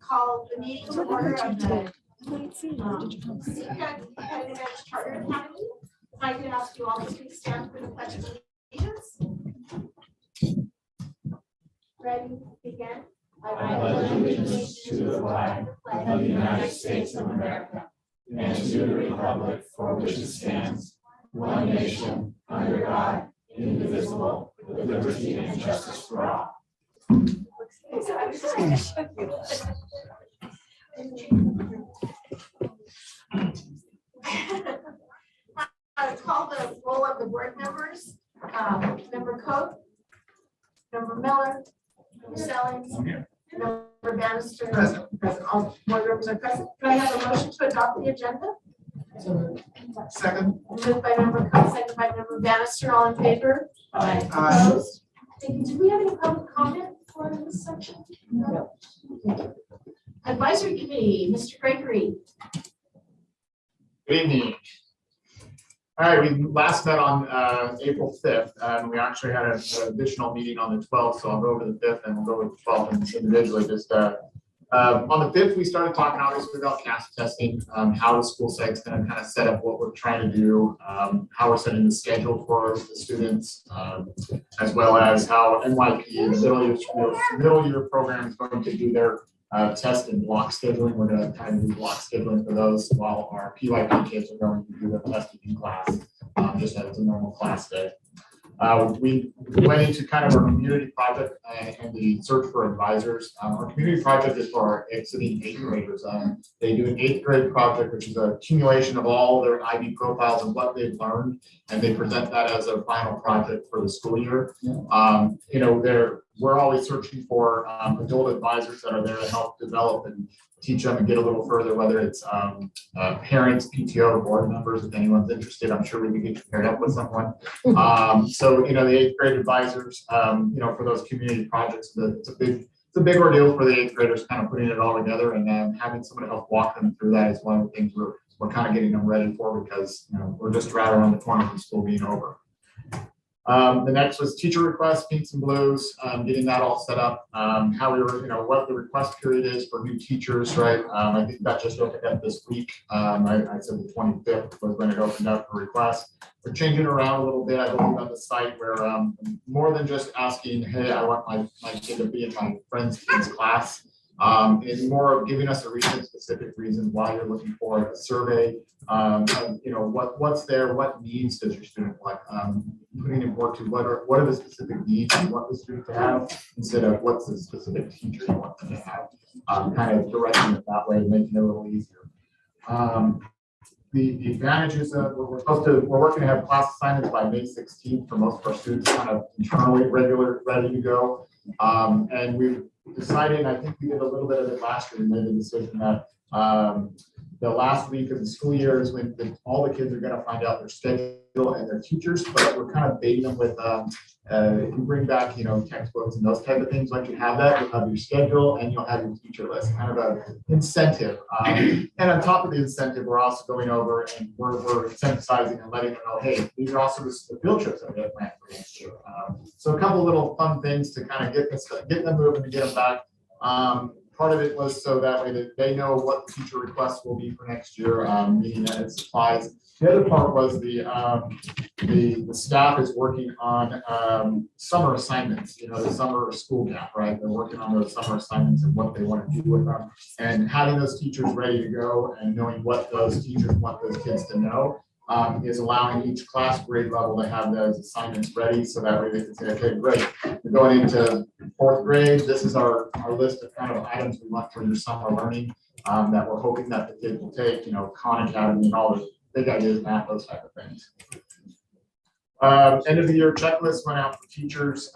Call the meeting to order of the CECA Competitive Edge Charter Academy. If I could ask you all to please stand for the Pledge of Allegiance. Ready? Begin. I pledge allegiance to the flag of the United States of America and to the republic for which it stands, one nation, under God, indivisible, with liberty and justice for all. I call the roll of the board members. Member Coe, Member Miller, Member Sellings, Member Bannister. Present. All board members are present. Do I have a motion to adopt the agenda? Second. Moved by Member Coe, second by Member Bannister. All in favor? Aye. Opposed? Thank you. Do we have any public comment for this section? No. Advisory Committee, Mr. Gregory. Good evening. All right, we last met on April 5th, and we actually had an additional meeting on the 12th, so I'll go over the 5th and we'll go over the 12th individually. Just on the 5th, we started talking obviously about CASP testing, how the school site's going to kind of set up what we're trying to do, how we're setting the schedule for the students, as well as how NYP, middle year program, is going to do their test and block scheduling. We're going to kind of do block scheduling for those while our PYP kids are going to do their testing in class, just as a normal class day. We went into kind of our community project and the search for advisors. Our community project is for our exiting 8th graders. They do an 8th grade project, which is an accumulation of all their IB profiles and what they've learned, and they present that as a final project for the school year. You know, we're always searching for adult advisors that are there to help develop and teach them and get a little further, whether it's parents, PTO, board members. If anyone's interested, I'm sure we can get you paired up with someone. So, you know, the 8th grade advisors, you know, for those community projects, it's a big ordeal for the 8th graders, kind of putting it all together, and having someone to help walk them through that is one of the things we're kind of getting them ready for, because, you know, we're just right around the corner from school being over. The next was teacher requests, pinks and blues, getting that all set up, how we were, you know, what the request period is for new teachers, right? I think that just opened up this week. I said the 25th was when it opened up for requests. We're changing around a little bit, I believe, on the site where more than just asking, hey, I want my kid to be in my friend's kid's class. It's more of giving us a reason, specific reason why you're looking for a survey. You know, what's there, what needs does your student want? Putting it more to what are the specific needs you want the student to have, instead of what's the specific teacher you want them to have. Kind of directing it that way, making it a little easier. The advantages of we're working to have class assignments by May 16th for most of our students, kind of internally ready to go. And we've decided, and I think we did a little bit of it last year, we made the decision that the last week of the school year is when all the kids are going to find out their schedule and their teachers, but we're kind of baiting them with, if you bring back, you know, textbooks and those type of things, once you have that, you'll have your schedule and you'll have your teacher list, kind of an incentive. And on top of the incentive, we're also going over and we're incentivizing and letting them know, hey, these are also the field trips that we have planned for next year. So a couple of little fun things to kind of get them moving and get them back. Part of it was so that way that they know what the teacher requests will be for next year, meaning that it supplies. The other part was the staff is working on summer assignments, you know, the summer school gap, right? They're working on those summer assignments and what they want to do with them, and having those teachers ready to go and knowing what those teachers want those kids to know. Is allowing each class grade level to have those assignments ready, so that way they can say, okay, great, we're going into 4th grade. This is our list of kind of items we want for your summer learning, that we're hoping that the kids will take, you know, Khan Academy and all the big ideas, math, those type of things. End of the year checklist went out for teachers,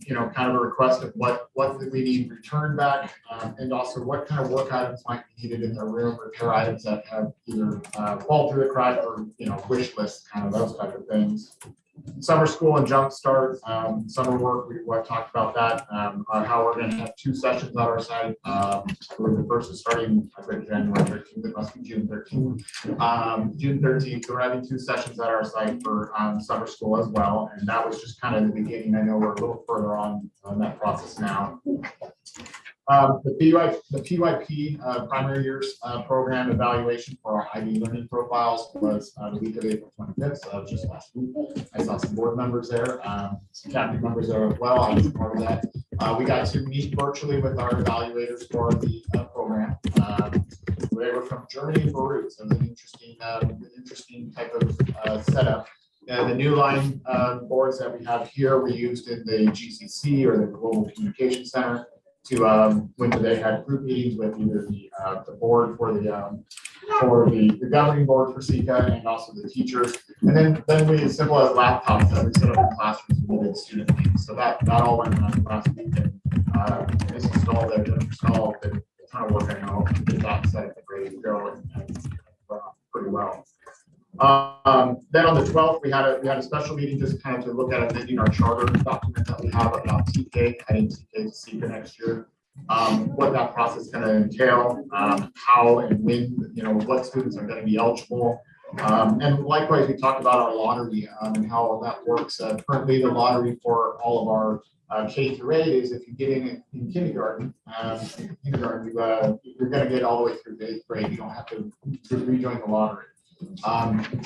you know, kind of a request of what do we need returned back, and also what kind of work items might be needed in their room, repair items that have either fall through the crack or, you know, wish list, kind of those type of things. Summer school and jump start, summer work, I've talked about that, how we're going to have 2 sessions at our site. The first is starting, I think, January 13th, it must be June 13th. June 13th, we're having 2 sessions at our site for summer school as well. And that was just kind of the beginning. I know we're a little further on that process now. The PYP primary years program evaluation for our IB learning profiles was the week of April 25th, so that was just last week. I saw some board members there, some cabinet members there as well. I was part of that. We got to meet virtually with our evaluators for the program. They were from Germany and Beirut, so it was an interesting type of setup. The new line boards that we have here were used in the GCC or the Global Communication Center to when they had group meetings with either the board for the governing board for CECA and also the teachers. And then we, as simple as laptops that we set up in classrooms and we did student meetings. So that all went on last week and it's installed a ton of work. I know get that set up ready to go and pretty well. Then on the 12th, we had a special meeting just kind of to look at amending our charter document that we have about TK, adding TK to CECA next year. What that process is going to entail, how and when, what students are going to be eligible. And likewise, we talked about our lottery and how that works. Currently, the lottery for all of our K through 8 is if you get in kindergarten, you're going to get all the way through the 8th grade. You don't have to rejoin the lottery.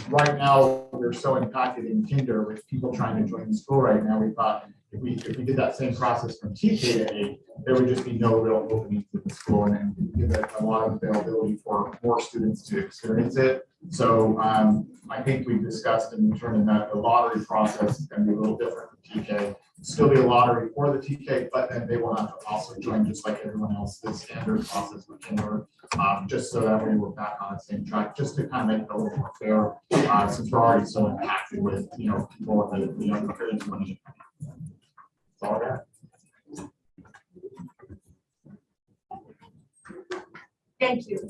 Right now, we're so impacted in kinder with people trying to join the school right now. We thought if we did that same process from TK to 8, there would just be no real openings in the school and give it a lot of availability for more students to experience it. So I think we've discussed and determined that the lottery process is going to be a little different from TK. Still be a lottery for the TK, but then they will have to also join just like everyone else, the standard process with kinder, just so that way we're back on the same track, just to kind of make it a little more fair, since we're already so impacted with people in the younger grades. That's all I got. Thank you.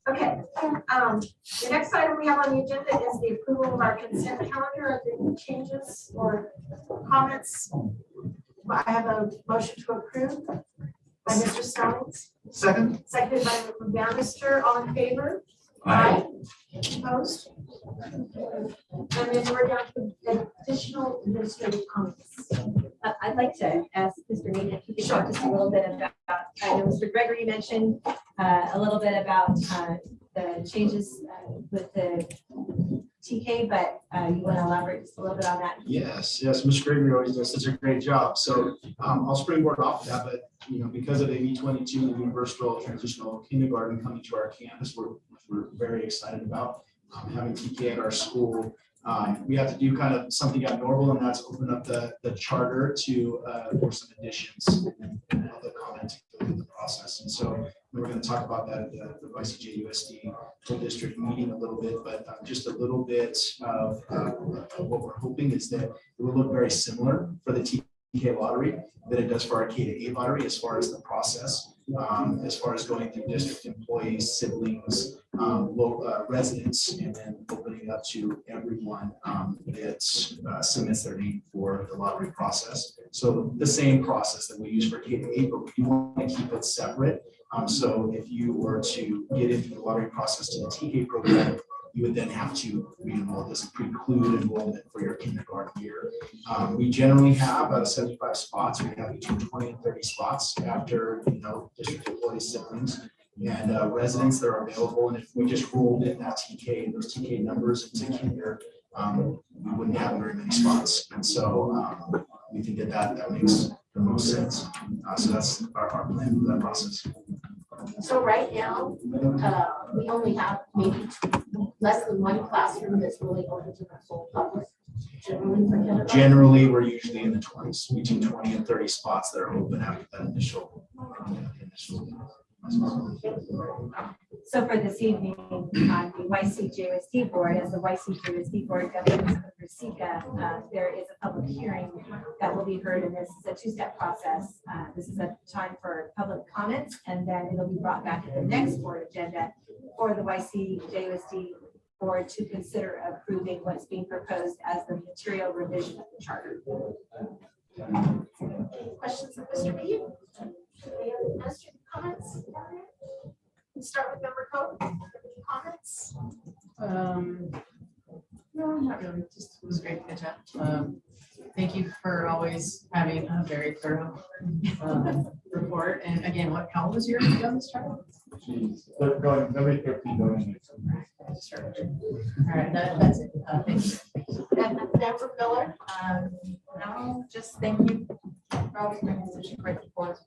Okay, the next item we have on the agenda is the approval of our consent calendar. Are there any changes or comments? I have a motion to approve by Mr. Stallings. Second. Seconded by Mr. Bannister. All in favor? Aye. Opposed? And then we're down to additional administrative comments. I'd like to ask Mr. Nate if you could talk just a little bit about, I know Mr. Gregory mentioned a little bit about the changes with the TK, but you want to elaborate just a little bit on that? Yes, Mr. Gregory always does such a great job. So I'll springboard off of that, but because of AB 22, the universal transitional kindergarten coming to our campus, we're very excited about having TK at our school. We have to do kind of something abnormal, and that's open up the charter to for some additions and public comment through the process. And so we're going to talk about that at the YCJUSD full district meeting a little bit, but just a little bit of what we're hoping is that it will look very similar for the TK lottery that it does for our K to 8 lottery as far as the process. As far as going through district employees, siblings, residents, and then opening it up to everyone that submits their name for the lottery process. So the same process that we use for K to 8, but we want to keep it separate. So if you were to get into the lottery process to the TK program, you would then have to re-enroll. This preclude enrollment for your kindergarten year. We generally have out of 75 spots, we have between 20 and 30 spots after district employees, siblings, and residents that are available. And if we just rolled in that TK, those TK numbers into kinder, we wouldn't have very many spots. And so we think that makes the most sense. So that's our plan for that process. So right now, we only have maybe less than one classroom that's really open to the whole public. Generally, we're usually in the 20s, between 20 and 30 spots that are open after that initial. So for this evening, on the YCJUSD board, as the YCJUSD board governs under CECA, there is a public hearing that will be heard, and this is a two-step process. This is a time for public comments, and then it'll be brought back to the next board agenda for the YCJUSD board to consider approving what's being proposed as the material revision of the charter. Any questions of Mr. Reed? Any other questions, comments? Let's start with member Coe. Any comments? No, not really. Just it was great to catch up. Thank you for always having a very thorough report. And again, how old was your youngest child? Geez, they're going, nobody 13 going. All right, that's it. Thank you. And member Miller? No, just thank you for always bringing such a great report.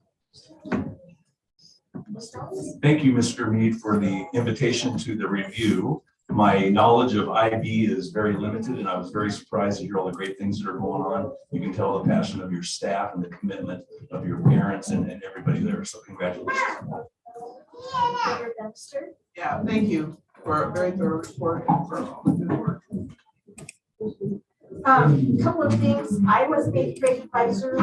Ms. Jones? Thank you, Mr. Mead, for the invitation to the review. My knowledge of IB is very limited, and I was very surprised to hear all the great things that are going on. You can tell the passion of your staff and the commitment of your parents and everybody there. So congratulations. Member Dempster? Yeah, thank you for a very thorough report and for all the good work. Couple of things. I was eighth grade advisor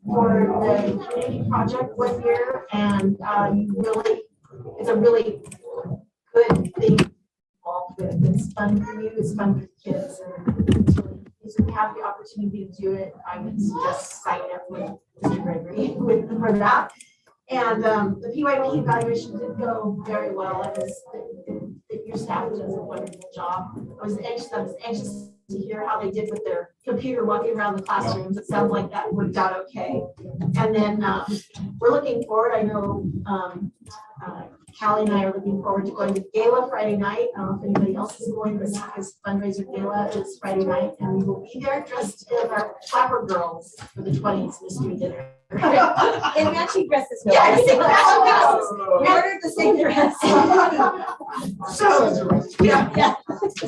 for the community project 1 year, and really, it's a really good thing. It's fun for you, it's fun for the kids, and it's really, if you have the opportunity to do it, I would suggest signing up with Mr. Gregory for that. And the PYP evaluation did go very well. Your staff does a wonderful job. I was anxious to hear how they did with their computer walking around the classrooms. It sounds like that worked out okay. And then we're looking forward. I know Callie and I are looking forward to going to gala Friday night. I don't know if anybody else is going, but CECA's fundraiser gala is Friday night, and we will be there dressed in our flapper girls for the 20th mystery dinner. In matching dresses. Yeah, I think We ordered the same dress. So, yeah.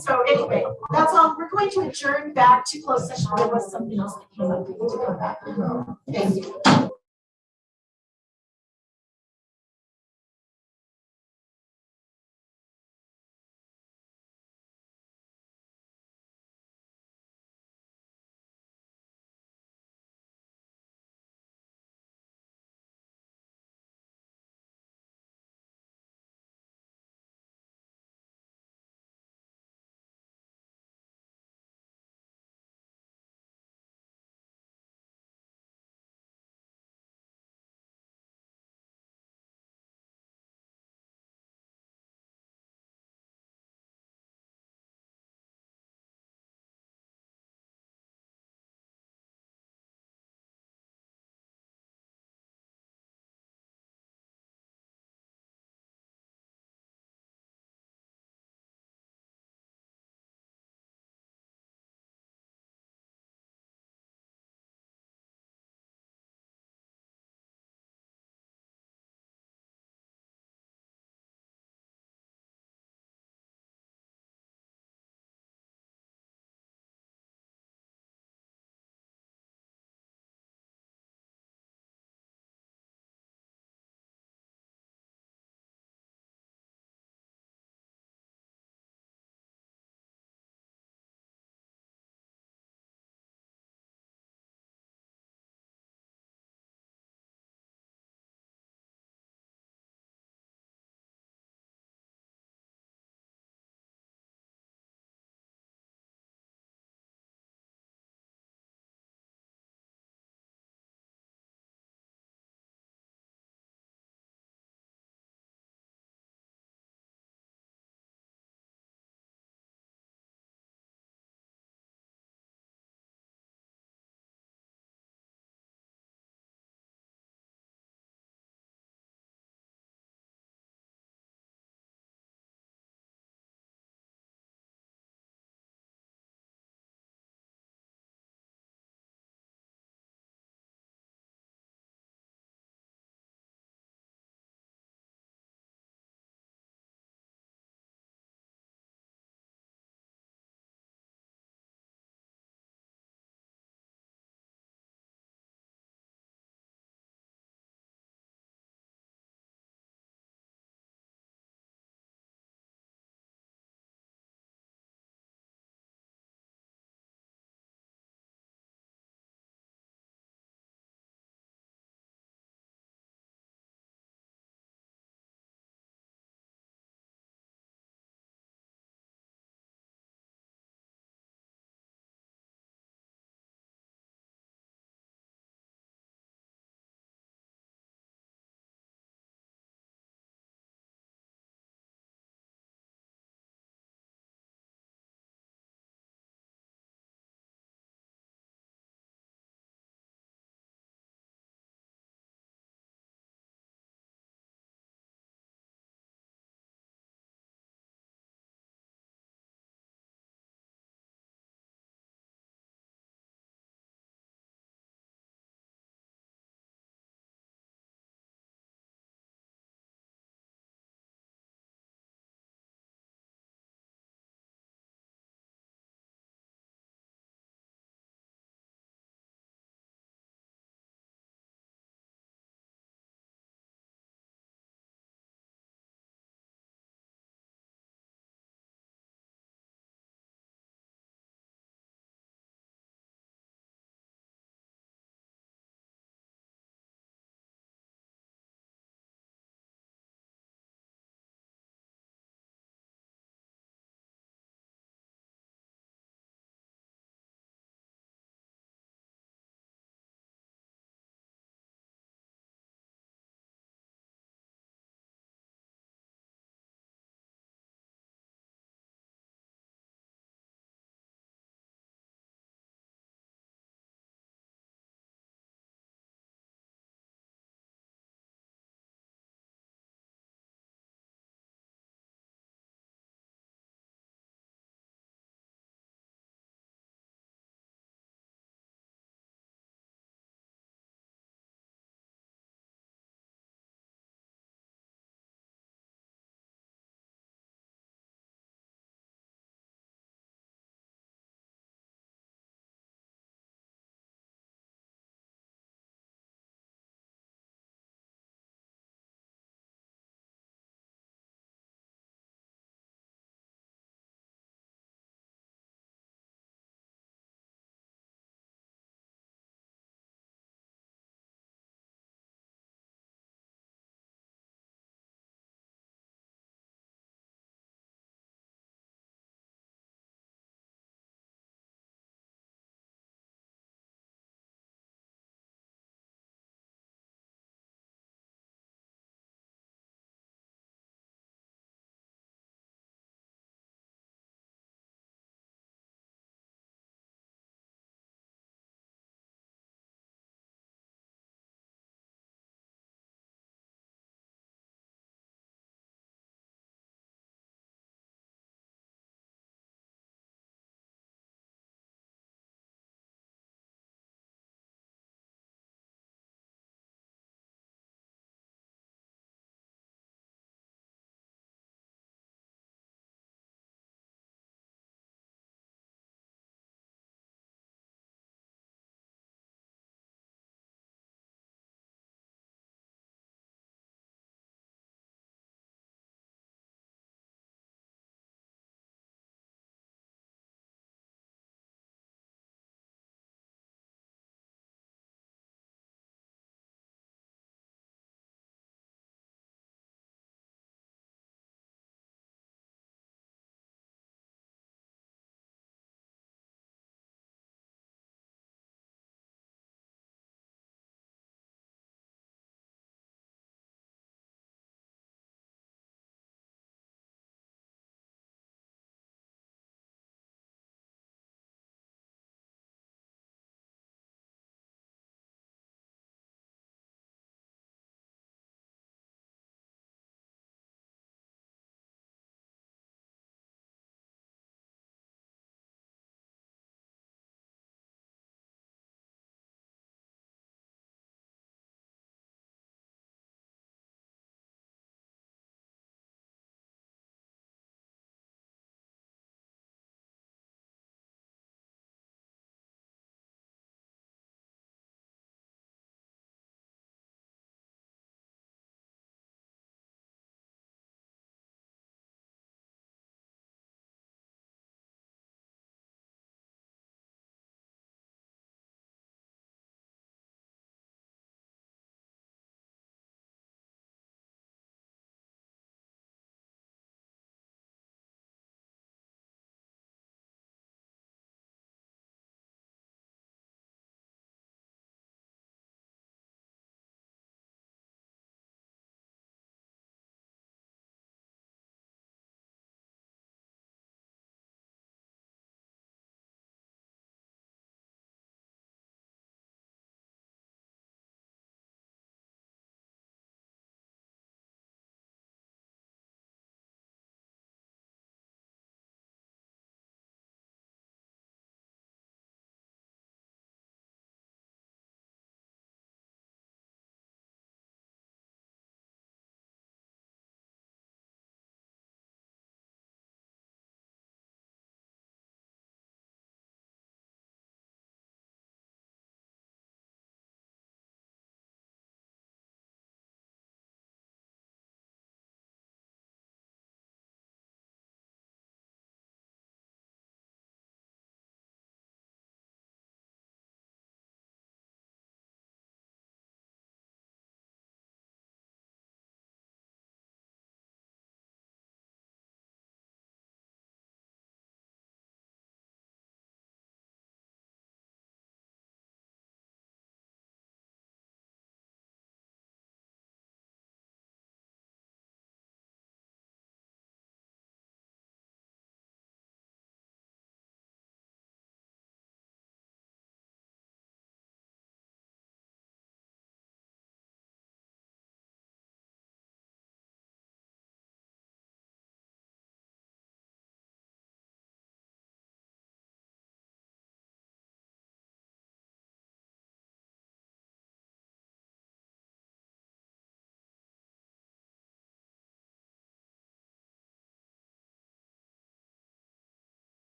So anyway, that's all. We're going to adjourn back to closed session. There was something else that came up. We need to come back. Thank you.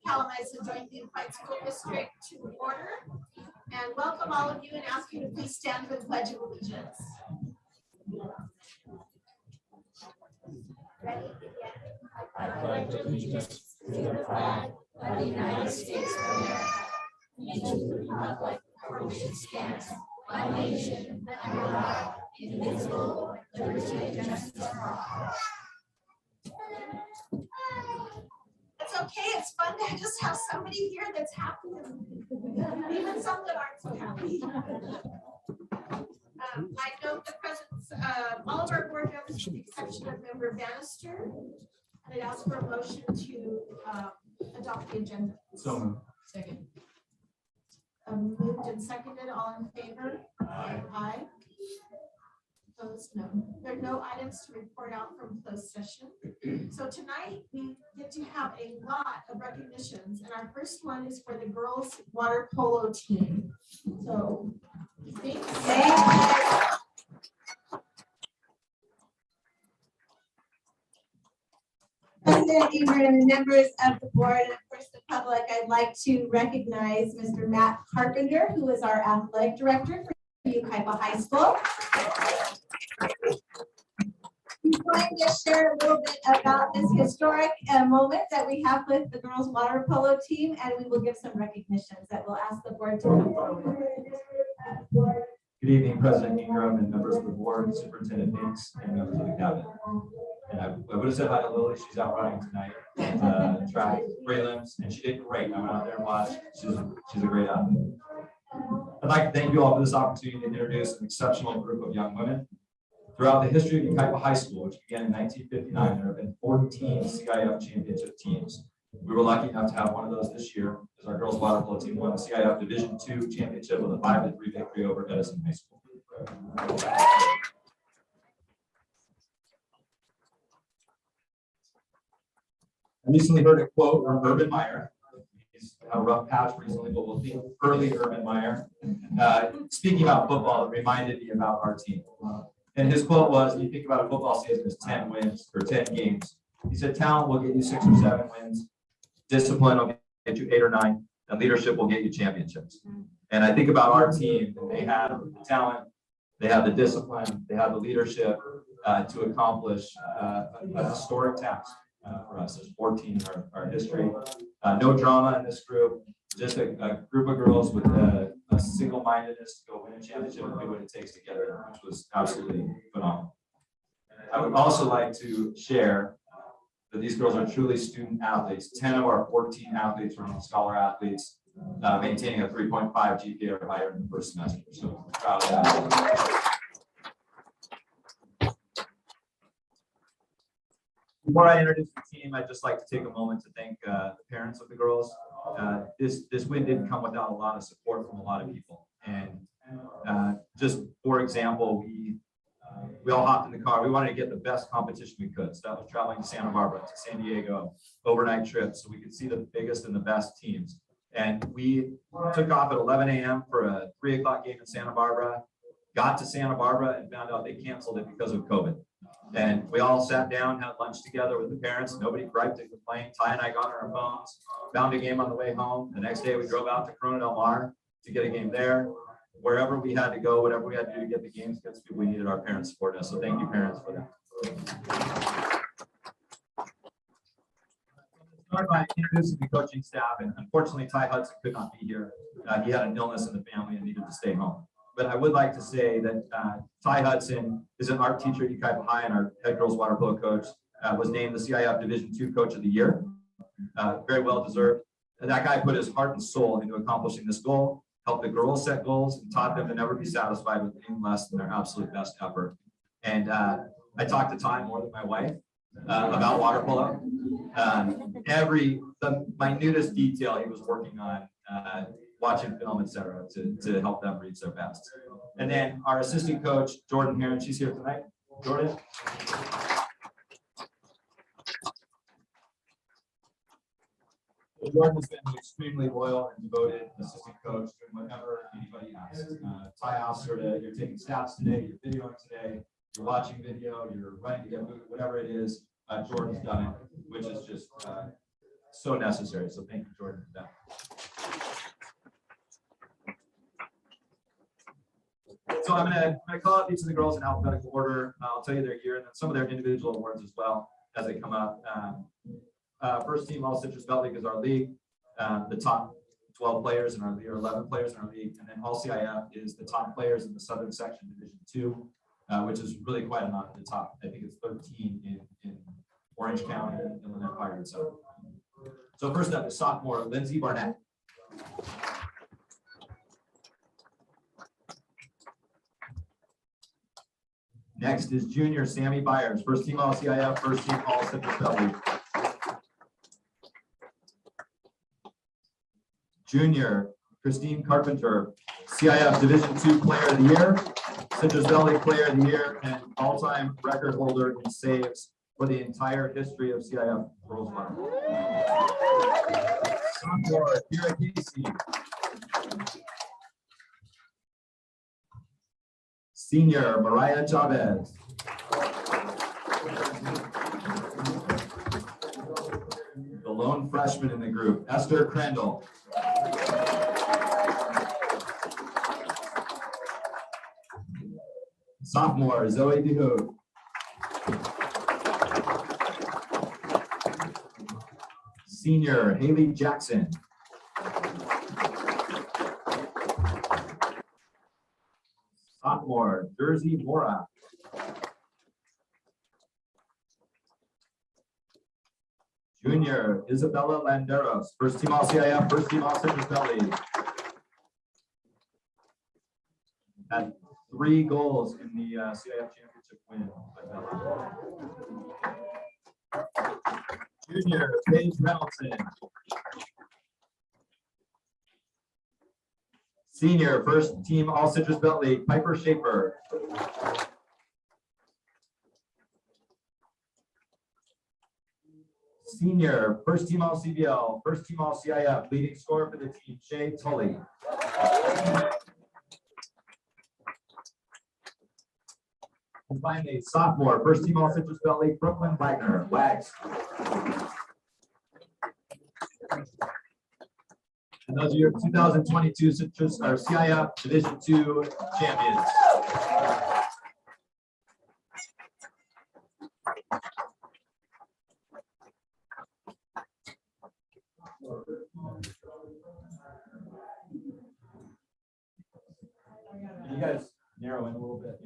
Kalamazoo Joint Unified School District to order. And welcome all of you and ask you to please stand for the Pledge of Allegiance. Ready? I pledge allegiance to the flag of the United States of America and to the republic for which it stands, one nation, under God, indivisible, with liberty and justice for all. It's okay, it's fun to just have somebody here that's happy, and even some that aren't so happy. I note the presence of all of our board members with the exception of member Bannister. And I'd ask for a motion to adopt the agenda. So moved. Second. Moved and seconded, all in favor? Aye. Aye. Opposed, no. There are no items to report out from closed session. So tonight we get to have a lot of recognitions, and our first one is for the girls water polo team. So thanks. President Ingram and members of the board, and of course the public, I'd like to recognize Mr. Matt Carpenter, who is our athletic director for YCJUSD High School. going to share a little bit about this historic moment that we have with the girls water polo team, and we will give some recognitions that we'll ask the board to come forward. Good evening, President Ingram and members of the board, Superintendent Binks, and members of the cabinet. And I would have said hi to Lily. She's out running tonight, track prelims, and she did great. I went out there and watched. She's a great athlete. I'd like to thank you all for this opportunity to introduce an exceptional group of young women. Throughout the history of Yucaipa High School, which began in 1959, there have been 14 CIF championship teams. We were lucky enough to have one of those this year, as our girls water polo team won the CIF Division II championship with a 5-3 victory over Edison High School. I recently heard a quote from Urban Meyer. He's had a rough patch recently, but we'll think early Urban Meyer. Speaking about football, it reminded me about our team. And his quote was, when you think about a football season as 10 wins or 10 games, he said, talent will get you 6 or 7 wins, discipline will get you 8 or 9, and leadership will get you championships. And I think about our team, and they have the talent, they have the discipline, they have the leadership to accomplish a historic task for us. There's 14 in our history. No drama in this group, just a group of girls with a single-mindedness to go win a championship and do what it takes to get there, which was absolutely phenomenal. I would also like to share that these girls are truly student athletes. 10 of our 14 athletes were scholar athletes, maintaining a 3.5 GPA or higher in the first semester. So I'm proud of that. Before I introduce the team, I'd just like to take a moment to thank the parents of the girls. This win didn't come without a lot of support from a lot of people. And just for example, we all hopped in the car. We wanted to get the best competition we could. So that was traveling to Santa Barbara, to San Diego, overnight trips, so we could see the biggest and the best teams. And we took off at 11 a.m. for a 3 o'clock game in Santa Barbara, got to Santa Barbara and found out they canceled it because of COVID. And we all sat down, had lunch together with the parents. Nobody griped and complained. Ty and I got on our phones, found a game on the way home. The next day we drove out to Corona Del Mar to get a game there. Wherever we had to go, whatever we had to do to get the games, because we needed our parents to support us. So thank you, parents, for that. Start by introducing the coaching staff, and unfortunately Ty Hudson could not be here. He had an illness in the family and needed to stay home. But I would like to say that Ty Hudson is an art teacher at Yucaipa High, and our head girls water polo coach was named the CIF Division II Coach of the Year. Very well deserved. And that guy put his heart and soul into accomplishing this goal, helped the girls set goals, and taught them to never be satisfied with anything less than their absolute best effort. And I talked to Ty more than my wife about water polo. The minutest detail he was working on, watching film, etc., to help them reach their best. And then our assistant coach, Jordan Heron, she's here tonight. Jordan. Jordan has been an extremely loyal and devoted assistant coach, doing whatever anybody asks. Ty asks her to, you're taking stats today, you're videoing today, you're watching video, you're running to get food, whatever it is, Jordan's done it, which is just so necessary. So thank you, Jordan, for that. So I'm gonna call out each of the girls in alphabetical order. I'll tell you their year and then some of their individual awards as well as they come up. First team, all Citrus Belt League is our league. The top 12 players in our league, or 11 players in our league, and then all CIF is the top players in the Southern Section Division II, which is really quite a lot at the top. I think it's 13 in Orange County, Inland Empire, and so. So first up is sophomore Lindsay Barnett. Next is junior Sammy Byers, first team all CIF, first team all Citrus Belt League. Junior Christine Carpenter, CIF Division II Player of the Year, Citrus Belt League Player of the Year, and all-time record holder in saves for the entire history of CIF girls water. Sophomore Kira Casey. Senior Mariah Chavez. The lone freshman in the group, Esther Crandall. Sophomore Zoe DeHood. Senior Haley Jackson. Sophomore Jersey Mora. Junior Isabella Landeros, first team all CIF, first team all Citrus Valley. Had 3 goals in the CIF championship win. Junior Paige Reynolds. Senior first team all Citrus Valley, Piper Schaefer. Senior first team all CBL, first team all CIF, leading scorer for the team, Shay Tully. And finally, sophomore, first team all Citrus Valley, Brooklyn Wagner, Wags. And those are your 2022 Citrus or CIF Division II champions. Can you guys narrow in a little bit?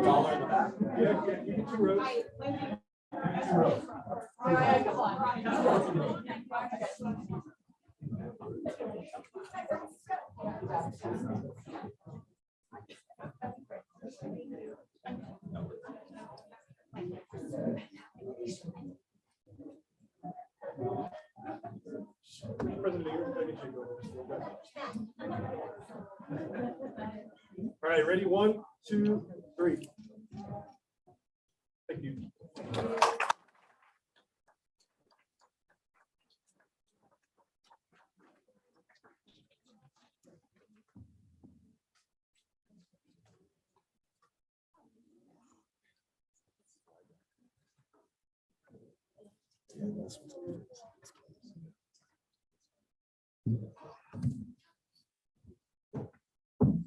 Taller in the back. All right, ready? 1, 2, 3. Thank you.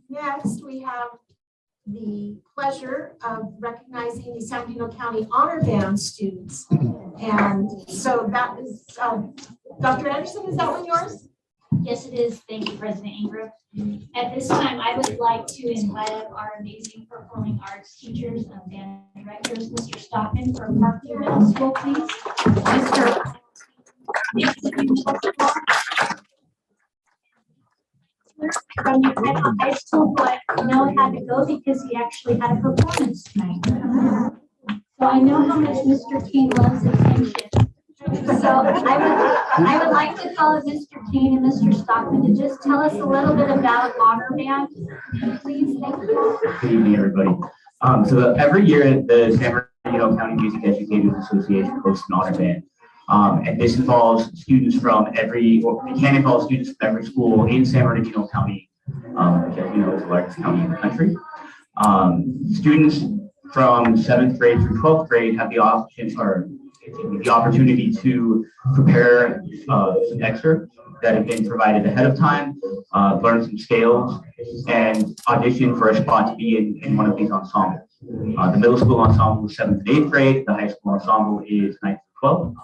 Next, we have the pleasure of recognizing the San Bernardino County Honor Band students. And so that is, Dr. Anderson, is that one yours? Yes, it is. Thank you, President Ingram. At this time, I would like to invite up our amazing performing arts teachers and band directors, Mr. Stockman for Parkview Middle School, please. Mr. From the high school, but Noah had to go because he actually had a performance tonight. So I know how much Mr. King loves attention. So I would like to call Mr. King and Mr. Stockman to just tell us a little bit about Honor Band, please. Thank you. Good evening, everybody. So every year, the San Bernardino County Music Educators Association hosts an honor band. And this involves students from every, or it can involve students from every school in San Bernardino County, which, as you know, is the largest county in the country. Students from 7th grade through 12th grade have the opportunity to prepare some excerpts that have been provided ahead of time, learn some scales, and audition for a spot to be in one of these ensembles. The middle school ensemble is 7th and 8th grade. The high school ensemble is 9th and 12th.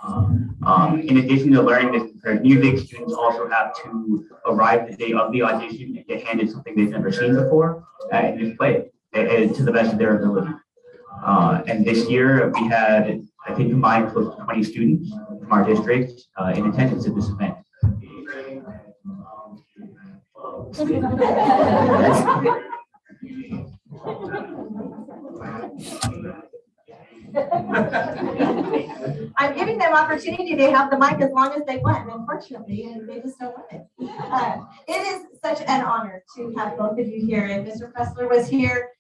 In addition to learning this prepared music, students also have to arrive the day of the audition and get handed something they've never seen before and just play it to the best of their ability. And this year we had, I think, combined close to 20 students from our district in attendance at this event. I'm giving them opportunity to have the mic as long as they want, unfortunately, and they just don't want it. It is such an honor to have both of you here, and Mr. Pressler was here.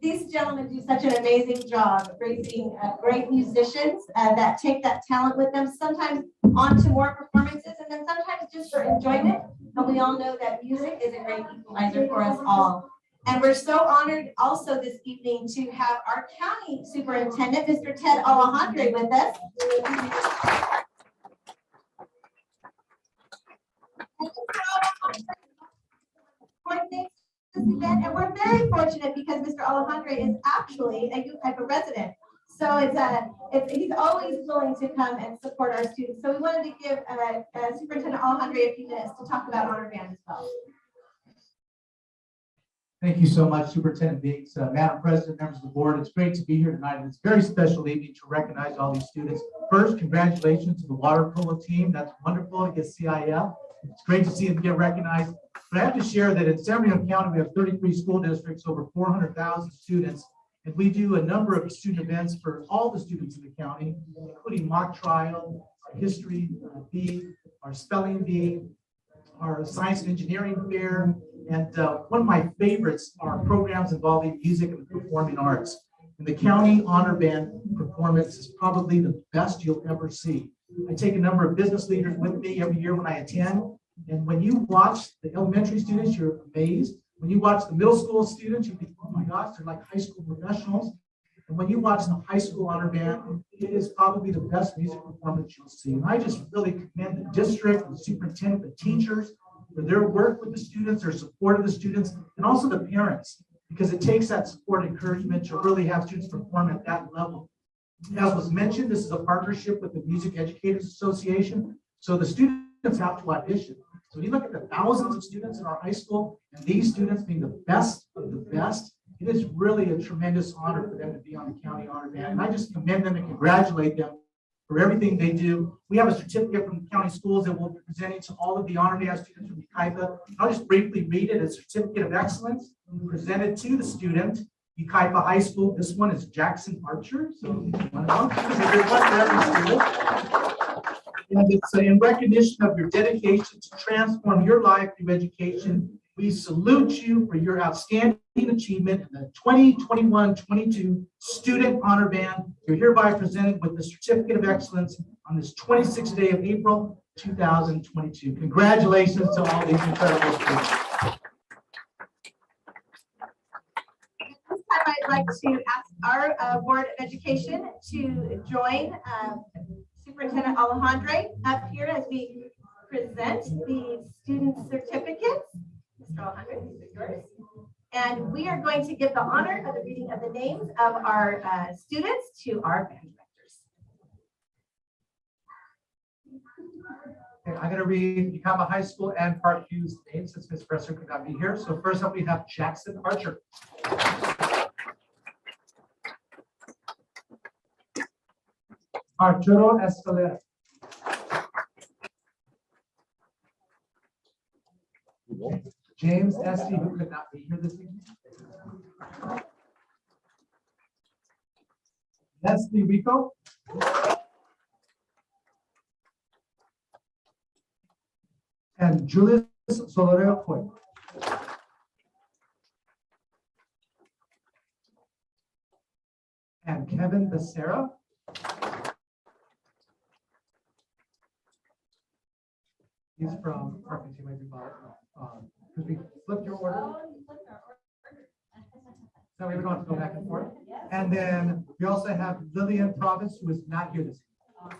These gentlemen do such an amazing job of raising great musicians that take that talent with them, sometimes onto more performances, and then sometimes just for enjoyment. And we all know that music is a great equalizer for us all. And we're so honored also this evening to have our county superintendent, Mr. Ted Alejandre, with us. This event, and we're very fortunate because Mr. Alejandre is actually a Yucaipa resident. So it's he's always willing to come and support our students. So we wanted to give Superintendent Alejandro a few minutes to talk about Honor Band as well. Thank you so much, Superintendent Meeks, Madam President, members of the board. It's great to be here tonight. And it's a very special evening to recognize all these students. First, congratulations to the water polo team. That's wonderful to get CIF. It's great to see them get recognized. But I have to share that in San Bernardino County, we have 33 school districts, over 400,000 students. And we do a number of student events for all the students in the county, including mock trial, our history bee, our spelling bee, our science and engineering fair. And one of my favorites are programs involving music and performing arts. And the county honor band performance is probably the best you'll ever see. I take a number of business leaders with me every year when I attend. And when you watch the elementary students, you're amazed. When you watch the middle school students, you think, oh my gosh, they're like high school professionals. And when you watch the high school honor band, it is probably the best music performance you'll see. And I just really commend the district, the superintendent, the teachers for their work with the students, their support of the students, and also the parents, because it takes that support and encouragement to really have students perform at that level. As was mentioned, this is a partnership with the Music Educators Association. So the students have to audition. So when you look at the thousands of students in our high school, and these students being the best of the best, it is really a tremendous honor for them to be on the county honor band. And I just commend them and congratulate them for everything they do. We have a certificate from county schools that we'll be presenting to all of the honor band students from Yucaipa. I'll just briefly read it. A certificate of excellence presented to the student, Yucaipa High School. This one is Jackson Archer. So there's one for every student. And it's in recognition of your dedication to transform your life through education. We salute you for your outstanding achievement in the 2021-22 Student Honor Band. You're hereby presented with the Certificate of Excellence on this 26th day of April, 2022. Congratulations to all these incredible students. This time I'd like to ask our Board of Education to join Superintendent Alejandro up here as we present the student certificates. Mr. Alejandro, these are yours. And we are going to give the honor of the reading of the names of our students to our band directors. Okay, I'm going to read Yucaipa High School and Parkview's names since Ms. Presser could not be here. So first up, we have Jackson Archer. Arturo Escalera. James Esty, who could not be here this evening. Leslie Rico. And Julius Solorio Coy. And Kevin Becerra. He's from Parkinson, maybe because we flipped your order. So we don't have to go back and forth. And then we also have Lillian Province, who is not here this evening.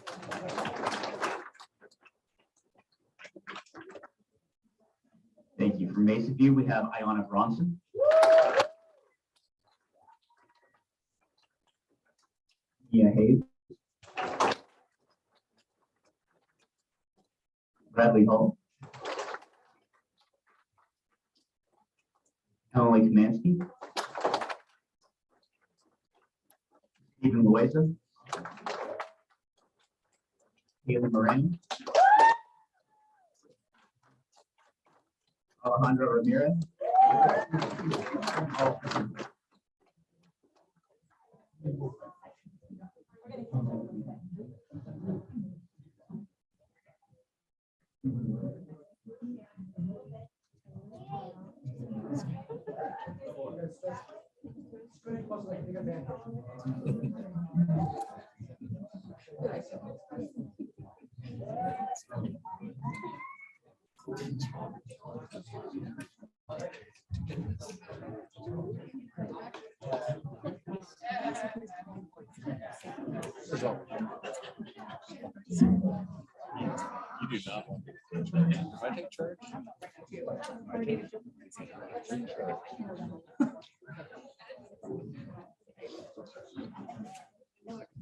Thank you. From Mesa View, we have Ayana Bronson. Mia Hayes. Bradley Hall. Emily Kamansky. Stephen Loaiza. Haley Moran. Alejandro Ramirez. You do not want to take charge. If I take charge,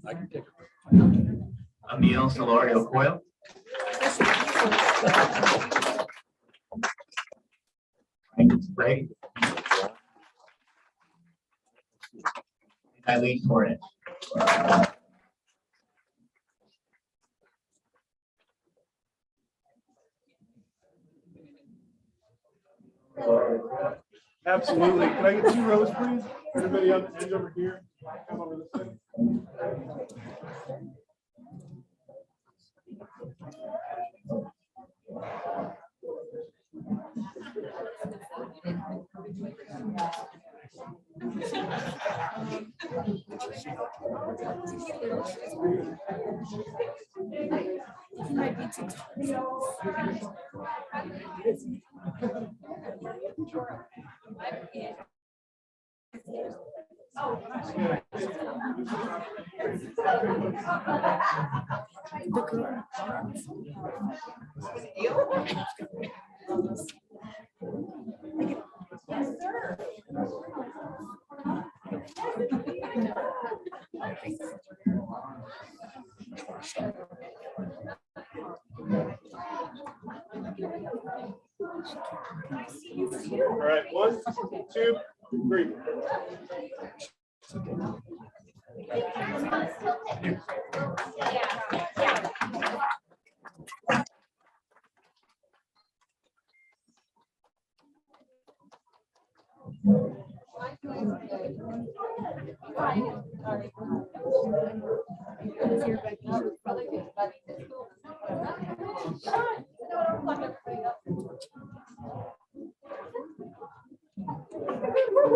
I can take it. Camille Solorio Coyle. Greg. Eileen Torres. Absolutely. Can I get 2 rows, please? Everybody on the end over here. Come over this way. All right, 1, 2, 3.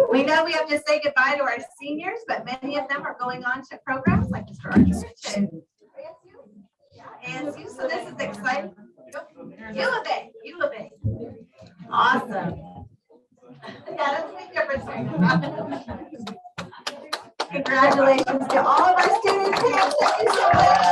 We know we have to say goodbye to our seniors, but many of them are going on to programs like Mr. Archer and ASU. So this is exciting. U of A. Awesome. Yeah, that's a big difference. Congratulations to all of our students. Thank you so much.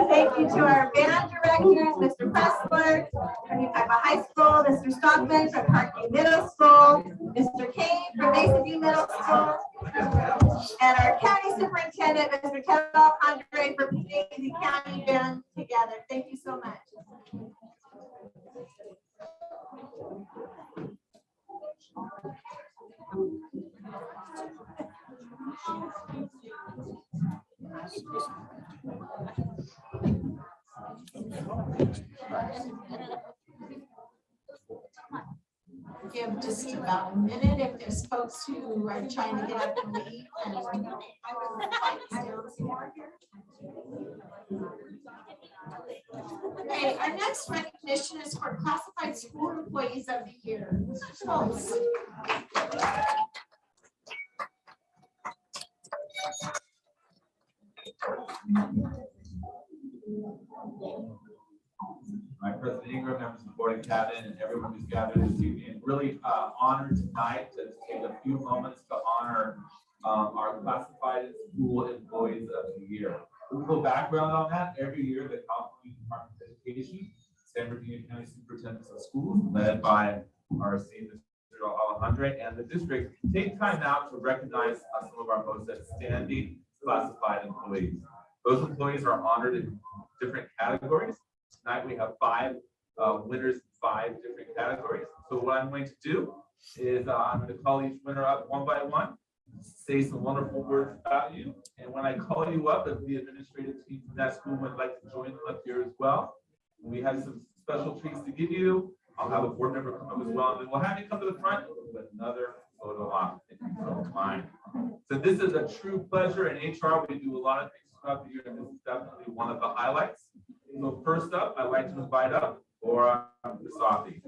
Thank you to our band directors, Mr. Pressler from Utah High School, Mr. Stockman from Parkview Middle School, Mr. Kane from Mason View Middle School, and our county superintendent, Mr. Ted Andre, for putting the county band together. Thank you so much. Give just about a minute if there's folks who are trying to get up and leave. And I would like to do some more here. Okay, our next recognition is for classified school employees of the year. Mr. Schultz. My President Ingram, members of the board and cabinet, and everyone who's gathered this evening, really honored tonight to take a few moments to honor our classified school employees of the year. A little background on that: every year, the California Department of Education, San Bernardino County Superintendents of Schools, led by our esteemed Mr. Alejandro, and the district take time out to recognize some of our most outstanding classified employees. Those employees are honored in different categories. Tonight we have 5 winners in 5 different categories. So what I'm going to do is I'm going to call each winner up one by one, say some wonderful words about you. And when I call you up, if the administrative team from that school would like to join them up here as well. We have some special treats to give you. I'll have a board member come up as well. And then we'll have you come to the front with another photo op if you don't mind. So this is a true pleasure. In HR, we do a lot of things throughout the year, and this is definitely one of the highlights. So first up, I'd like to invite up Laura Visafi.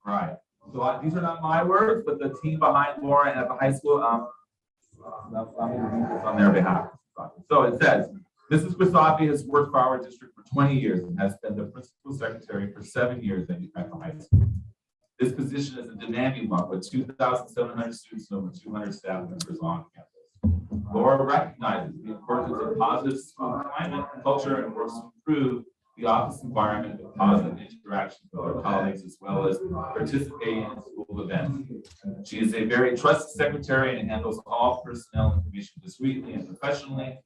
All right. So these are not my words, but the team behind Laura at the high school. I'm going to read this on their behalf. So it says, Mrs. Visafi has worked for our district for 20 years and has been the principal secretary for 7 years at the high school. This position is a demanding one with 2,700 students and over 200 staff members on campus. Laura recognizes the importance of positive school climate and culture and works to improve the office environment with positive interactions with our colleagues, as well as participating in school events. She is a very trusted secretary and handles all personnel information discreetly and professionally.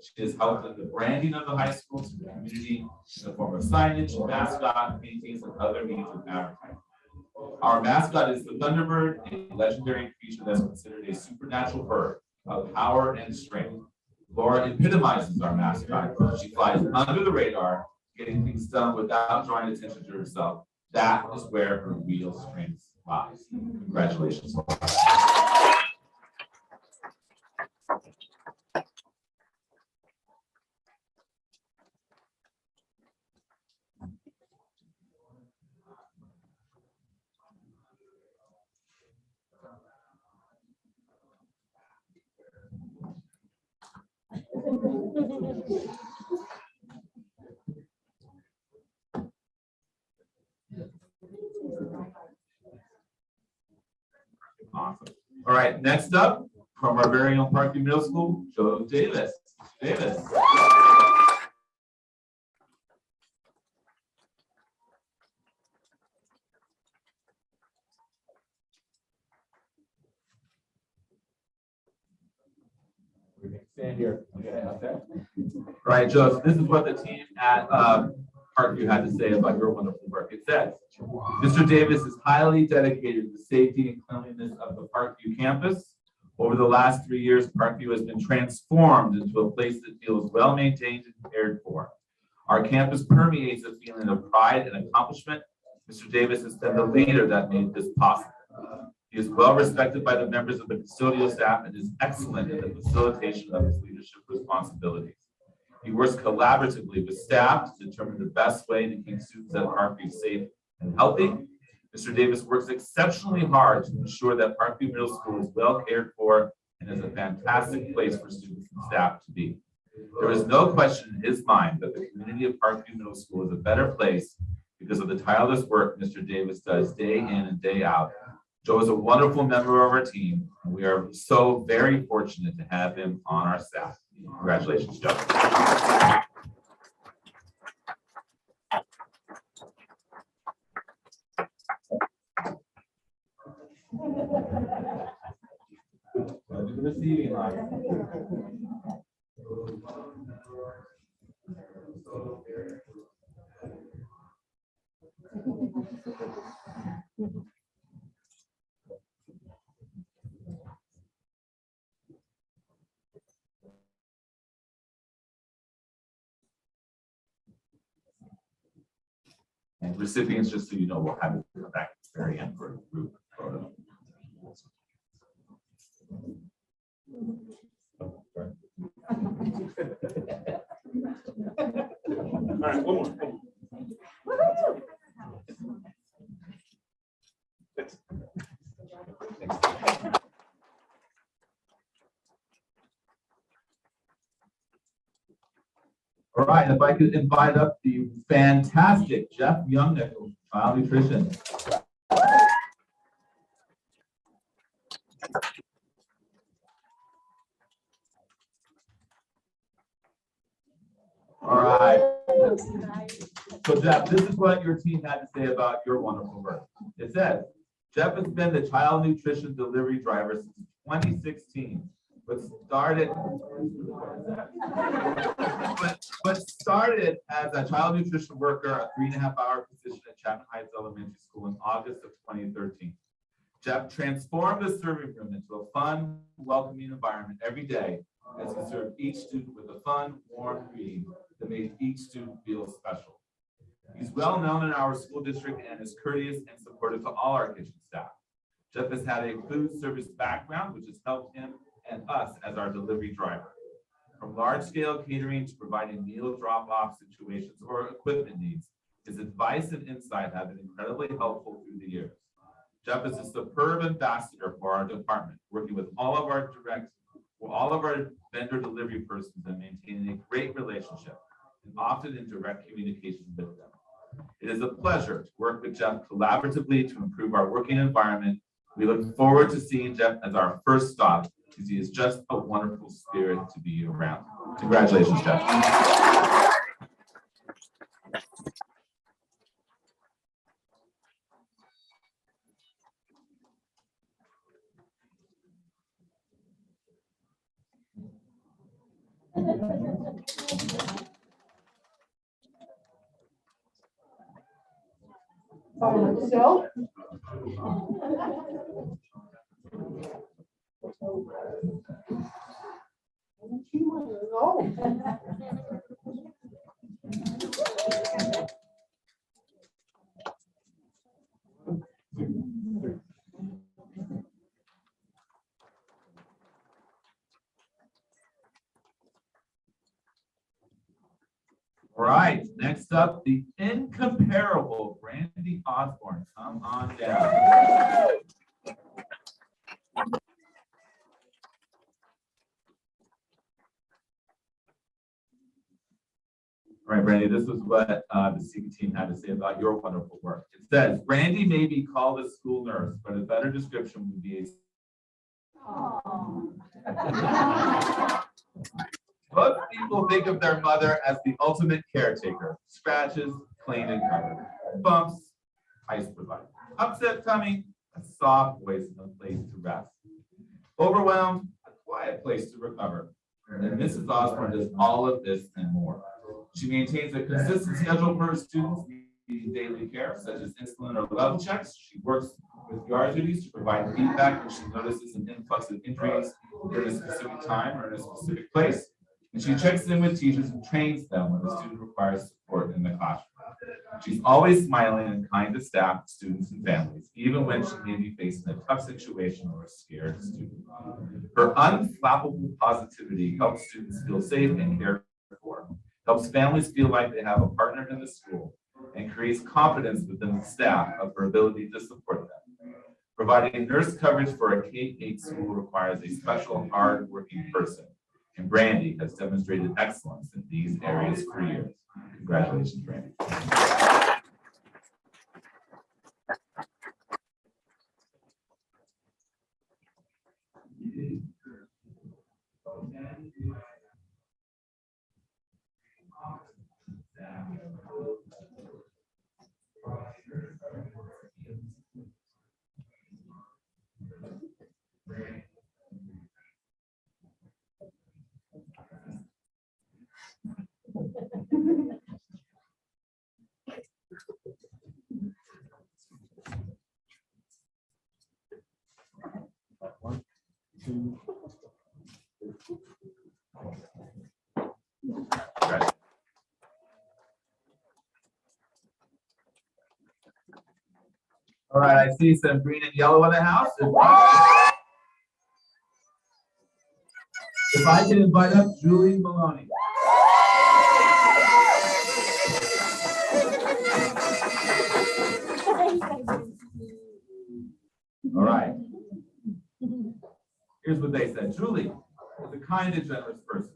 She has helped with the branding of the high school to the community in the form of signage, mascot, paintings, and other means of advertising. Our mascot is the Thunderbird, a legendary creature that's considered a supernatural bird of power and strength. Laura epitomizes our mascot. She flies under the radar, getting things done without drawing attention to herself. That is where her real strength lies. Congratulations, Laura. Awesome. All right, next up from our very own Parkview Middle School, Joe Davis. Davis. We can stand here. Okay. All right, Joe, so this is what the team at Parkview had to say about your wonderful work. It says, Mr. Davis is highly dedicated to the safety and cleanliness of the Parkview campus. Over the last 3 years, Parkview has been transformed into a place that feels well maintained and cared for. Our campus permeates a feeling of pride and accomplishment. Mr. Davis has been the leader that made this possible. He is well respected by the members of the custodial staff and is excellent in the facilitation of his leadership responsibilities. He works collaboratively with staff to determine the best way to keep students at Parkview safe and healthy. Mr. Davis works exceptionally hard to ensure that Parkview Middle School is well cared for and is a fantastic place for students and staff to be. There is no question in his mind that the community of Parkview Middle School is a better place because of the tireless work Mr. Davis does day in and day out. Joe is a wonderful member of our team, and we are so very fortunate to have him on our staff. Congratulations, Joe. Do the receiving line. And recipients, just so you know, we'll have it come back at the very end for a group photo. All right, one more. All right, if I could invite up the fantastic Jeff Youngnickel, Child Nutrition. All right. So Jeff, this is what your team had to say about your wonderful work. It says, Jeff has been the child nutrition delivery driver since 2016, but started as a child nutrition worker, a 3.5-hour position at Chapman Heights Elementary School in August of 2013. Jeff transformed the serving room into a fun, welcoming environment every day as he served each student with a fun, warm greeting that made each student feel special. He's well known in our school district and is courteous and supportive to all our kitchen staff. Jeff has had a food service background, which has helped him and us as our delivery driver. From large-scale catering to providing meal drop-off situations or equipment needs, his advice and insight have been incredibly helpful through the years. Jeff is a superb ambassador for our department, working with all of our vendor delivery persons and maintaining a great relationship, and often in direct communication with them. It is a pleasure to work with Jeff collaboratively to improve our working environment. We look forward to seeing Jeff as our first stop, because he is just a wonderful spirit to be around. Congratulations, Jeff. So. All right, next up, the incomparable Brandy Osborne. Come on down. All right, Brandy, this is what the CECA team had to say about your wonderful work. It says, Brandy may be called a school nurse, but a better description would be Most people think of their mother as the ultimate caretaker. Scratches, clean and covered. Bumps, ice provided. Upset coming, a soft voice and a place to rest. Overwhelmed, a quiet place to recover. And Mrs. Osborne does all of this and more. She maintains a consistent schedule for her students needing daily care, such as insulin or level checks. She works with yard duties to provide feedback when she notices an influx of injuries during a specific time or in a specific place. And she checks in with teachers and trains them when the student requires support in the classroom. She's always smiling and kind to staff, students, and families, even when she may be facing a tough situation or a scared student. Her unflappable positivity helps students feel safe and cared for, helps families feel like they have a partner in the school, and creates confidence within the staff of her ability to support them. Providing nurse coverage for a K-8 school requires a special, hard-working person, and Brandy has demonstrated excellence in these areas for years. Congratulations, Brandy. All right, I see some green and yellow in the house. If I can invite up Julie Maloney. All right. Here's what they said. Julie is a kind and generous person.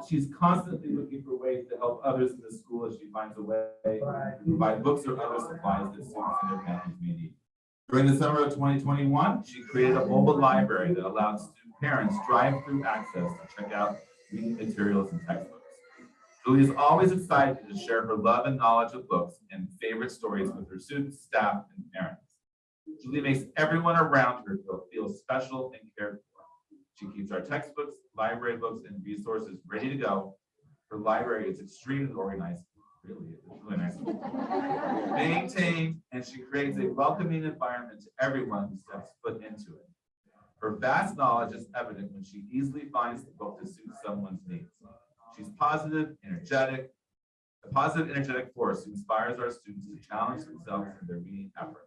She's constantly looking for ways to help others in the school as she finds a way to provide books or other supplies that students and their families may need. During the summer of 2021, she created a mobile library that allowed student parents drive-through access to check out reading materials and textbooks. Julie is always excited to share her love and knowledge of books and favorite stories with her students, staff, and parents. Julie makes everyone around her feel special and cared for. She keeps our textbooks, library books, and resources ready to go. Her library is extremely organized. Really, it's really nice. Maintained, and she creates a welcoming environment to everyone who steps foot into it. Her vast knowledge is evident when she easily finds the book to suit someone's needs. She's positive, energetic, a positive, energetic force who inspires our students to challenge themselves in their reading efforts.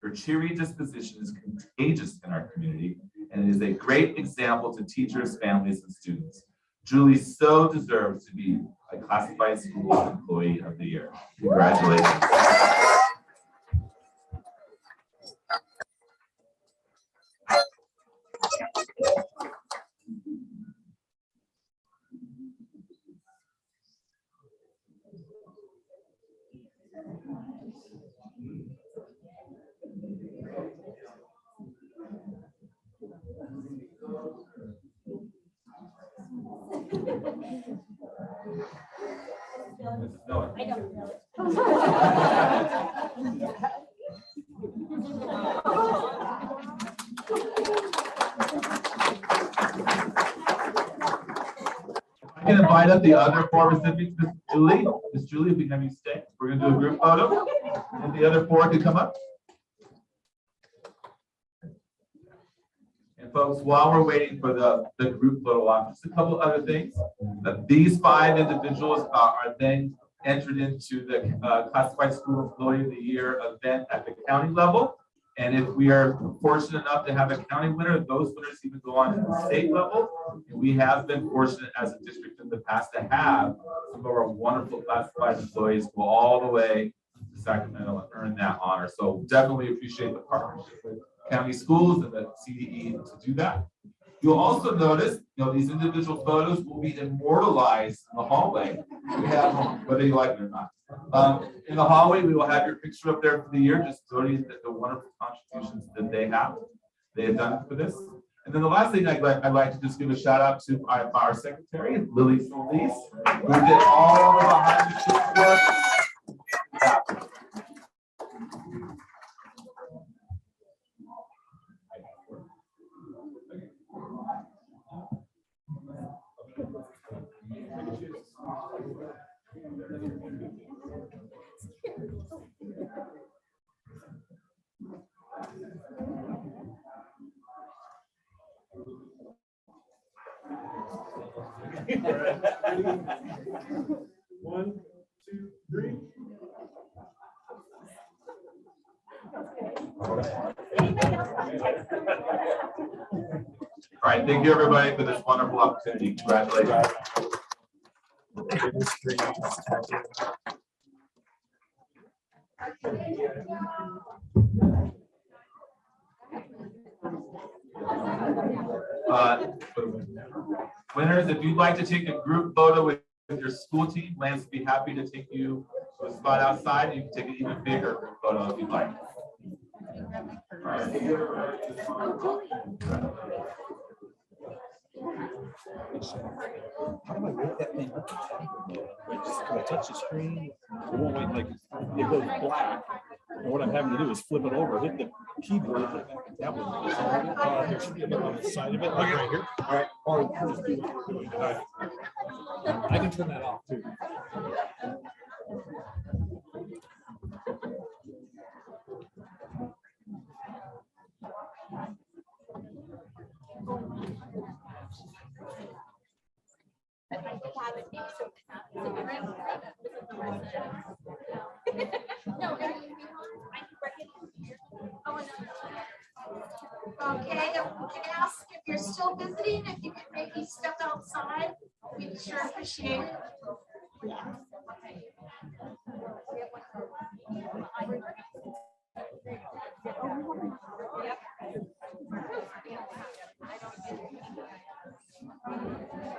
Her cheery disposition is contagious in our community and is a great example to teachers, families, and students. Julie so deserves to be a classified school employee of the year. Congratulations. I don't I can invite up the other four recipients, Miss Julie. Miss Julie, if we can have you stay, we're gonna do a group photo. And the other four can come up. And folks, while we're waiting for the group photo op, just a couple other things. These 5 individuals are then entered into the Classified School Employee of the Year event at the county level. And if we are fortunate enough to have a county winner, those winners even go on to the state level. And we have been fortunate as a district in the past to have some of our wonderful classified employees go all the way to Sacramento and earn that honor. So definitely appreciate the partnership with county schools and the CDE to do that. You'll also notice, these individual photos will be immortalized in the hallway. We have, whether you like it or not. In the hallway, we will have your picture up there for the year, just noting the wonderful contributions that they have done for this. And then the last thing I'd like to just give a shout out to our secretary, Lily Solis, who did all the behind the scenes work. Yeah. One, two, three. All right, thank you everybody for this wonderful opportunity. Congratulations. Winners, if you'd like to take a group photo with your school team, Lance would be happy to take you to a spot outside. You can take an even bigger group photo if you'd like. All right. How do I wait that thing up? Can I touch the screen? It won't wait, like it goes black. And what I'm having to do is flip it over, hit the keyboard, put it back in tablet. There should be a button on the side of it, like right here. All right, or just do what you're doing. I can turn that off too. Okay, we can ask if you're still visiting, if you could maybe step outside, we'd sure appreciate it.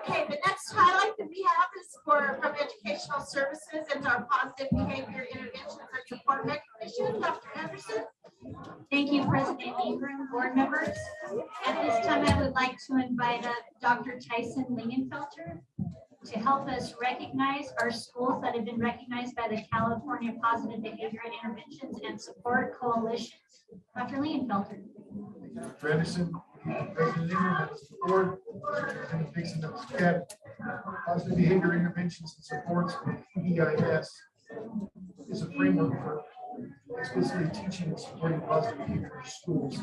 Okay, the next highlight that we have is from Educational Services and our Positive Behavior Interventions and Support Recognition. Dr. Anderson. Thank you, President Ingram, board members. At this time, I would like to invite up Dr. Tyson Lingenfelter to help us recognize our schools that have been recognized by the California Positive Behavior Interventions and Support Coalition. Dr. Lingenfelter. Dr. Anderson, President Ingram, members of the board, Superintendent Dixon, members of CAB, Positive Behavior Interventions and Supports, EIS, is a framework for explicitly teaching and supporting positive behavior in schools.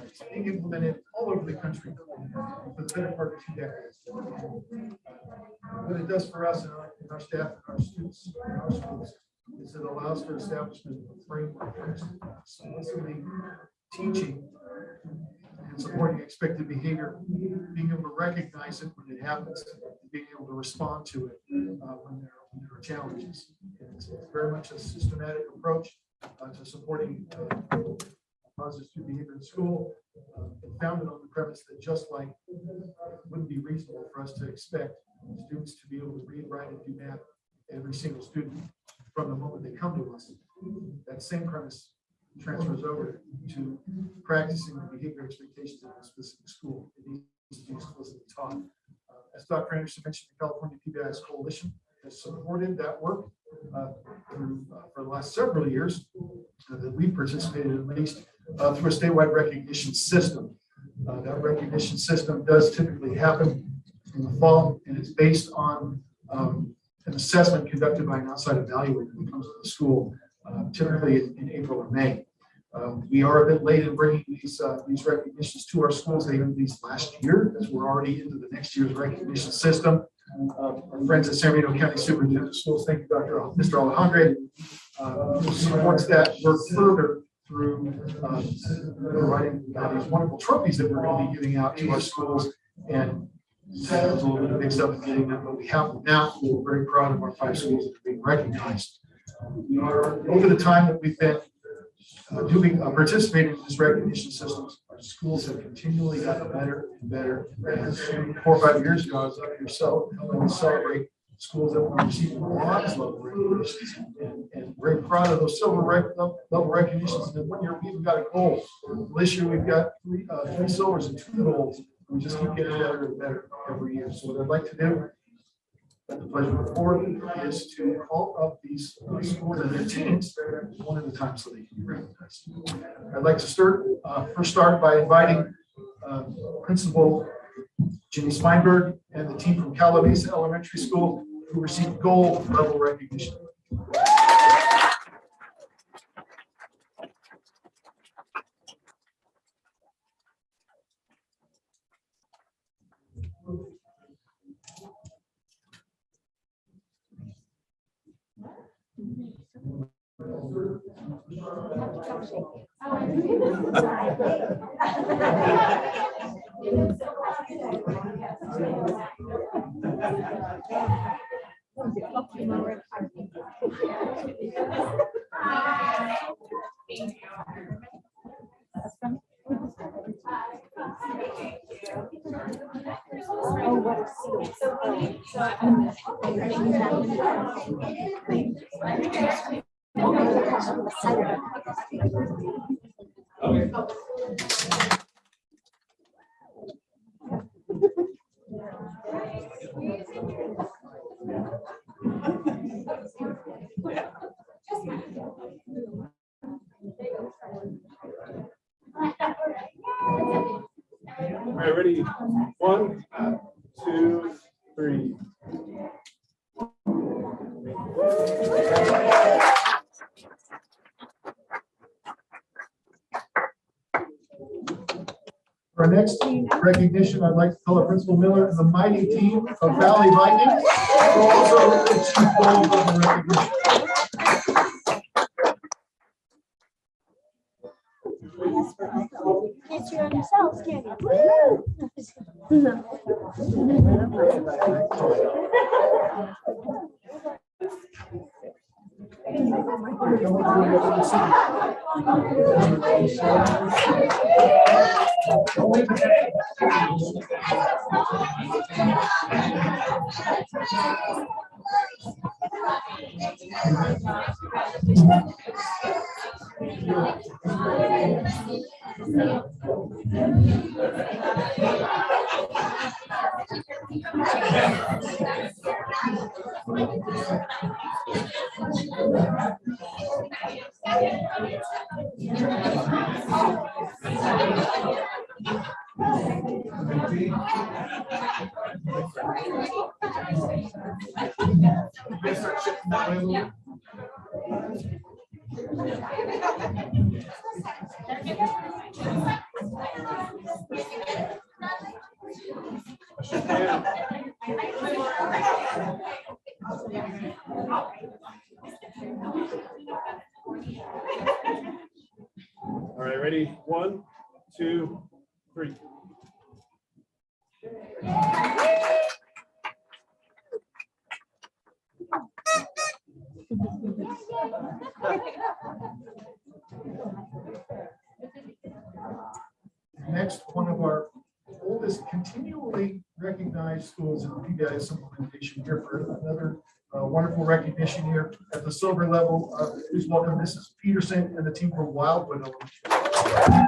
It's being implemented all over the country for the better part of 2 decades. What it does for us and our staff and our students in our schools is it allows for establishment of a framework for explicitly teaching and supporting expected behavior, being able to recognize it when it happens, and being able to respond to it when there are challenges. And it's very much a systematic approach to supporting positive student behavior in school, founded on the premise that just like it wouldn't be reasonable for us to expect students to be able to read, write, and do math, every single student from the moment they come to us. That same premise transfers over to practicing the behavior expectations of a specific school. It needs Dr. Anderson mentioned, the California PBIS Coalition has supported that work for the last several years that we participated at least through a statewide recognition system. That recognition system does typically happen in the fall, and it's based on an assessment conducted by an outside evaluator when it comes to the school, typically in April or May. We are a bit late in bringing these recognitions to our schools. They did these last year, as we're already into the next year's recognition system. Our friends at San Benito County Superintendent of Schools, thank you, Mr. Alejandre, supports that work further through providing these wonderful trophies that we're going to be giving out to our schools. And that was a little bit mixed up in getting them, but we have them now. We're very proud of our 5 schools that are being recognized. Over the time that we've been participating in this recognition system, our schools have continually gotten better and better. And 4 or 5 years ago, I was up here helping to celebrate schools that were receiving bronze level recognitions, and very proud of those silver level recognitions. And then one year we even got a gold. This year we've got 3 silvers and 2 golds. We just keep getting better and better every year. So what I'd like to do, at the pleasure of the board, is to call up these schools and their teams one at a time so they can be recognized. I'd like to first start by inviting Principal Jimmy Steinberg and the team from Calavisa Elementary School, who received gold level recognition. All right, ready? 1, 2, 3. For our next recognition, I'd like to call up Principal Miller and the mighty team of Valley Lightning, who also achieved gold level recognition. Can't cheer on yourselves, can you? All right, ready? 1, 2, 3. Next, one of our oldest continually recognized schools in the PBIS implementation here for another wonderful recognition here at the silver level. Please welcome Mrs. Peterson and the team from Wildwood Elementary.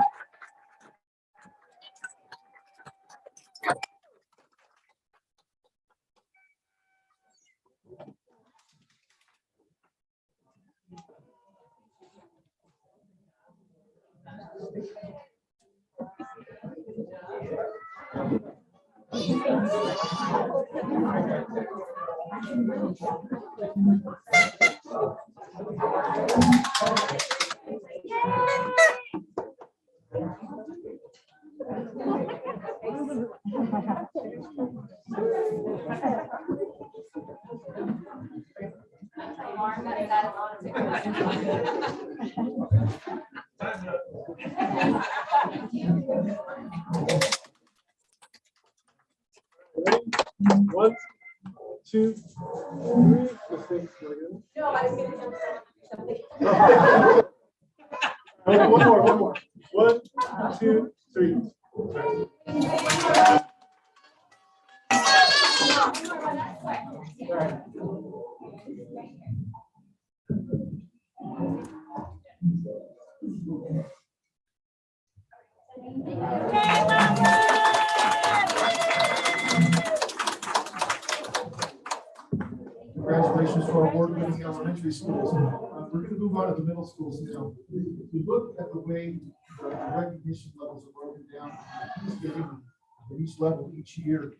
One, two, three. No, I was gonna jump something. One more. 1, 2, 3. Congratulations to our award-winning elementary schools. We're going to move on to the middle schools now. If you look at the way the recognition levels are broken down, at each level each year,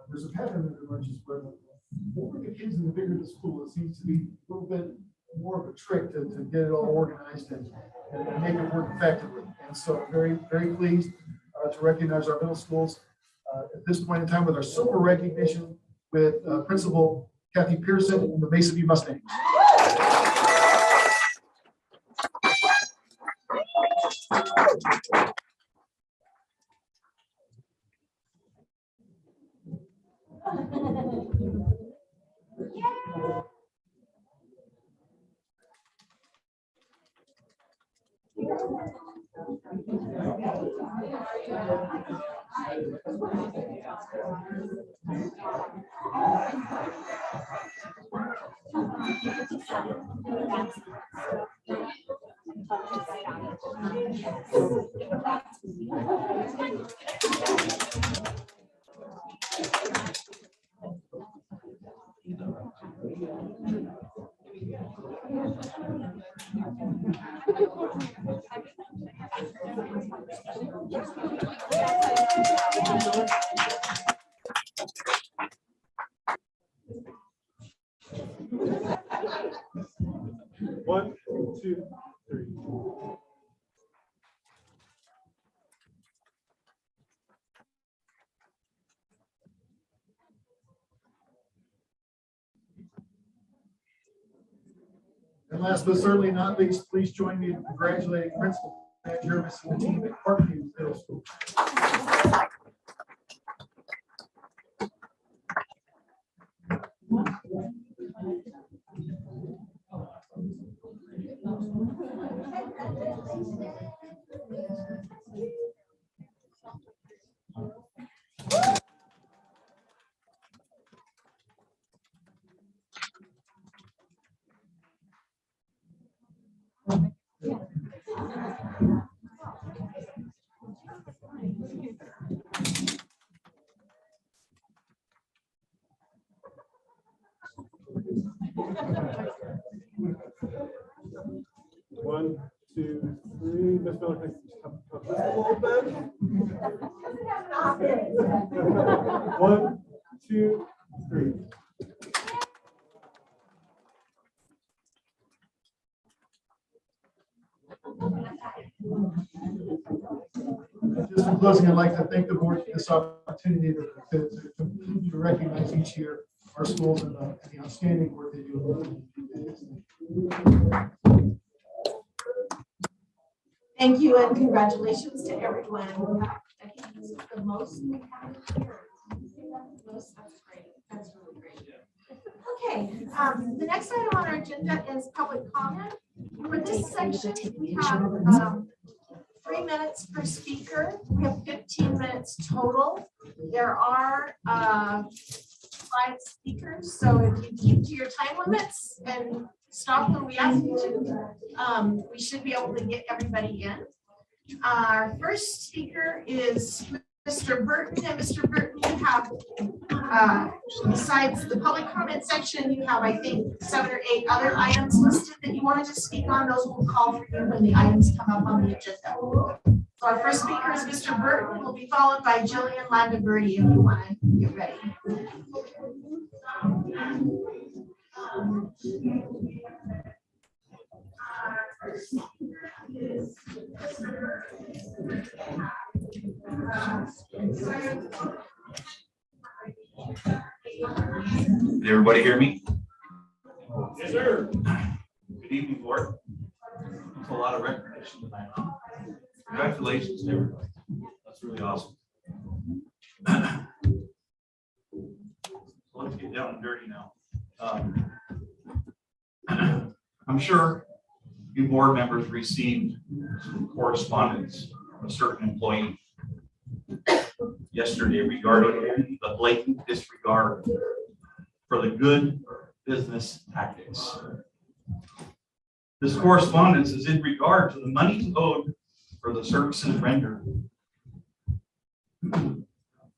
there's a pattern that emerges where the more the kids and the bigger the school, it seems to be a little bit more of a trick to get it all organized and make it work effectively. And so very, very pleased to recognize our middle schools at this point in time with our silver recognition with Principal Kathy Pearson and the Mesa View Mustangs. One, two, three. And last but certainly not least, please join me in congratulating Principal Matt Jervis and the team at Parkview Middle School. One, two, three. Miss Miller, can you come this a little bit? One, two, three. Just in closing, I'd like to thank the board for this opportunity to recognize each year our schools and the outstanding work they do. Thank you and congratulations to everyone. I think this is the most we've had here. That's great. That's really great. Okay, the next item on our agenda is public comment. For this section, we have 3 minutes per speaker. We have 15 minutes total. There are 5 speakers, so if you keep to your time limits and stop when we ask you to, we should be able to get everybody in. Our first speaker is Mr. Burton, and Mr. Burton, you have, besides the public comment section, you have, I think, 7 or 8 other items listed that you wanted to speak on. Those will call for you when the items come up on the agenda. So our first speaker is Mr. Burton, will be followed by Jillian Landaverdi, if you want to get ready. Did everybody hear me? Yes, sir. Good evening, board. That's a lot of recognition tonight. Congratulations to everybody. That's really awesome. Let's get down and dirty now. I'm sure you board members received some correspondence from a certain employee yesterday regarding the blatant disregard for the good business tactics. This correspondence is in regard to the monies owed for the services rendered.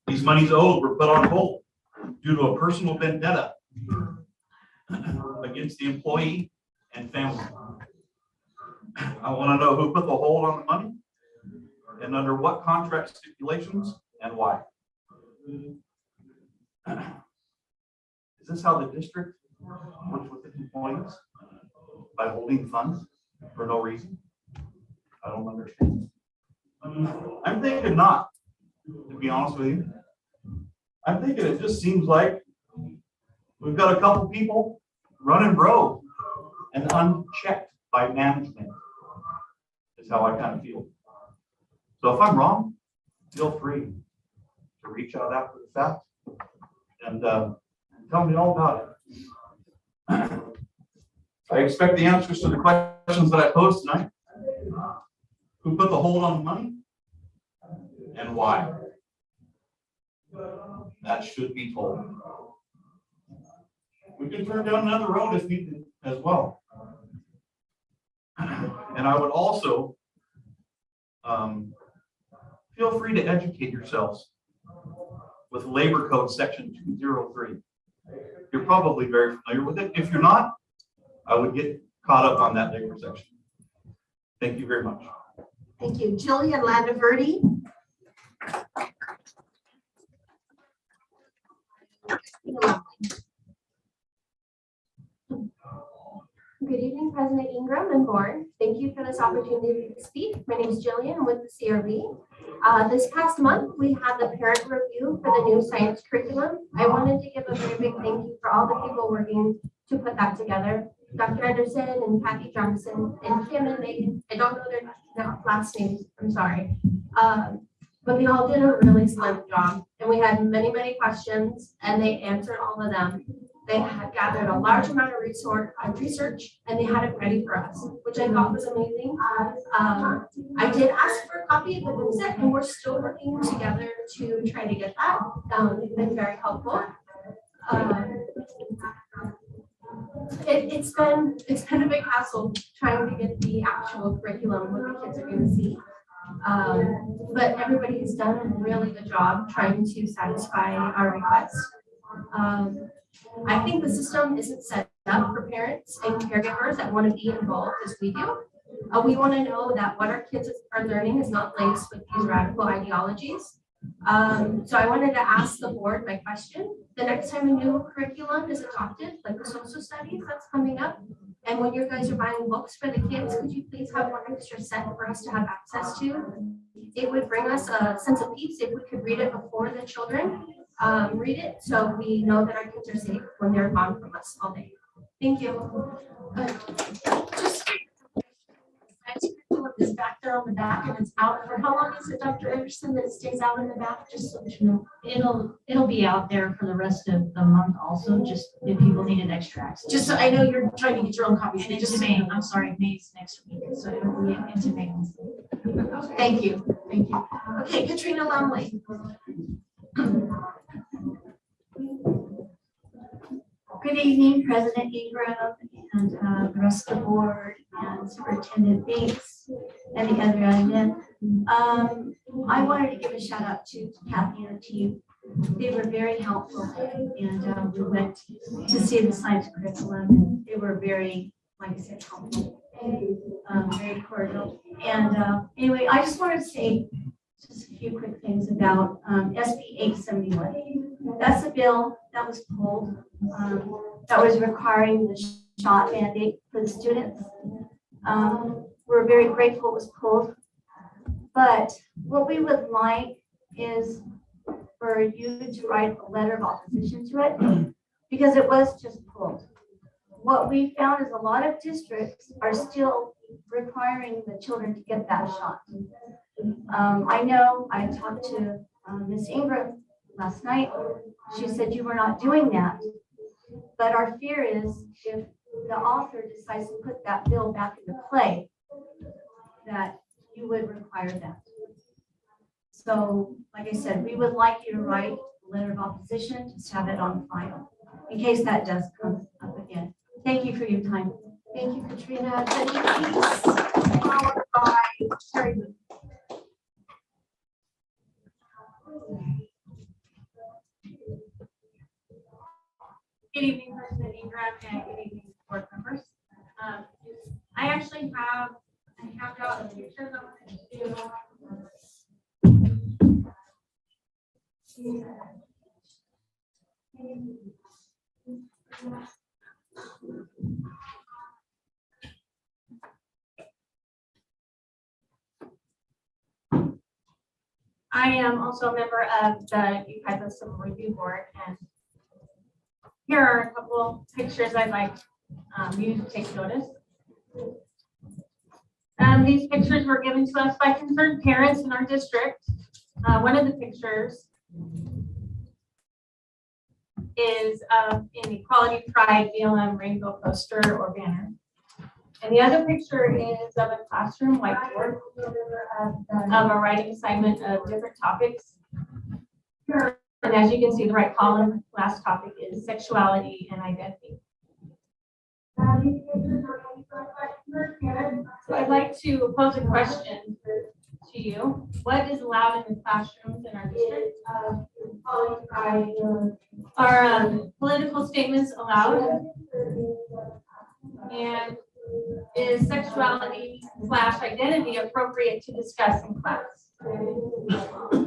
These monies owed were put on hold due to a personal vendetta against the employee and family. I want to know who put the hold on the money and under what contract stipulations and why. Is this how the district works with the employees? By holding funds for no reason? I don't understand. I'm thinking not, to be honest with you. I'm thinking it just seems like we've got a couple people running rogue and unchecked by management, is how I kind of feel. So if I'm wrong, feel free to reach out after the fact and tell me all about it. I expect the answers to the questions that I posed tonight. Who put the hold on the money and why? That should be told. We can turn down another road if needed as well. And I would also feel free to educate yourselves with Labor Code Section 203. You're probably very familiar with it. If you're not, I would get caught up on that labor section. Thank you very much. Thank you. Jillian Landaverdi. Good evening, President Ingram and board. Thank you for this opportunity to speak. My name is Jillian. I'm with the CRB. This past month, we had the parent review for the new science curriculum. I wanted to give a very big thank you for all the people working to put that together. Dr. Anderson and Kathy Johnson and Kim and Megan. I don't know their last names. I'm sorry. But they all did a really slim job. And we had many, many questions and they answered all of them. They had gathered a large amount of research and they had it ready for us, which I thought was amazing. I did ask for a copy of the book set and we're still working together to try to get that. It's been very helpful. It's been a big hassle trying to get the actual curriculum what the kids are going to see. But everybody has done a really good job trying to satisfy our requests. I think the system isn't set up for parents and caregivers that want to be involved as we do. We want to know that what our kids are learning is not laced with these radical ideologies. So I wanted to ask the board my question. The next time a new curriculum is adopted, like the social studies that's coming up, and when you guys are buying books for the kids, could you please have one extra set for us to have access to? It would bring us a sense of peace if we could read it before the children read it, so we know that our kids are safe when they're gone from us all day. Thank you. Is back there on the back and it's out for how long is it, Dr. Anderson, that it stays out in the back? Just so you know. It'll be out there for the rest of the month also, just if people needed extra access. Just so I know you're trying to get your own copies. And into May, I'm sorry, May's next week, so it'll be into May. Thank you. Thank you. Okay, Katrina Lumley. Good evening, President Ingram and the rest of the board and Superintendent Bates and the other admin. I wanted to give a shout out to Kathy and the team. They were very helpful and we went to see the science curriculum and they were very, like I said, helpful. Very cordial. And anyway, I just wanted to say just a few quick things about SB 871. That's a bill that was pulled that was requiring the shot mandate for the students. We're very grateful it was pulled. But what we would like is for you to write a letter of opposition to it because it was just pulled. What we found is a lot of districts are still requiring the children to get that shot. I know I talked to Ms. Ingram last night. She said you were not doing that. But our fear is if the author decides to put that bill back into play, that you would require that. So, like I said, we would like you to write a letter of opposition, just have it on file in case that does come up again. Thank you for your time. Thank you, Katrina. Denise, followed by Terry. Good evening, President Ingram, and good evening, board members. I actually have a handout of pictures I wanted to do. I am also a member of the YCJUSD Civil Review Board, and here are a couple pictures I'd like you to take notice. These pictures were given to us by concerned parents in our district. One of the pictures is of an Equality Pride BLM rainbow poster or banner. And the other picture is of a classroom whiteboard of a writing assignment of different topics. And as you can see, the right column, last topic is sexuality and identity. So I'd like to pose a question to you. What is allowed in the classrooms in our district? Are political statements allowed? And is sexuality / identity appropriate to discuss in class?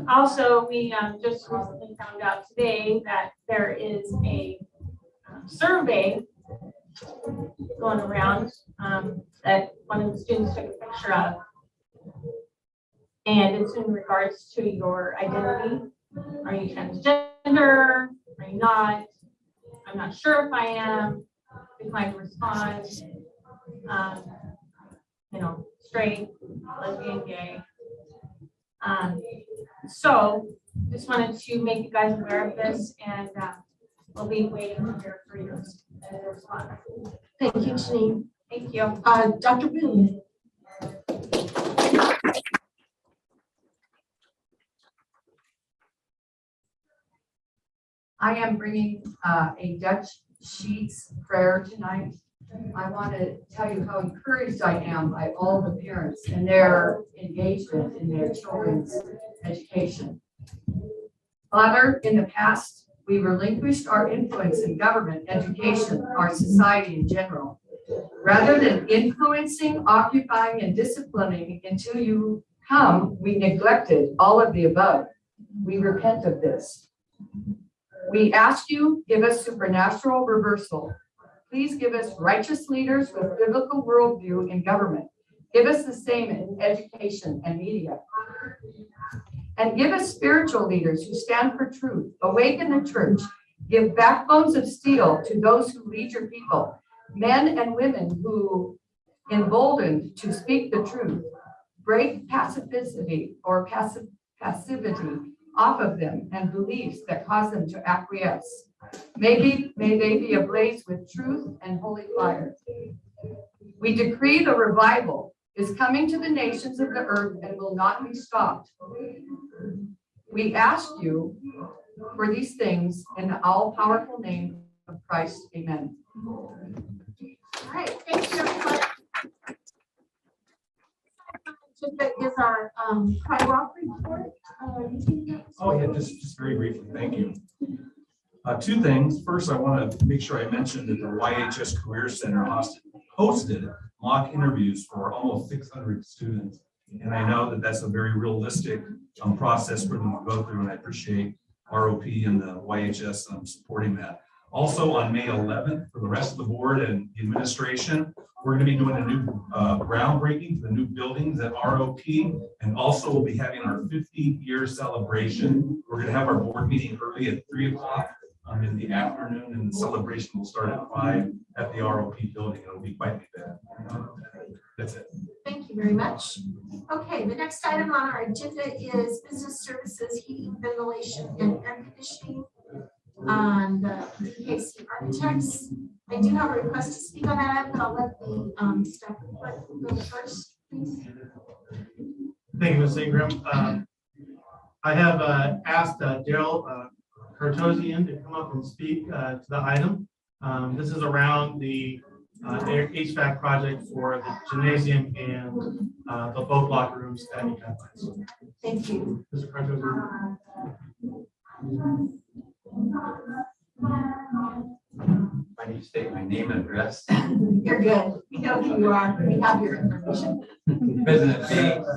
Also, we just recently found out today that there is a survey going around that one of the students took a picture of. And it's in regards to your identity. Are you transgender? Are you not? I'm not sure if I am. Decline to respond. Straight, lesbian, gay. So just wanted to make you guys aware of this, and we'll be waiting here for your response. Thank you, Janine. Thank you. Dr. Boone. I am bringing a Dutch Sheets prayer tonight. I want to tell you how encouraged I am by all the parents and their engagement in their children's education. Father, in the past, we relinquished our influence in government, education, our society in general. Rather than influencing, occupying, and disciplining until you come, we neglected all of the above. We repent of this. We ask you, give us supernatural reversal. Please give us righteous leaders with biblical worldview in government. Give us the same in education and media. And give us spiritual leaders who stand for truth. Awaken the church. Give backbones of steel to those who lead your people. Men and women who emboldened to speak the truth. Break passivity or passivity off of them and beliefs that cause them to acquiesce. May they be ablaze with truth and holy fire. We decree the revival is coming to the nations of the earth and will not be stopped. We ask you for these things in the all-powerful name of Christ. Amen. All right, thank you, everyone. Is our private report. Oh, yeah, just very briefly, thank you. Two things. First, I want to make sure I mentioned that the YHS Career Center hosted mock interviews for almost 600 students. And I know that that's a very realistic process for them to go through, and I appreciate ROP and the YHS supporting that. Also on May 11th, for the rest of the board and the administration, we're going to be doing a new groundbreaking for the new buildings at ROP, and also we'll be having our 50-year celebration. We're going to have our board meeting early at 3 o'clock in the afternoon, and the celebration will start at 5 at the ROP building. It'll be quite the event. That's it. Thank you very much. Okay, the next item on our agenda is business services, heating, ventilation, and air conditioning on the DKC Architects. I do have a request to speak on that, but I'll let the staff go first, please. Thank you, Ms. Ingram. I have asked Daryl Kartosian to come up and speak to the item. This is around the HVAC project for the gymnasium and the boat locker rooms at ECA. Thank you. Mr. Kartosian. I need to state my name and address. You're good. We know who you are. We have your information. President Bates,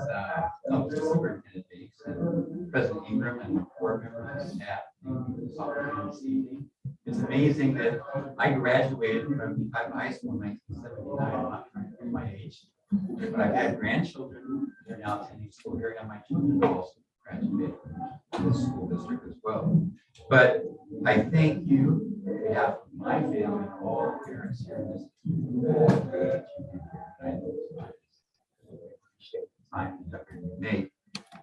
Superintendent Bates, and President Ingram, and board members and staff. This evening. It's amazing that I graduated from high school in 1979. I'm not trying to prove my age, but I've had grandchildren. They're now attending school here, and my children also graduated from this school district as well. But I thank you on behalf of my family and all parents here in this community. I know appreciate the time and effort you make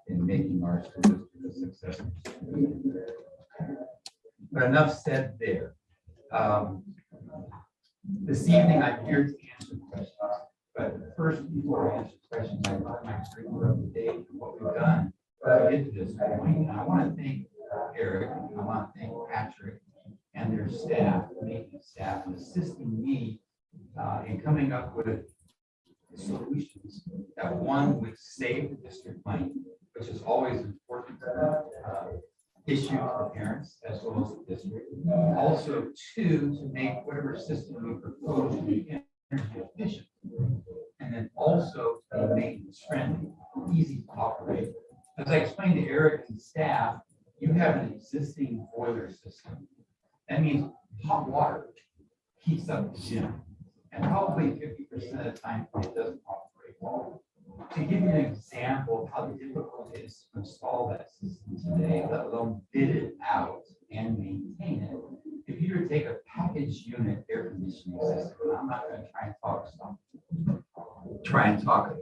in making our school district a success. But enough said there. This evening I'm here to answer questions. But first, before I answer questions, I want my curriculum up to date and what we've done to get to this point. And I want to thank Eric, I want to thank Patrick and their staff, the maintenance staff, in assisting me in coming up with solutions that one would save the district money, which is always important issue for parents as well as the district. Also, two, to make whatever system we propose to be energy efficient, and then also to be maintenance friendly, easy to operate. As I explained to Eric and staff, you have an existing boiler system. That means hot water heats up the gym, and probably 50% of the time it doesn't operate well. To give you an example of how difficult it is to install that system today, let alone bid it out and maintain it, if you were to take a package unit air conditioning system, and I'm not going to try and talk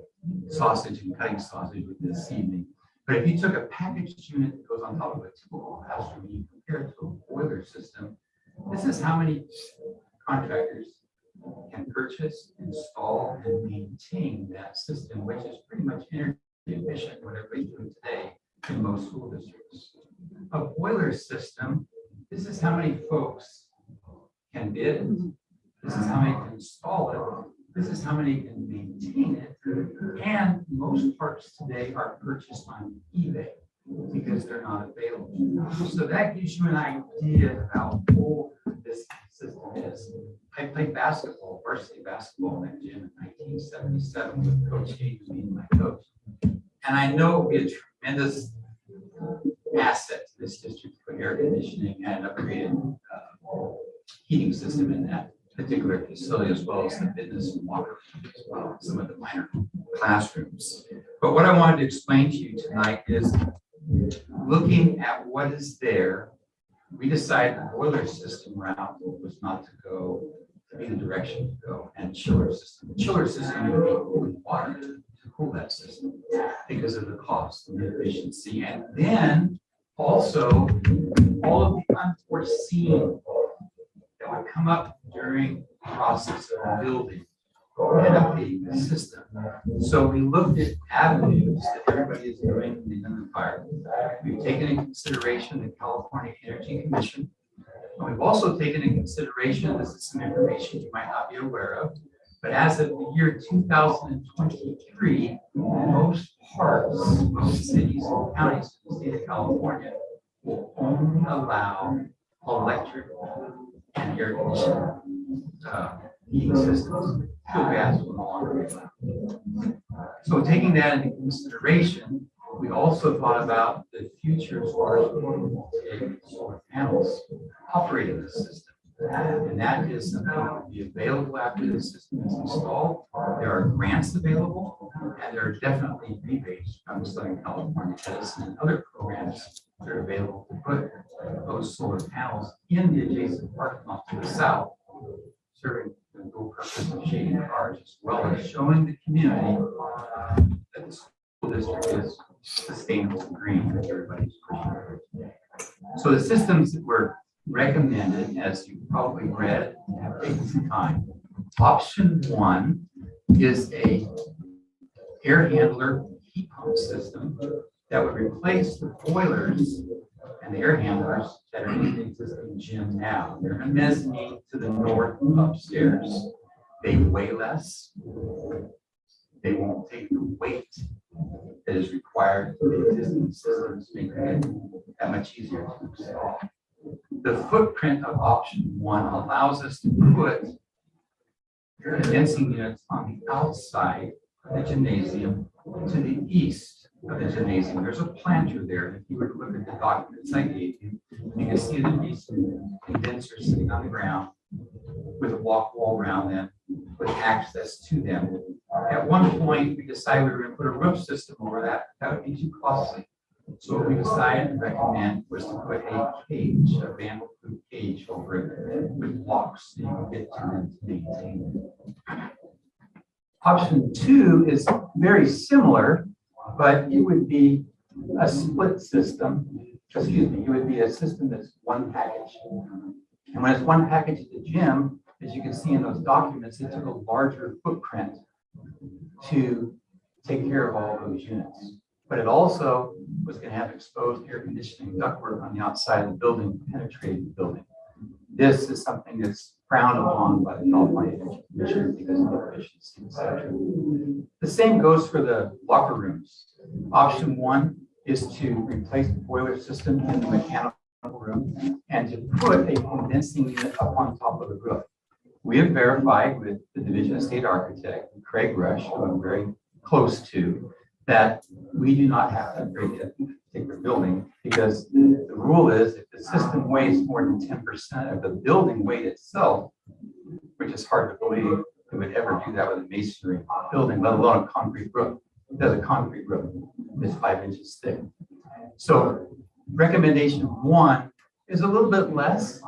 sausage and cutting sausage with this evening, but if you took a packaged unit that goes on top of a typical classroom and you compare it to a boiler system, this is how many contractors can purchase, install, and maintain that system, which is pretty much energy efficient, what everybody's doing today in most school districts. A boiler system, this is how many folks can bid, this is how many can install it, this is how many can maintain it, and most parts today are purchased on eBay because they're not available. So that gives you an idea of how old this system is. I played basketball, varsity basketball in that gym in 1977 with Coach Hayes being my coach. And I know it would be a tremendous asset to this district for air conditioning and upgraded heating system in that particular facility, as well as the fitness and locker rooms, as well as some of the minor classrooms. But what I wanted to explain to you tonight is looking at what is there, we decided the boiler system route was not to go to be the direction to go, and chiller system. The chiller system would be cooling water to cool that system because of the cost and the efficiency. And then also all of the unforeseen that would come up during the process of building and updating the system. So we looked at avenues that everybody is doing in the Inland Fire. We've taken into consideration the California Energy Commission. And we've also taken into consideration, this is some information you might not be aware of, but as of the year 2023, most parts, most cities and counties in the state of California will only allow electric and air conditioning. heating systems, fuel gas will no longer be allowed. So taking that into consideration, we also thought about the future as far as solar panels operating the system. And that is something that will be available after the system is installed. There are grants available, and there are definitely rebates from Southern California Edison and other programs that are available to put those solar panels in the adjacent parking lot to the south, serving the dual purpose of shading cars, as well as showing the community that the school district is sustainable and green, that everybody's pushing for. So the systems that were recommended, as you probably read, have taken some time. Option 1 is a air handler heat pump system that would replace the boilers and the air handlers that are in the existing gym now. They're in a mezzanine to the north upstairs. They weigh less. They won't take the weight that is required for the existing systems, making it that much easier to install. The footprint of option 1 allows us to put condensing units on the outside of the gymnasium to the east of the gymnasium. There's a planter there. If you were to look at the documents I gave you, you can see the recent condensers sitting on the ground with a block wall around them with access to them. At one point, we decided we were going to put a roof system over that. That would be too costly. So what we decided and recommend was to put a cage, a vandal-proof cage over it with locks so you can get to them to maintain it. Option 2 is very similar, but it would be a split system. Excuse me, it would be a system that's one package. And when it's one package at the gym, as you can see in those documents, it took a larger footprint to take care of all those units. But it also was going to have exposed air conditioning ductwork on the outside of the building, penetrating the building. This is something that's frowned upon by the California Energy Commission because of the efficiency, etc. The same goes for the locker rooms. Option 1 is to replace the boiler system in the mechanical room and to put a condensing unit up on top of the roof. We have verified with the Division of State Architect, Craig Rush, who I'm very close to, that we do not have to upgrade that particular building because the rule is if the system weighs more than 10% of the building weight itself, which is hard to believe it would ever do that with a masonry building, let alone a concrete roof. It does a concrete roof. It's 5 inches thick. So recommendation 1 is a little bit less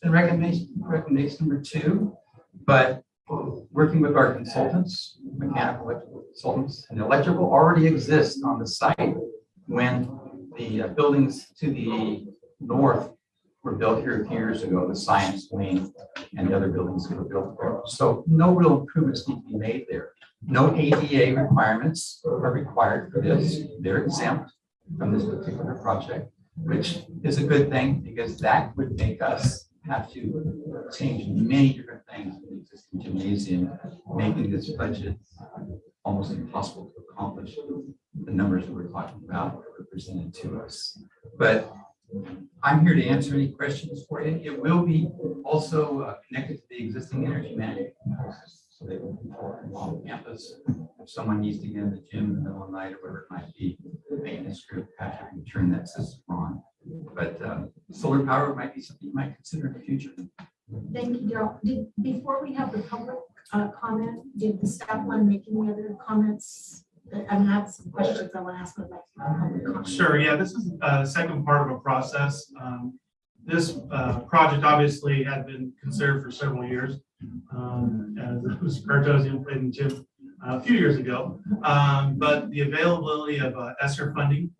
than recommendation number 2, but working with our consultants, mechanical electrical consultants, and electrical already exists on the site when the buildings to the north were built here a few years ago, the science wing and the other buildings that were built there. So no real improvements need to be made there. No ADA requirements are required for this. They're exempt from this particular project, which is a good thing because that would make us have to change many different things in the existing gymnasium, making this budget almost impossible to accomplish the numbers that we're talking about that were presented to us. But I'm here to answer any questions for you. It will be also connected to the existing energy management process. So they will be on campus. If someone needs to get in the gym in the middle of the night or whatever it might be, the maintenance group, Patrick can turn that system on. But solar power might be something you might consider in the future. Thank you, Daryl. Before we have the public comment, did the staff want to make any other comments? I have some questions I want to ask about public comment. Sure, yeah, this is the second part of a process. This project obviously had been considered for several years. As Mr. Cartosian played in gym a few years ago, but the availability of ESSER funding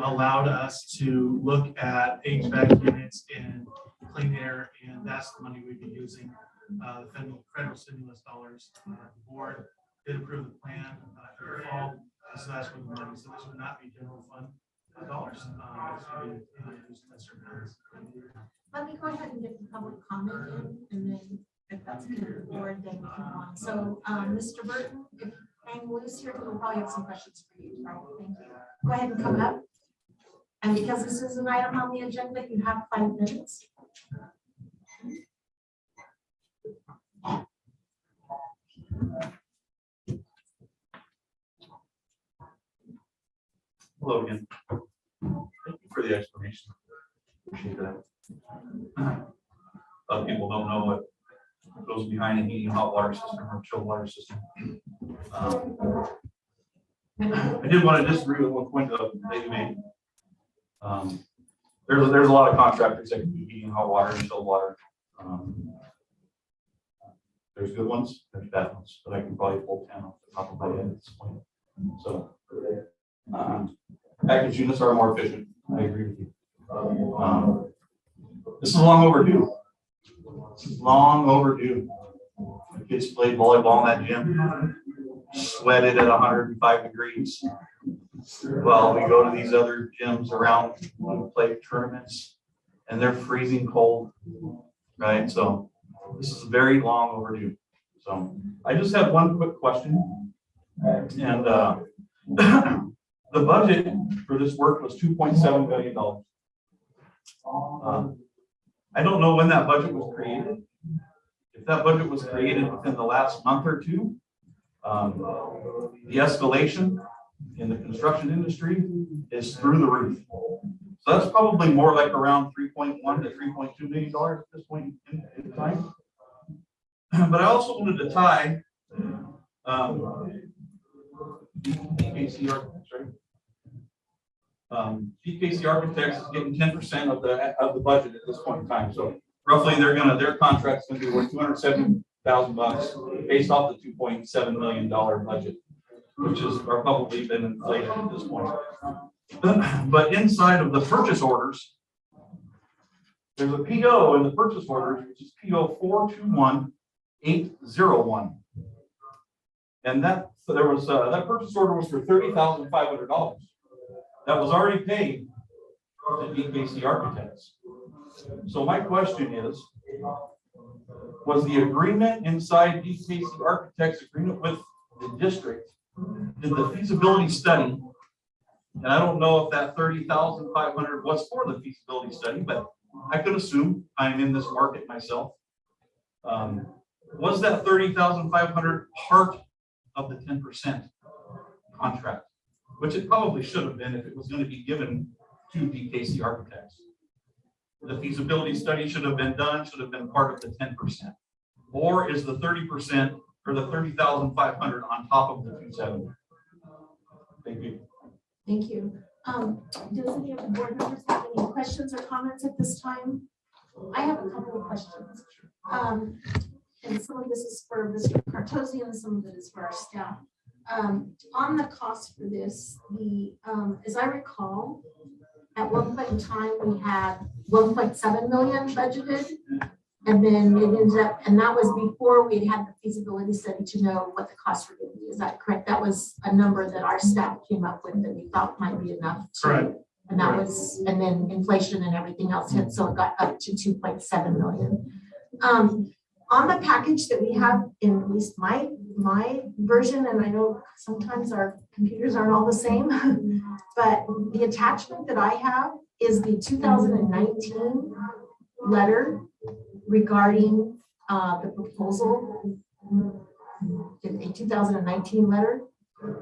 allowed us to look at HVAC units and clean air, and that's the money we'd be using. The federal stimulus dollars. The board did approve the plan for the fall, so that's where the money. So this would not be general fund dollars. This would be used in ESSER funds. Let me go ahead and get the public comment in, and then if that's good for the board, then we can go on. So, Mr. Burton, if I'm loose here, we'll probably have some questions for you. Thank you. Go ahead and come up. And because this is an item on the agenda, you have 5 minutes. Hello again. Thank you for the explanation. Appreciate that. A lot of people don't know what goes behind a heating hot water system or chilled water system. I did want to disagree with one point that you made. There's a lot of contractors that can do heating hot water and chilled water. There's good ones, there's bad ones, but I can probably pull 10 off the top of my head at this point. So, package units are more efficient. I agree with you. This is long overdue. This is long overdue. The kids played volleyball in that gym, sweated at 105 degrees. Well, we go to these other gyms around and play tournaments, and they're freezing cold, right? So this is very long overdue. So I just have one quick question, and the budget for this work was $2.7 million. I don't know when that budget was created. If that budget was created within the last month or two, the escalation in the construction industry is through the roof. So that's probably more like around $3.1 to $3.2 million at this point in time. But I also wanted to tie DKC Architects, right? DKC Architects is getting 10% of the budget at this point in time. So roughly their contract's gonna be worth $270,000 based off the $2.7 million budget, which is probably been inflated at this point. But inside of the purchase orders, there's a PO in the purchase orders, which is PO 421801. And that purchase order was for $30,500. That was already paid to DKC Architects. So my question is, was the agreement inside DKC Architects agreement with the district, did the feasibility study, and I don't know if that $30,500 was for the feasibility study, but I could assume, I'm in this market myself. Was that $30,500 part of the 10% contract, which it probably should have been if it was going to be given to DKC Architects? The feasibility study should have been done, should have been part of the 10%. Or is the 30% or the $30,500 on top of the 270? Thank you. Thank you. Does any of the board members have any questions or comments at this time? I have a couple of questions. And some of this is for Mr. Cartosian and some of it is for our staff. On the cost for this, as I recall, at one point in time, we had 1.7 million budgeted. And then it ended up, and that was before we had the feasibility study to know what the costs were going to be. Is that correct? That was a number that our staff came up with that we thought might be enough. Correct. And that was, and then inflation and everything else hit, so it got up to 2.7 million. On the package that we have, in at least my version, and I know sometimes our computers aren't all the same, but the attachment that I have is the 2019 letter regarding the proposal, a 2019 letter,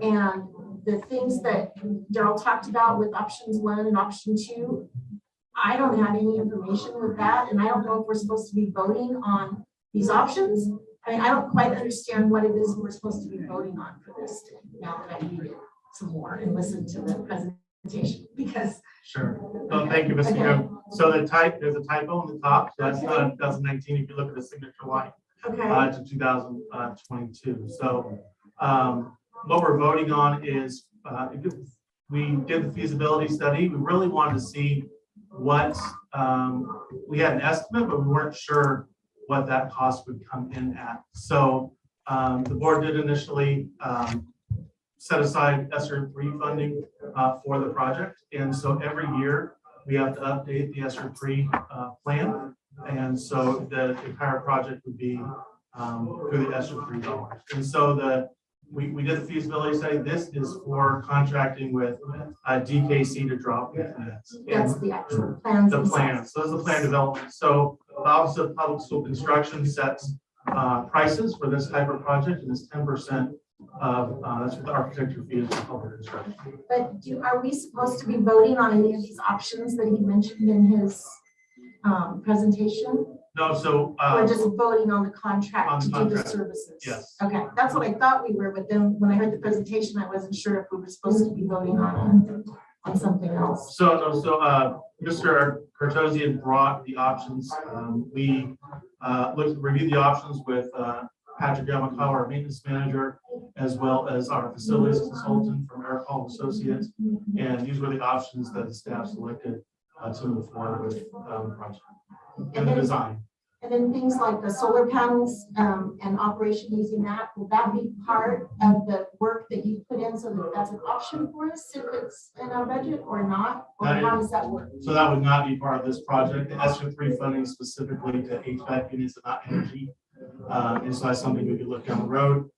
and the things that Darryl talked about with options 1 and option 2. I don't have any information with that, and I don't know if we're supposed to be voting on these options. I mean, I don't quite understand what it is we're supposed to be voting on for this now that I read it some more and listen to the presentation, because. Sure. No, thank you, Mr. Graham. So there's a typo on the top. So that's not 2019. If you look at the signature line, to 2022. So what we're voting on is we did the feasibility study. We really wanted to see what we had an estimate, but we weren't sure what that cost would come in at. So the board did initially set aside ESSER 3 funding for the project. And so every year we have to update the ESSER 3 plan. And so the entire project would be through the ESSER 3 dollars. And so we did the feasibility study. This is for contracting with DKC to drop the plans. That's the actual plans. The plans. So this is the plan development. So the Office of Public School Construction sets prices for this type of project, and it's 10% of, that's what the architecture fee is for public construction. But are we supposed to be voting on any of these options that he mentioned in his presentation? No, so. Or just voting on the contract to do the services? Yes. Okay, that's what I thought we were, but then when I heard the presentation, I wasn't sure if we were supposed to be voting on something else. So Mr. Cartosian brought the options. We reviewed the options with Patrick Yamakawa, our maintenance manager, as well as our facilities consultant from Eric Hall Associates. And these were the options that the staff selected to move forward with the project and the design. And then things like the solar panels and operation using that, will that be part of the work that you put in so that that's an option for us if it's in our budget or not? Or how does that work? So that would not be part of this project. The ESSER 3 funding specifically to HVAC units and not energy. And so that's something we could look down the road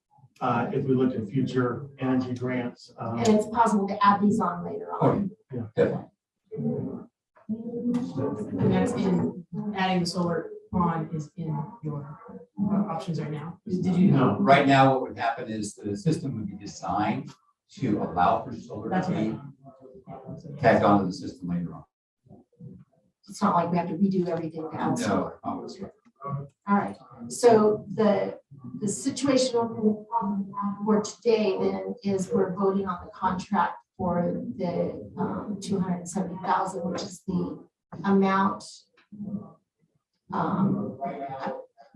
if we look at future energy grants. And it's possible to add these on later on. Yeah. And that's in adding the solar on is in your options right now. Did you know? Right now, what would happen is the system would be designed to allow for solar to be tagged onto the system later on. It's not like we have to redo everything to add solar. No, it's right. All right, so the situation for today then is we're voting on the contract for the 270,000, which is the amount.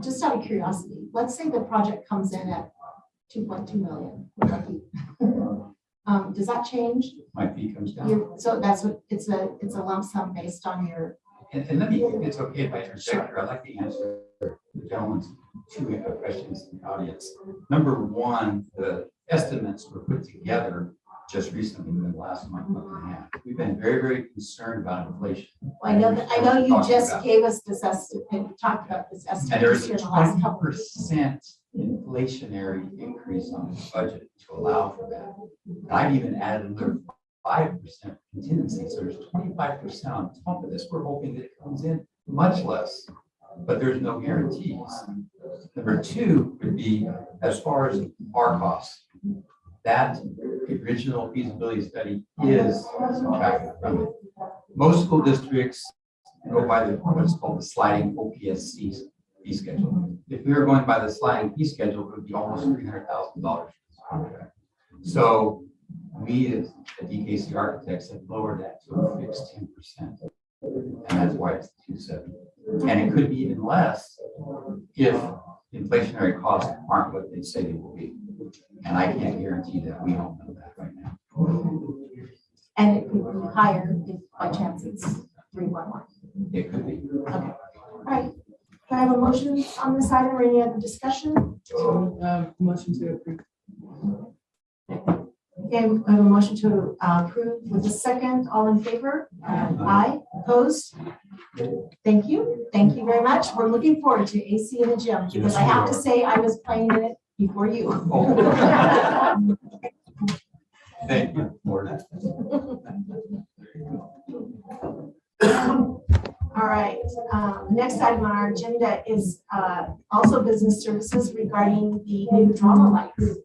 Just out of curiosity, let's say the project comes in at 2.2 million. Does that change? My fee comes down. So that's what it's a lump sum based on your. And let me, if it's okay if I interject here, I'd like to answer the gentleman's two questions in the audience. Number one, the estimates were put together just recently within the last month and a half. We've been very, very concerned about inflation. I know you just gave us this estimate, you talked about this estimate. And there's here a in the last couple of 20% inflationary increase on the budget to allow for that. And I've even added another 5% contingency, so there's 25% on top of this. We're hoping that it comes in much less, but there's no guarantees. Number two would be, as far as our costs, that original feasibility study is subtracted from it. Most school districts go by what's called the sliding OPSC fee schedule. If we were going by the sliding fee schedule, it would be almost $300,000. So we, as the DKC architects, have lowered that to a fixed 10%, and that's why it's 270. And it could be even less if inflationary costs aren't what they say they will be. And I can't guarantee that. We don't know that right now. And it could be higher if by chance it's 311. It could be. Okay. All right. Do I have a motion on this item or any other discussion? Motion to approve. Okay, we have a motion to approve with a second. All in favor? Aye. Opposed? Thank you. Thank you very much. We're looking forward to AC in the gym because I have to say I was playing in it before you. Thank you for that. All right. Next item on our agenda is also business services regarding the new drama lights.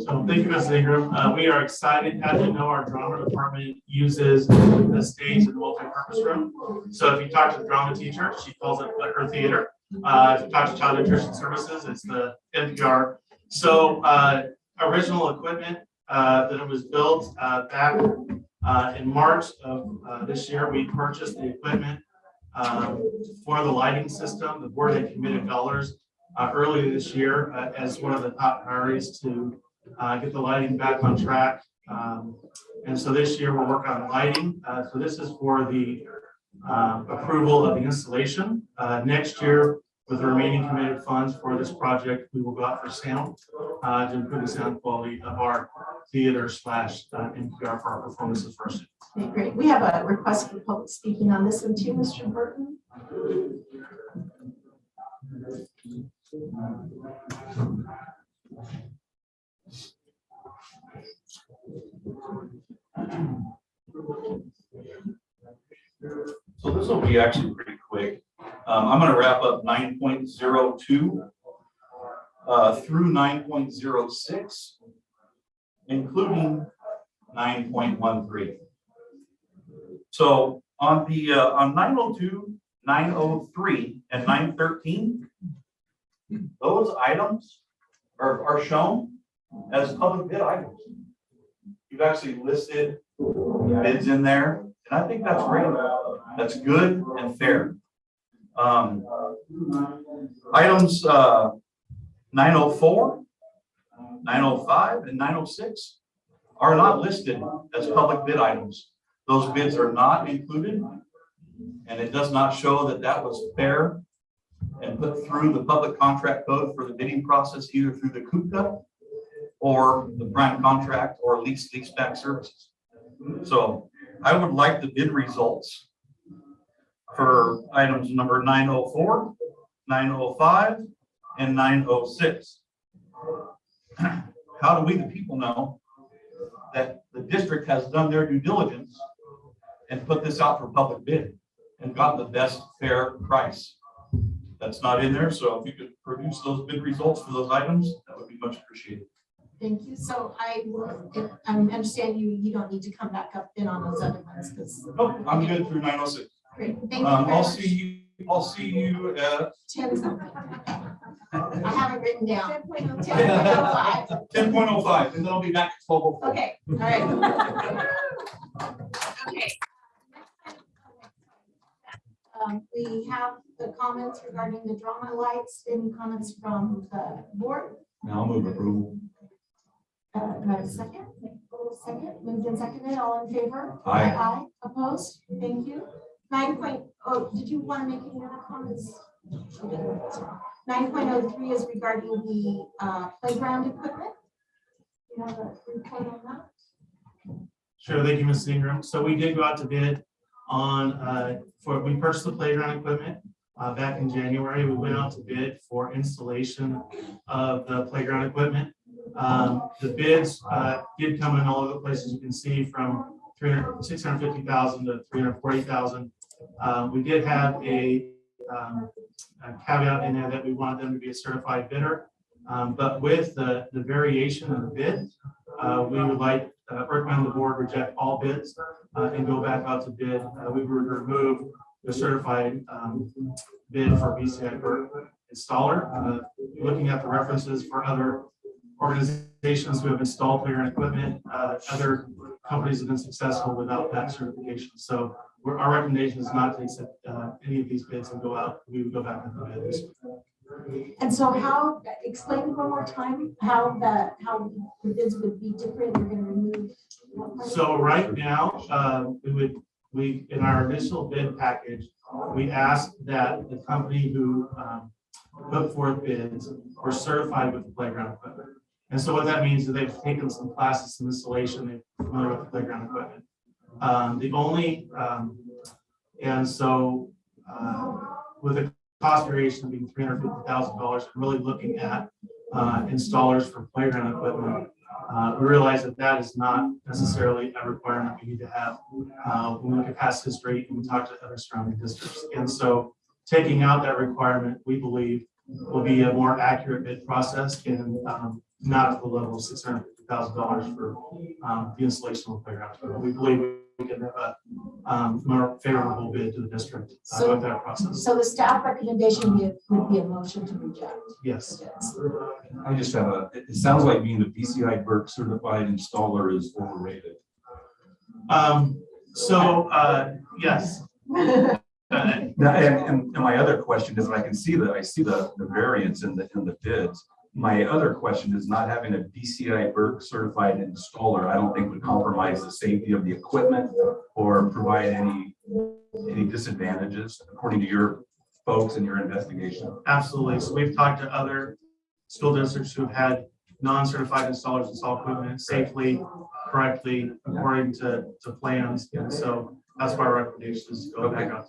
So thank you, Ms. Ingram. We are excited. As you know, our drama department uses the stage and multi-purpose room. So if you talk to the drama teacher, she calls it her theater. If you talk to child nutrition services, it's the NPR. So original equipment that it was built back in March of this year, we purchased the equipment for the lighting system. The board had committed dollars earlier this year as one of the top priorities to get the lighting back on track. And so this year we're working on lighting. So this is for the approval of the installation. Next year, with the remaining committed funds for this project, we will go out for sound to improve the sound quality of our theater / NPR for our performances first. Okay, great. We have a request for public speaking on this one too, Mr. Burton. So this will be actually pretty quick. I'm going to wrap up 9.02. through 9.06, including 9.13. So on the on 902, 903, and 913, those items are shown as public bid items. You've actually listed bids in there, and I think that's great. That's good and fair. Items 904, 905, and 906 are not listed as public bid items. Those bids are not included, and it does not show that that was fair and put through the public contract code for the bidding process, either through the CUPCA or the prime contract or leaseback services. So I would like the bid results for items number 904, 905, and 906. How do we, the people, know that the district has done their due diligence and put this out for public bid and got the best fair price? That's not in there, so if you could produce those bid results for those items, that would be much appreciated. Thank you. So I will, I understand you don't need to come back up in on those other ones because. Nope, I'm good through 906. Great, thank you. I'll see you at 10 something. I have it written down. 10.05. 10.05, and then I'll be back at 12:04. Okay, all right. Okay. We have the comments regarding the drama lights. Any comments from the board? Now I'll move approval. Do I have a second? Second, moved and seconded, all in favor? Aye. Aye, opposed? Thank you. 9.0, did you want to make any other comments? 9.03 is regarding the playground equipment. You have a report on that? Sure, thank you, Ms. Ingram. So we did go out to bid on, we purchased the playground equipment back in January. We went out to bid for installation of the playground equipment. The bids did come in all over the place, as you can see, from 650,000 to 340,000. We did have a caveat in there that we wanted them to be a certified bidder. But with the variation of the bid, we would like recommend the board reject all bids and go back out to bid. We would remove the certified bid for BCI installer. Looking at the references for other organizations who have installed playground equipment, other companies have been successful without that certification. So our recommendation is not to accept any of these bids and go out. We would go back to the bids. And so how, explain one more time how the bids would be different. You're going to remove. So right now, we in our initial bid package, we asked that the company who put forth bids were certified with the playground equipment. And so what that means is they've taken some classes in installation, they're familiar with the playground equipment. And so with a cost variation being $350,000, really looking at installers for playground equipment, we realize that that is not necessarily a requirement we need to have. When we look at past history and we talk to other surrounding districts. And so taking out that requirement, we believe, will be a more accurate bid process and not at the level of $650,000 for the installation of the playground equipment. We believe we can have a more favorable bid to the district with that process. So the staff recommendation would be a motion to reject. Yes. I just have it sounds like being the PCI Burke certified installer is overrated. Yes. Now, and my other question is, I see the variance in the bids. My other question is, not having a BCI Burke certified installer, I don't think would compromise the safety of the equipment or provide any disadvantages, according to your folks in your investigation. Absolutely. So we've talked to other school districts who've had non-certified installers install equipment safely, correctly, according to plans. And so that's why our recommendation is to go back out.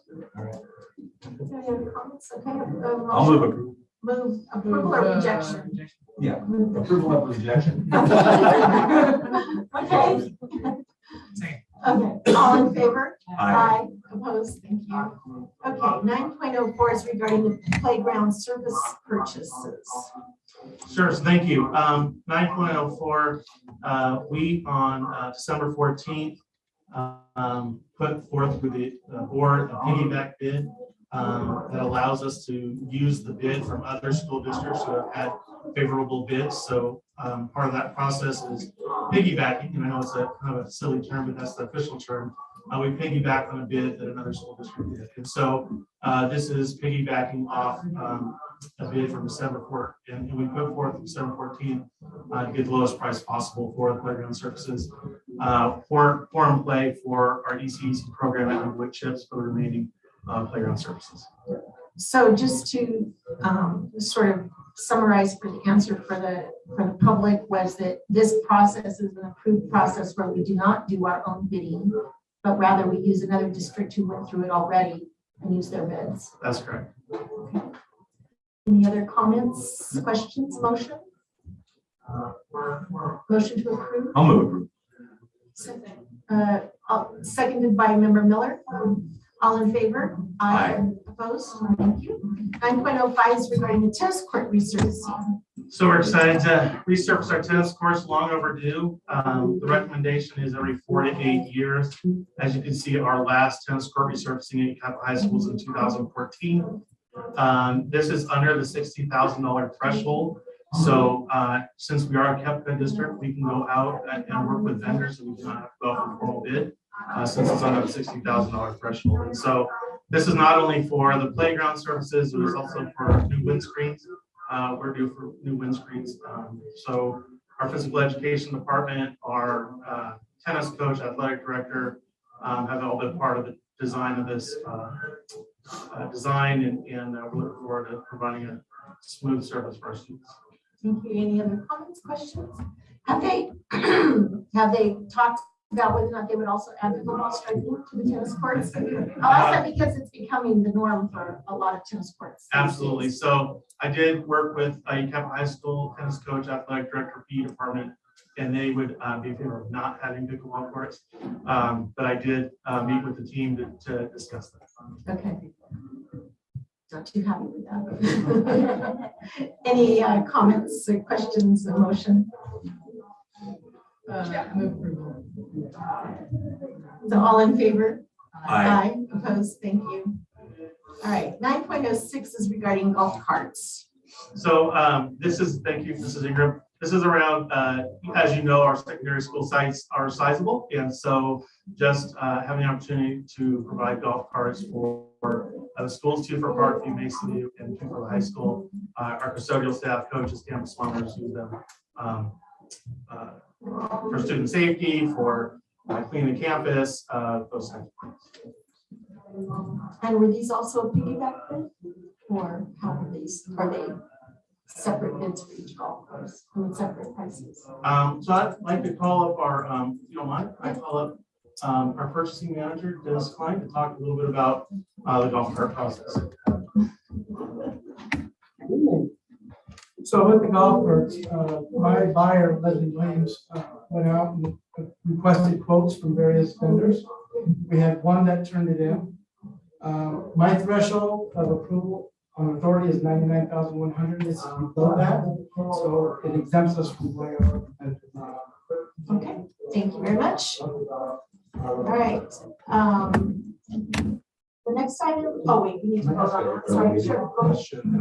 Any other comments? Okay. I'll move approval. Move approval or rejection? Yeah, approval of rejection. Okay. Okay, all in favor? Aye. Opposed? Thank you. Okay, 9.04 is regarding the playground service purchases. Sure, so thank you. 9.04, we on December 14th put forth through the board a piggyback bid that allows us to use the bid from other school districts who have had favorable bids. So part of that process is piggybacking, and I know it's a kind of a silly term, but that's the official term. We piggyback on a bid that another school district did. And so this is piggybacking off a bid from December 4th, and we put forth December 14th to get the lowest price possible for the playground services for and play for our ECEC program and wood chips for the remaining playground services. So just to sort of summarize for the answer for the public was that this process is an approved process where we do not do our own bidding, but rather we use another district who went through it already and use their bids. That's correct. Okay. Any other comments, questions, motion? Motion to approve? I'll move approve. Seconded by Member Miller. All in favor? Aye. Opposed? Thank you. 9.05 is regarding the tennis court resurfacing. So we're excited to resurface our tennis courts, long overdue. The recommendation is every 4 to 8 years. As you can see, our last tennis court resurfacing at Capital High School was in 2014. This is under the $60,000 threshold. So since we are a CECA district, we can go out and work with vendors, and we do not have to go out for a formal bid since it's under the $60,000 threshold. And so this is not only for the playground services, but it's also for new windscreens. We're due for new windscreens. So our physical education department, our tennis coach, athletic director have all been part of the design of this design, and we're looking forward to providing a smooth service for our students. Thank you. Any other comments, questions? Have they talked about whether or not they would also add pickleball striking to the tennis courts? I'll ask that because it's becoming the norm for a lot of tennis courts. Absolutely. So I did work with Capital High School tennis coach, athletic director, PE department, and they would be in favor of not having pickleball courts. But I did meet with the team to discuss that. Okay. Not too happy with that. Any comments or questions or motion? Move approval. So all in favor? Aye. Opposed? Thank you. All right, 9.06 is regarding golf carts. So thank you, Mrs. Ingram. This is around, as you know, our secondary school sites are sizable. And so just having the opportunity to provide golf carts for the schools, 2 for Parkview, Mason View, and 2 for the high school. Our custodial staff, coaches, campus runners use them for student safety, for cleaning the campus, those kinds of things. And were these also a piggyback bid? Or how are these? Are they separate bids for each golf course? I mean, separate prices? So I'd like to call up our, if you don't mind, I call up our purchasing manager, Dennis Klein, to talk a little bit about the golf cart process. So with the golf carts, my buyer, Leslie Williams, went out and requested quotes from various vendors. We had one that turned it in. My threshold of approval on authority is 99,100. This is below that, so it exempts us from going over competitive. Okay, thank you very much. All right. The next item, oh wait, we need to vote on that. Sorry, sure. Go ahead. Question.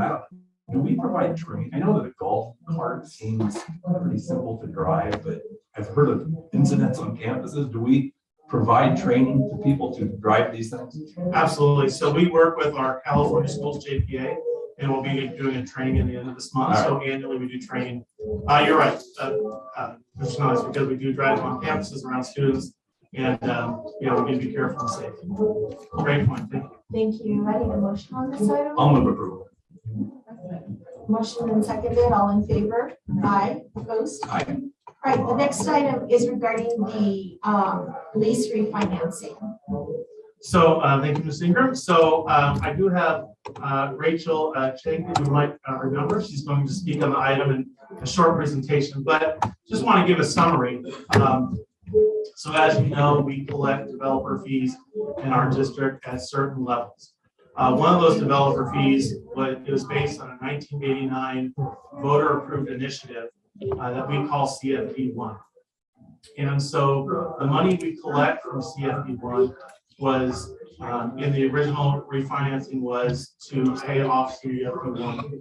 Do we provide training? I know that a golf cart seems pretty simple to drive, but I've heard of incidents on campuses. Do we provide training to people to drive these things? Absolutely. So we work with our California Schools JPA, and we'll be doing a training at the end of this month. Right. So annually we do training. You're right. It's nice because we do drive on campuses around students, and we need to be careful and safe. Great point. Thank you. Thank you. I need a motion on this item. I'll move approval. Motion and seconded. All in favor? Aye. Opposed? Aye. All right. The next item is regarding the lease refinancing. So thank you, Ms. Ingram. So I do have Rachel Chang, who you might remember. She's going to speak on the item in a short presentation, but just want to give a summary. So as you know, we collect developer fees in our district at certain levels. One of those developer fees was based on a 1989 voter-approved initiative that we call CFP1. And so the money we collect from CFP1 was in the original refinancing was to pay off CFP1.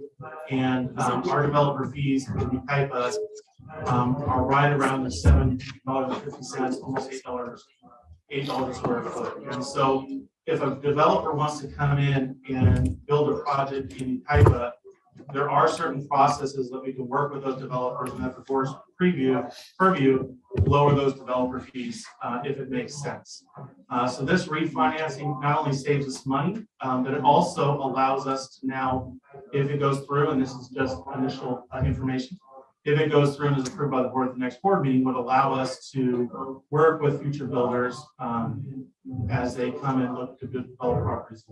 And our developer fees in YCJUSD are right around the $7.50, almost $8 a square foot. And so if a developer wants to come in and build a project in YCJUSD, there are certain processes that we can work with those developers and that the board's purview lower those developer fees if it makes sense. So this refinancing not only saves us money, but it also allows us to now, if it goes through, and this is just initial information, if it goes through and is approved by the board at the next board meeting, would allow us to work with future builders as they come and look to develop properties.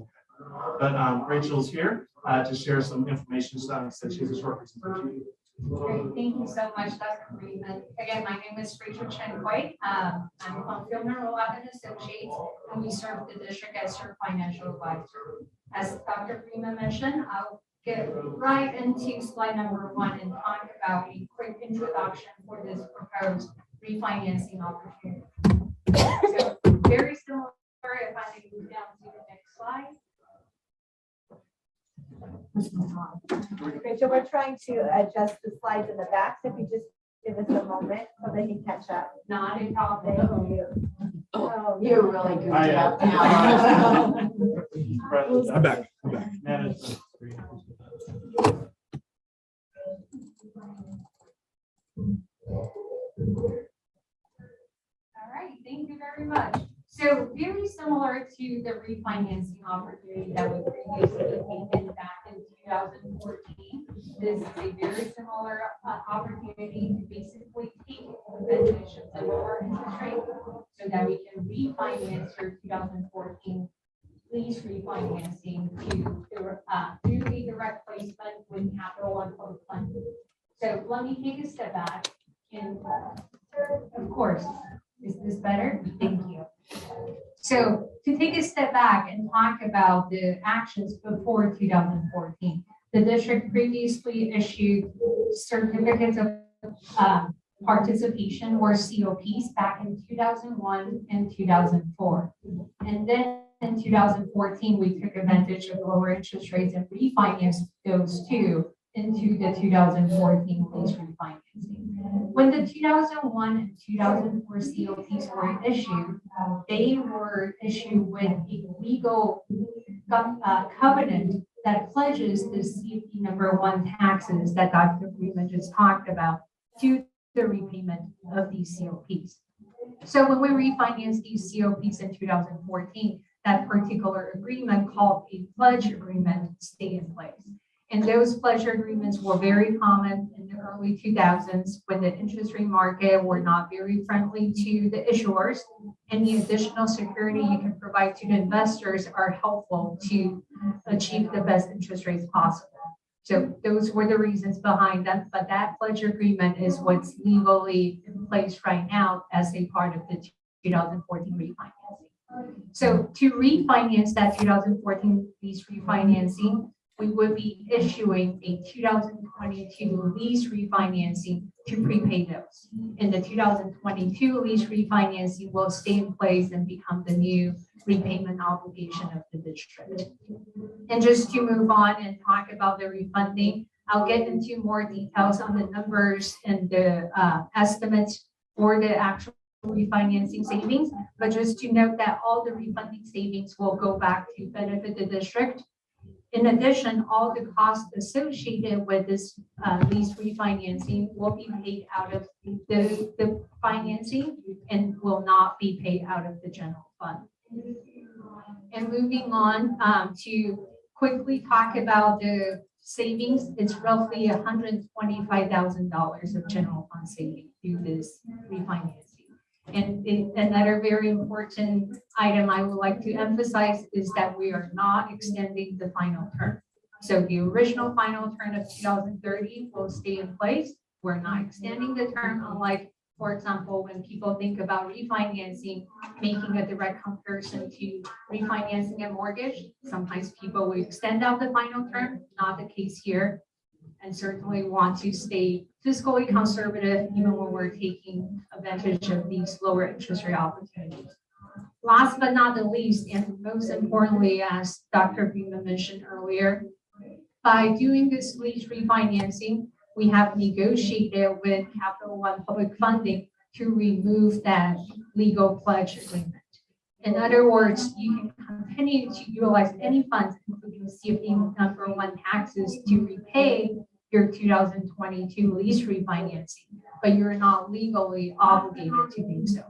But Rachel's here to share some information, so she's a short presentation. Great, thank you so much, Dr. Freeman. Again, my name is Rachel Chen White. I'm from Filmer Rowan and Associates, and we serve the district as your financial advisor. As Dr. Freeman mentioned, I'll get right into slide number 1 and talk about a quick introduction for this proposed refinancing opportunity. So very similar, if I can move down to the next slide. Rachel, we're trying to adjust the slides in the back, so if you just give us a moment so they can catch up. Not a problem. Thank you. Oh, you're really good. I'm back. All right, thank you very much. So very similar to the refinancing opportunity that we previously taken back in 2014. This is a very similar opportunity to basically take advantage of the lower interest rate so that we can refinance your 2014 lease refinancing to do a direct placement with capital and public funding. So let me take a step back and of course, is this better? Thank you. So to take a step back and talk about the actions before 2014, the district previously issued certificates of participation or COPs back in 2001 and 2004. And then in 2014, we took advantage of lower interest rates and refinanced those two into the 2014 lease refinancing. When the 2001 and 2004 COPs were issued, they were issued with a legal covenant that pledges the CFP number 1 taxes that Dr. Freeman just talked about to the repayment of these COPs. So when we refinanced these COPs in 2014, that particular agreement called a pledge agreement stayed in place. And those pledge agreements were very common in the early 2000s when the interest rate market were not very friendly to the issuers. And the additional security you can provide to the investors are helpful to achieve the best interest rates possible. So those were the reasons behind that. But that pledge agreement is what's legally in place right now as a part of the 2014 refinancing. So to refinance that 2014 lease refinancing, we would be issuing a 2022 lease refinancing to prepay those. And the 2022 lease refinancing will stay in place and become the new repayment obligation of the district. And just to move on and talk about the refunding, I'll get into more details on the numbers and the estimates for the actual refinancing savings. But just to note that all the refunding savings will go back to benefit the district. In addition, all the costs associated with this lease refinancing will be paid out of the financing and will not be paid out of the general fund. And moving on to quickly talk about the savings, it's roughly $125,000 of general fund savings through this refinancing. And another very important item I would like to emphasize is that we are not extending the final term. So the original final term of 2030 will stay in place. We're not extending the term, unlike For example, when people think about refinancing, making a direct comparison to refinancing a mortgage, sometimes people will extend out the final term, not the case here. And certainly want to stay fiscally conservative even when we're taking advantage of these lower interest rate opportunities. Last but not the least, and most importantly, as Dr. Beeman mentioned earlier, by doing this lease refinancing, we have negotiated with Capital One Public Funding to remove that legal pledge agreement. In other words, you can continue to utilize any funds, including CFD number 1 taxes, to repay your 2022 lease refinancing, but you're not legally obligated to do so.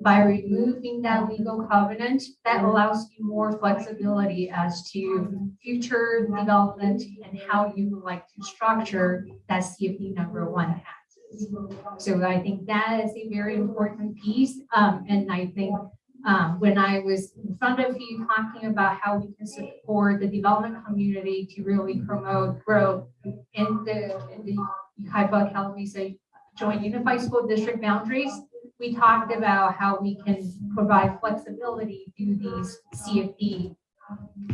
By removing that legal covenant, that allows you more flexibility as to future development and how you would like to structure that CFD number 1 taxes. So I think that is a very important piece. And I think when I was in front of you talking about how we can support the development community to really promote growth in the Yucaipa-Calamisa Joint Unified School District boundaries, we talked about how we can provide flexibility through these CFD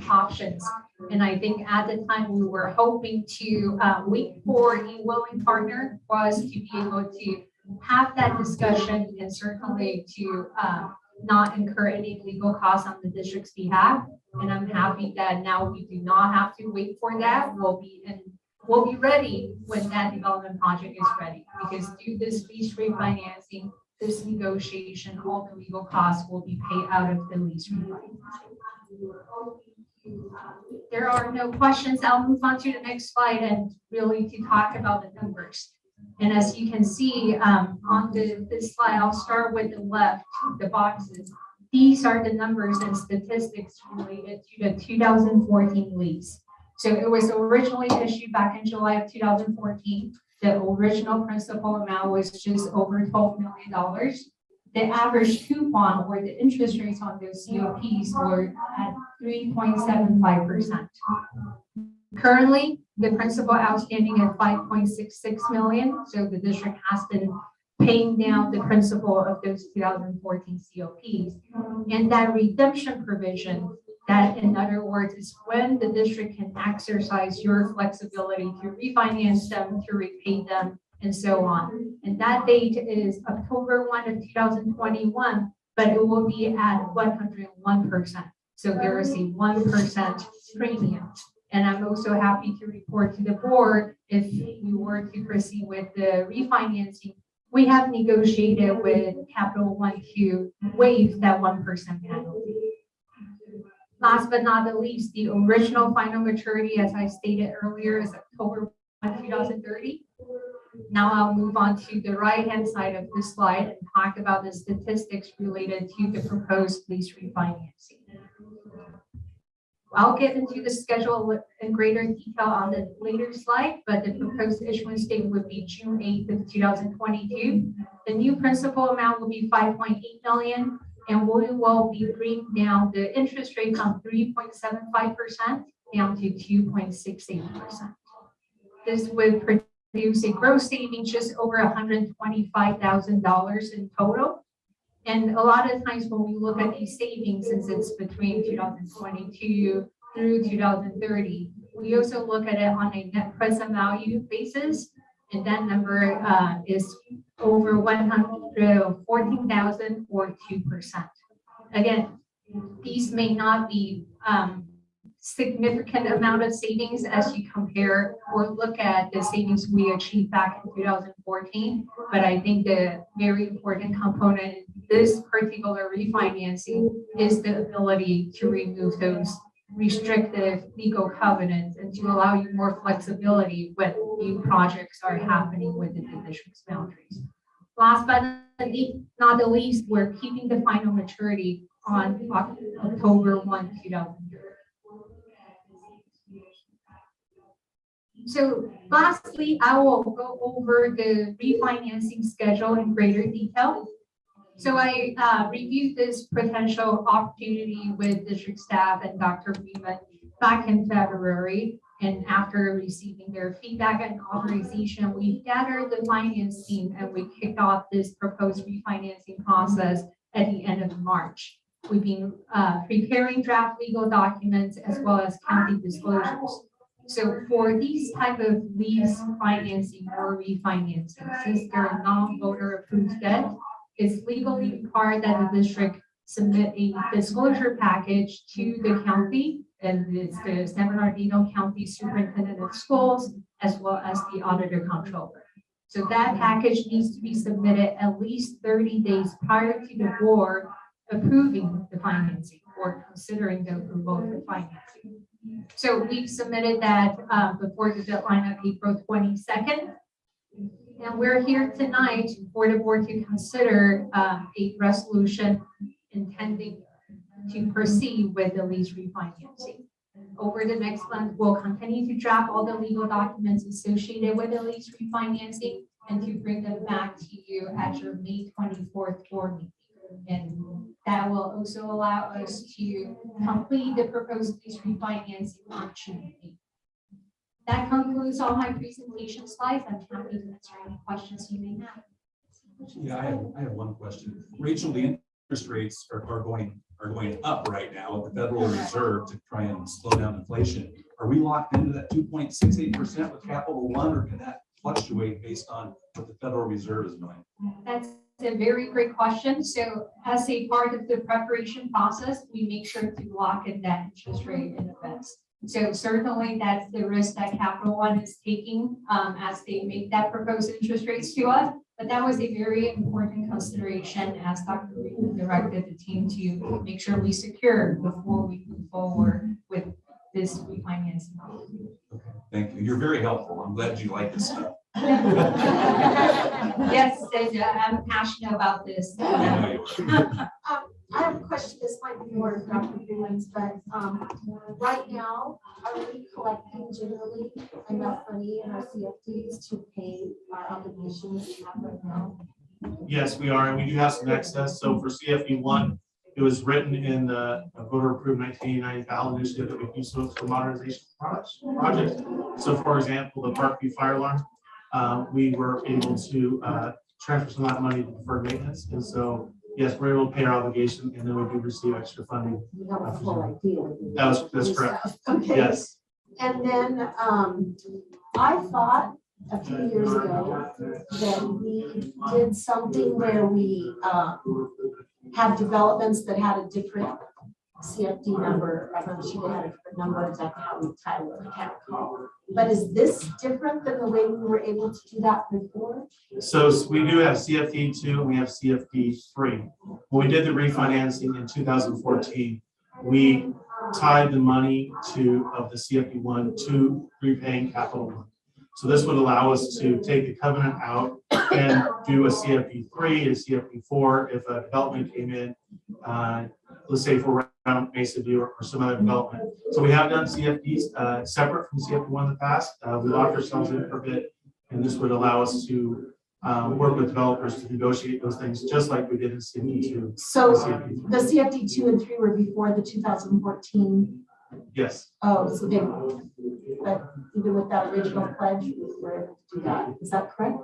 options. And I think at the time we were hoping to wait for a willing partner was to be able to have that discussion and certainly to not incur any legal costs on the district's behalf. And I'm happy that now we do not have to wait for that. We'll be ready when that development project is ready, because through this lease refinancing, this negotiation, all the legal costs will be paid out of the lease refinancing. There are no questions. I'll move on to the next slide and really to talk about the numbers. And as you can see on this slide, I'll start with the left, the boxes. These are the numbers and statistics related to the 2014 lease. So it was originally issued back in July of 2014. The original principal amount was just over $12 million. The average coupon or the interest rates on those COPs were at 3.75%. Currently, the principal outstanding at 5.66 million. So the district has been paying down the principal of those 2014 COPs. And that redemption provision, that in other words is when the district can exercise your flexibility to refinance them, to repay them, and so on. And that date is October 1 of 2021, but it will be at 101%. So there is a 1% premium. And I'm also happy to report to the board, if we were to proceed with the refinancing, we have negotiated with Capital One to waive that 1% penalty. Last but not the least, the original final maturity, as I stated earlier, is October 1, 2030. Now I'll move on to the right-hand side of this slide and talk about the statistics related to the proposed lease refinancing. I'll get into the schedule in greater detail on the later slide, but the proposed issuance date would be June 8th of 2022. The new principal amount will be $5.8 million, and we will be bringing down the interest rate from 3.75% down to 2.68%. This would produce a gross savings just over $125,000 in total. And a lot of times when we look at these savings, since it's between 2022 through 2030, we also look at it on a net present value basis. And that number is over 114,000 or 2%. Again, these may not be significant amount of savings as you compare or look at the savings we achieved back in 2014. But I think the very important component in this particular refinancing is the ability to remove those restrictive legal covenants and to allow you more flexibility when new projects are happening within the district's boundaries. Last but not the least, we're keeping the final maturity on October 1, 2030. So lastly, I will go over the refinancing schedule in greater detail. So I reviewed this potential opportunity with district staff and Dr. Beeman back in February. And after receiving their feedback and authorization, we gathered the finance team and we kicked off this proposed refinancing process at the end of March. We've been preparing draft legal documents as well as county disclosures. So for these type of lease financing or refinancing, since they're non-voter approved debt, it's legally required that the district submit a disclosure package to the county, and it's the San Bernardino County Superintendent of Schools, as well as the Auditor Controller. So that package needs to be submitted at least 30 days prior to the board approving the financing or considering the approval of the financing. So we've submitted that before the deadline of April 22nd. And we're here tonight for the board to consider a resolution intending to proceed with the lease refinancing. Over the next month, we'll continue to draft all the legal documents associated with the lease refinancing and to bring them back to you at your May 24th board meeting. And that will also allow us to complete the proposed lease refinancing on June 8th. That concludes all my presentation slides. I'm happy to answer any questions you may have. Yeah, I have one question. Rachel, the interest rates are going up right now at the Federal Reserve to try and slow down inflation. Are we locked into that 2.68% with Capital One, or can that fluctuate based on what the Federal Reserve is doing? That's a very great question. So as a part of the preparation process, we make sure to lock in that interest rate in advance. So certainly that's the risk that Capital One is taking as they make that proposed interest rates to us. But that was a very important consideration as Dr. Reed directed the team to make sure we secure before we move forward with this refinancing. Okay, thank you. You're very helpful. I'm glad you like this stuff. Yes, and I'm passionate about this. I have a question. This might be more Dr. Freeland's, but right now, are we collecting generally enough money in our CFDs to pay our obligations we have right now? Yes, we are, and we do have some excess. So for CFE 1, it was written in the voter approved 1989 ballot initiative that we use for modernization projects. So for example, the Parkview fire alarm, we were able to transfer some of that money to deferred maintenance. And so, yes, we're able to pay our obligation, and then we do receive extra funding. We have a full idea. That's correct. Okay. Yes. And then I thought a few years ago that we did something where we have developments that had a different CFD number. I'm not sure they had a different number, exactly how we titled it, I can't recall. But is this different than the way we were able to do that before? So we do have CFD 2 and we have CFD 3. When we did the refinancing in 2014, we tied the money of the CFD 1 to repaying Capital One. So this would allow us to take the covenant out and do a CFD 3, a CFD 4 if a development came in, let's say for around Mesa View or some other development. So we have done CFDs separate from CFD 1 in the past. We locked ourselves in for a bit, and this would allow us to work with developers to negotiate those things just like we did in CFD 2. So the CFD 2 and 3 were before the 2014. Yes. Oh, so they, but even with that original pledge, we were able to do that. Is that correct?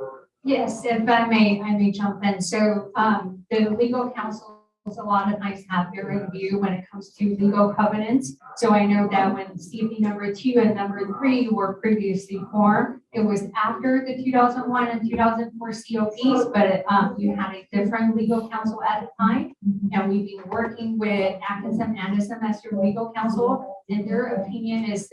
Yes, if I may jump in. So the legal counsel a lot of times have their review when it comes to legal covenants. So I know that when CFD number 2 and number 3 were previously formed, it was after the 2001 and 2004 COPs, but you had a different legal counsel at the time. And we've been working with Atkinson and Anderson as your legal counsel, and their opinion is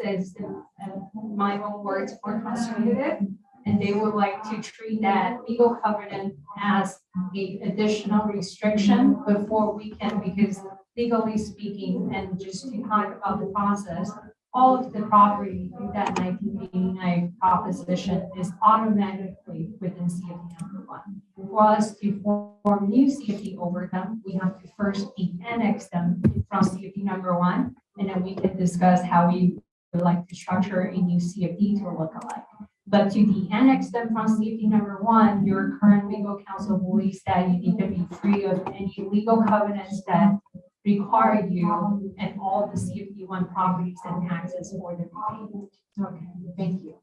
my own words, more conservative. And they would like to treat that legal covenant as the additional restriction before we can, because legally speaking, and just to talk about the process, all of the property through that 1989 proposition is automatically within CFD number 1. For us to form new CFD over them, we have to first annex them from CFD number 1, and then we can discuss how we would like to structure a new CFD to look alike. But to de-annex them from CFD number 1, your current legal counsel believes that you need to be free of any legal covenants that require you and all the CFP one properties and taxes for the repayment. Okay, thank you.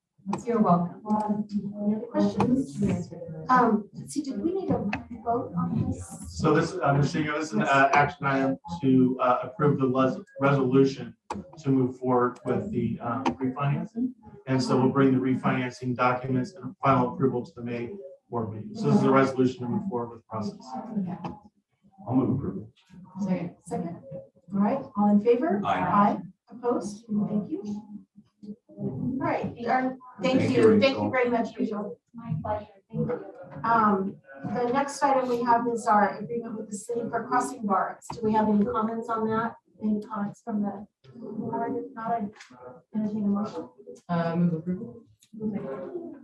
You're welcome. Any other questions? Let's see, did we need a vote on this? So this, Mr. CEO, this is an action item to approve the resolution to move forward with the refinancing. And so we'll bring the refinancing documents and final approval to the May board meeting. So this is a resolution to move forward with the process. I'll move approval. Second? All right, all in favor? Aye. Opposed? Thank you. All right, thank Thank you. you, Thank you Rachel. very much, Rachel. My pleasure. Thank you. The next item we have is our agreement with the city for crossing guards. Do we have any comments on that? Any comments from the board? If not, I entertain a motion. Move approval.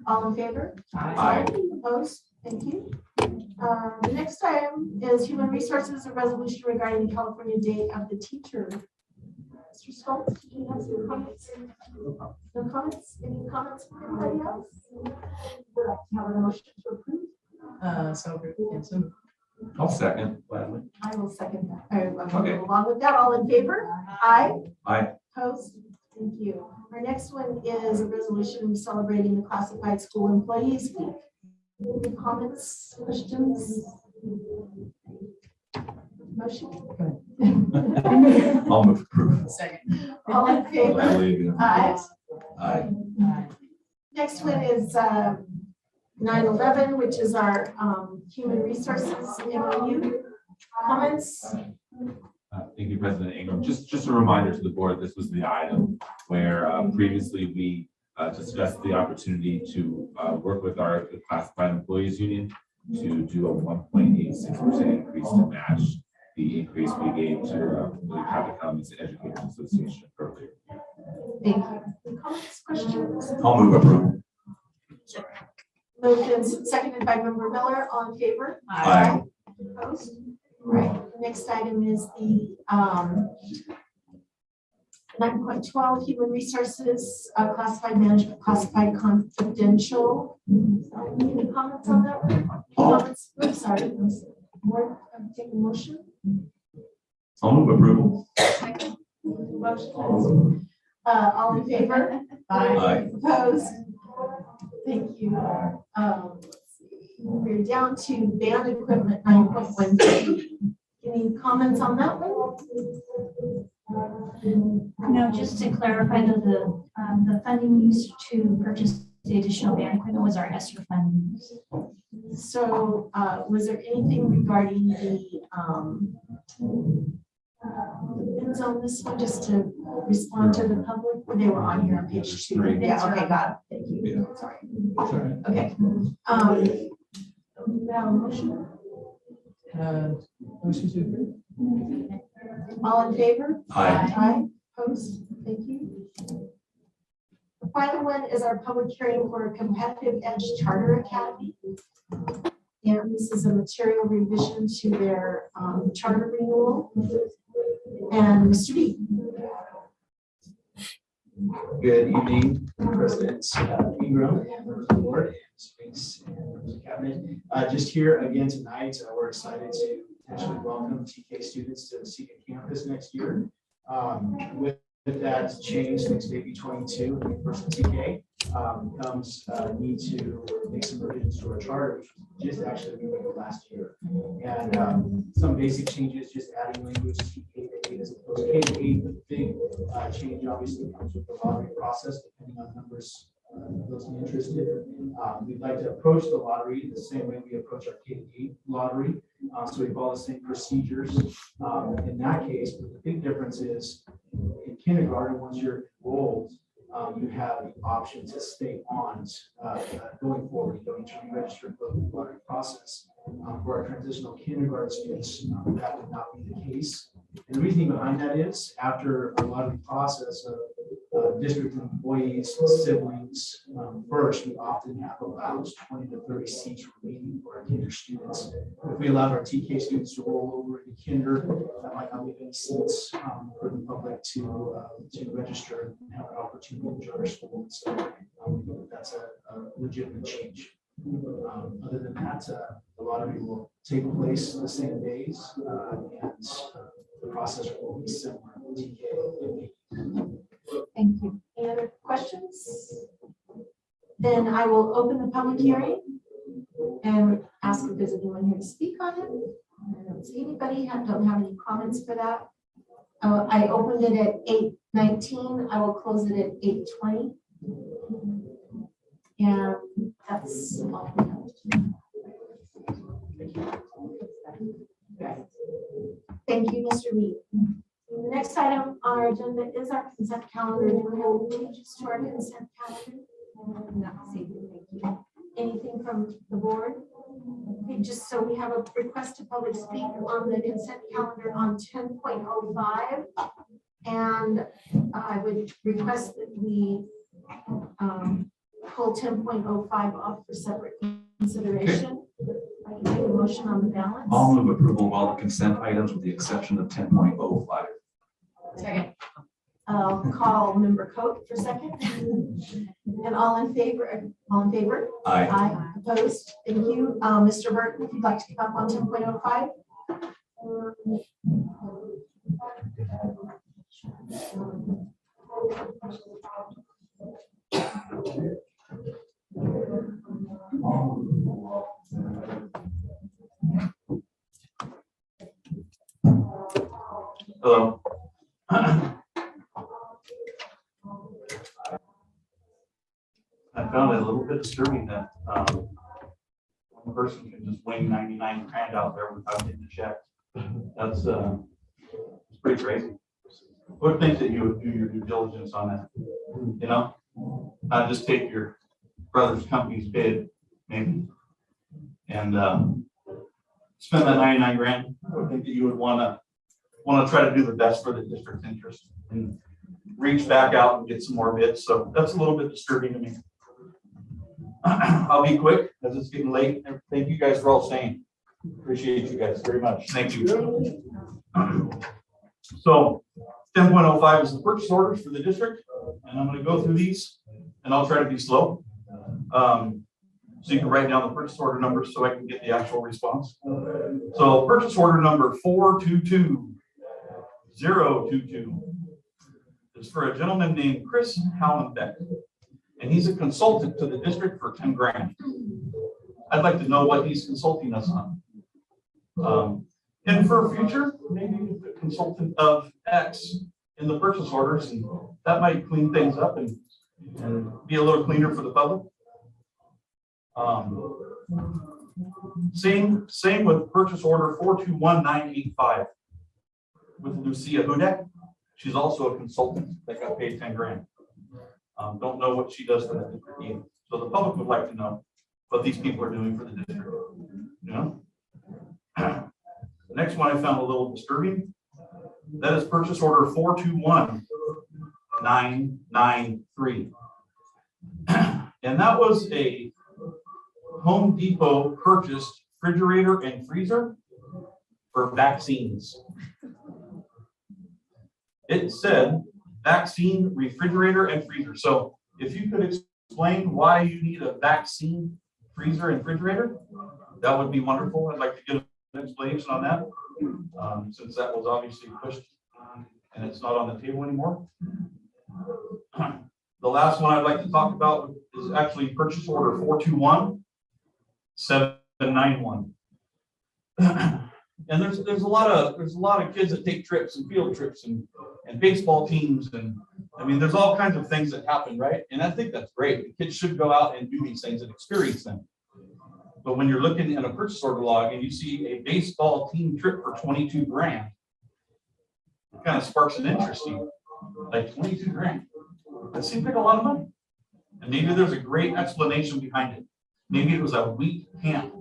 All in favor? Aye. Opposed? Thank you. The next item is human resources, a resolution regarding the California Day of the Teacher. Mr. Stoltz, do you have some comments? No comments? Any comments from anybody else? Would like to have a motion to approve? So Hanson. I'll second gladly. I will second that. All right, I'm Okay. along with that, all in favor? Aye. Aye. Opposed? Thank you. Our next one is a resolution celebrating the Classified School Employees Week. Any comments, questions? Motion? I'll move approval. Second. All in favor? Gladly. Aye. Aye. Next one is 9/11, which is our human resources MOU. Comments? Thank you, President Ingram. Just a reminder to the board, this was the item where previously we discussed the opportunity to work with our classified employees union to do a 1.86% increase to match the increase we gave to the Catholic Commons Educators Association earlier. Thank you. Comments, questions? I'll move approval. Moved and seconded by Member Miller. All in favor? Aye. Opposed? Right. The next item is the 9.12 human resources, classified management, classified confidential. Any comments on that one? Comments? I'm sorry. Board, take a motion. I'll move approval. Motion. All in favor? Aye. Opposed? Thank you. Let's see. We're down to band equipment 9.13. Any comments on that one? No, just to clarify that the funding used to purchase the additional band equipment was our ESSER funding. So was there anything regarding the bids on this one, just to respond to the public? They were on here on page 2. Yeah, okay, got it. Thank you. Sorry. Okay. Now, motion. Motion to approve. All in favor? Aye. Aye. Opposed? Thank you. The final one is our public hearing for a competitive edge charter academy. And this is a material revision to their charter renewal. And Mr. D. Good evening, President Ingram, members of the board, and Sphinx and members of cabinet. Just here again tonight, we're excited to potentially welcome TK students to the CECA campus next year. With that change, next baby 22, and first TK, comes need to make some revisions to our charter, which was just actually renewed last year. And some basic changes, just adding language TK to 8 as opposed to K to 8. The big change obviously comes with the lottery process, depending on numbers those interested. We'd like to approach the lottery the same way we approach our K to 8 lottery. So we follow the same procedures in that case, but the big difference is in kindergarten, once you're enrolled, you have the option to stay on going forward. You don't need to re-register and go through the lottery process. For our transitional kindergarten students, that would not be the case. And the reasoning behind that is after a lottery process of district employees, siblings, first, we often have about 20 to 30 seats remaining for our kinder students. If we allowed our TK students to roll over into kinder, that might not leave any seats for the public to register and have an opportunity to join our school. So that's a legitimate change. Other than that, the lottery will take place the same days, and the process will be similar to TK. Thank you. Any other questions? Then I will open the public hearing and ask if there's anyone here to speak on it. I don't see anybody, don't have any comments for that. I opened it at 8:19. I will close it at 8:20. And that's all we have. Thank you, Mr. Reed. The next item on our agenda is our consent calendar. Do we have any changes to our consent calendar? Not see, thank you. Anything from the board? Okay, just so we have a request to public speak on the consent calendar on 10.05. And I would request that we pull 10.05 off for separate consideration. I can make a motion on the balance. I'll move approval of all the consent items with the exception of 10.05. Second. Call member Coat for second. And all in favor? All in favor? Aye. Aye. Opposed? Thank you. Mr. Burton, if you'd like to come up on 10.05. Hello. I found it a little bit disturbing that one person can just wing 99 grand out there without getting a check. That's it's pretty crazy. What are things that you would do your due diligence on that? You know, not just take your brother's company's bid, maybe, and spend that 99 grand. I would think that you would want to try to do the best for the district's interest and reach back out and get some more bids. So that's a little bit disturbing to me. I'll be quick as it's getting late. Thank you guys for all staying. Appreciate you guys very much. Thank you. So 10.05 is the purchase orders for the district, and I'm going to go through these, and I'll try to be slow. So you can write down the purchase order numbers so I can get the actual response. So purchase order number 422022 is for a gentleman named Chris Hallenbeck, and he's a consultant to the district for 10 grand. I'd like to know what he's consulting us on. And for future, maybe the consultant of X in the purchase orders, and that might clean things up and be a little cleaner for the public. Same with purchase order 421985 with Lucia Hudak. She's also a consultant that got paid 10 grand. Don't know what she does for the district either. So the public would like to know what these people are doing for the district. You know? The next one I found a little disturbing. That is purchase order 421993. And that was a Home Depot purchased refrigerator and freezer for vaccines. It said vaccine refrigerator and freezer. So if you could explain why you need a vaccine freezer and refrigerator, that would be wonderful. I'd like to get an explanation on that, since that was obviously pushed and it's not on the table anymore. The last one I'd like to talk about is actually purchase order 421791. And there's a lot of kids that take trips and field trips and baseball teams, and I mean there's all kinds of things that happen, right? And I think that's great. The kids should go out and do these things and experience them. But when you're looking at a purchase order log and you see a baseball team trip for 22 grand, it kind of sparks an interest in you. Like 22 grand. That seems like a lot of money. And maybe there's a great explanation behind it. Maybe it was a week camp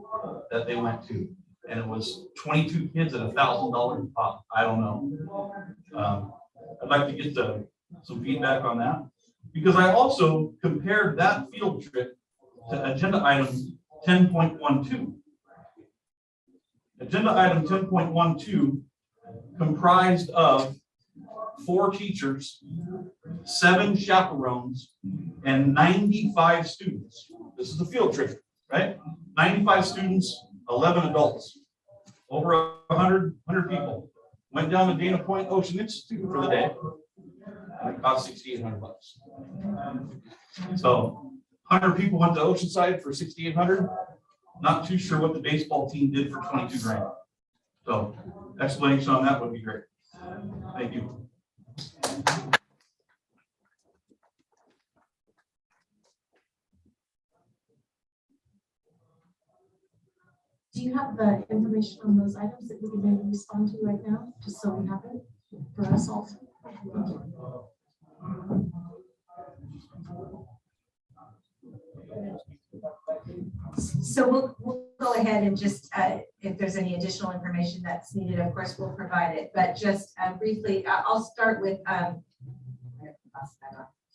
that they went to, and it was 22 kids at $1,000 a pop. I don't know. I'd like to get some feedback on that, because I also compared that field trip to agenda item 10.12. Agenda item 10.12 comprised of 4 teachers, 7 chaperones, and 95 students. This is a field trip, right? 95 students, 11 adults, over 100 people Went down to Dana Point Ocean Institute for the day. It cost $6,800. So 100 people went to Oceanside for $6,800. Not too sure what the baseball team did for 22 grand. So explanation on that would be great. Thank you. Do you have the information on those items that we can maybe respond to right now, just so we have it for us all? Thank you. So we'll go ahead and just, if there's any additional information that's needed, of course, we'll provide it. But just briefly, I'll start with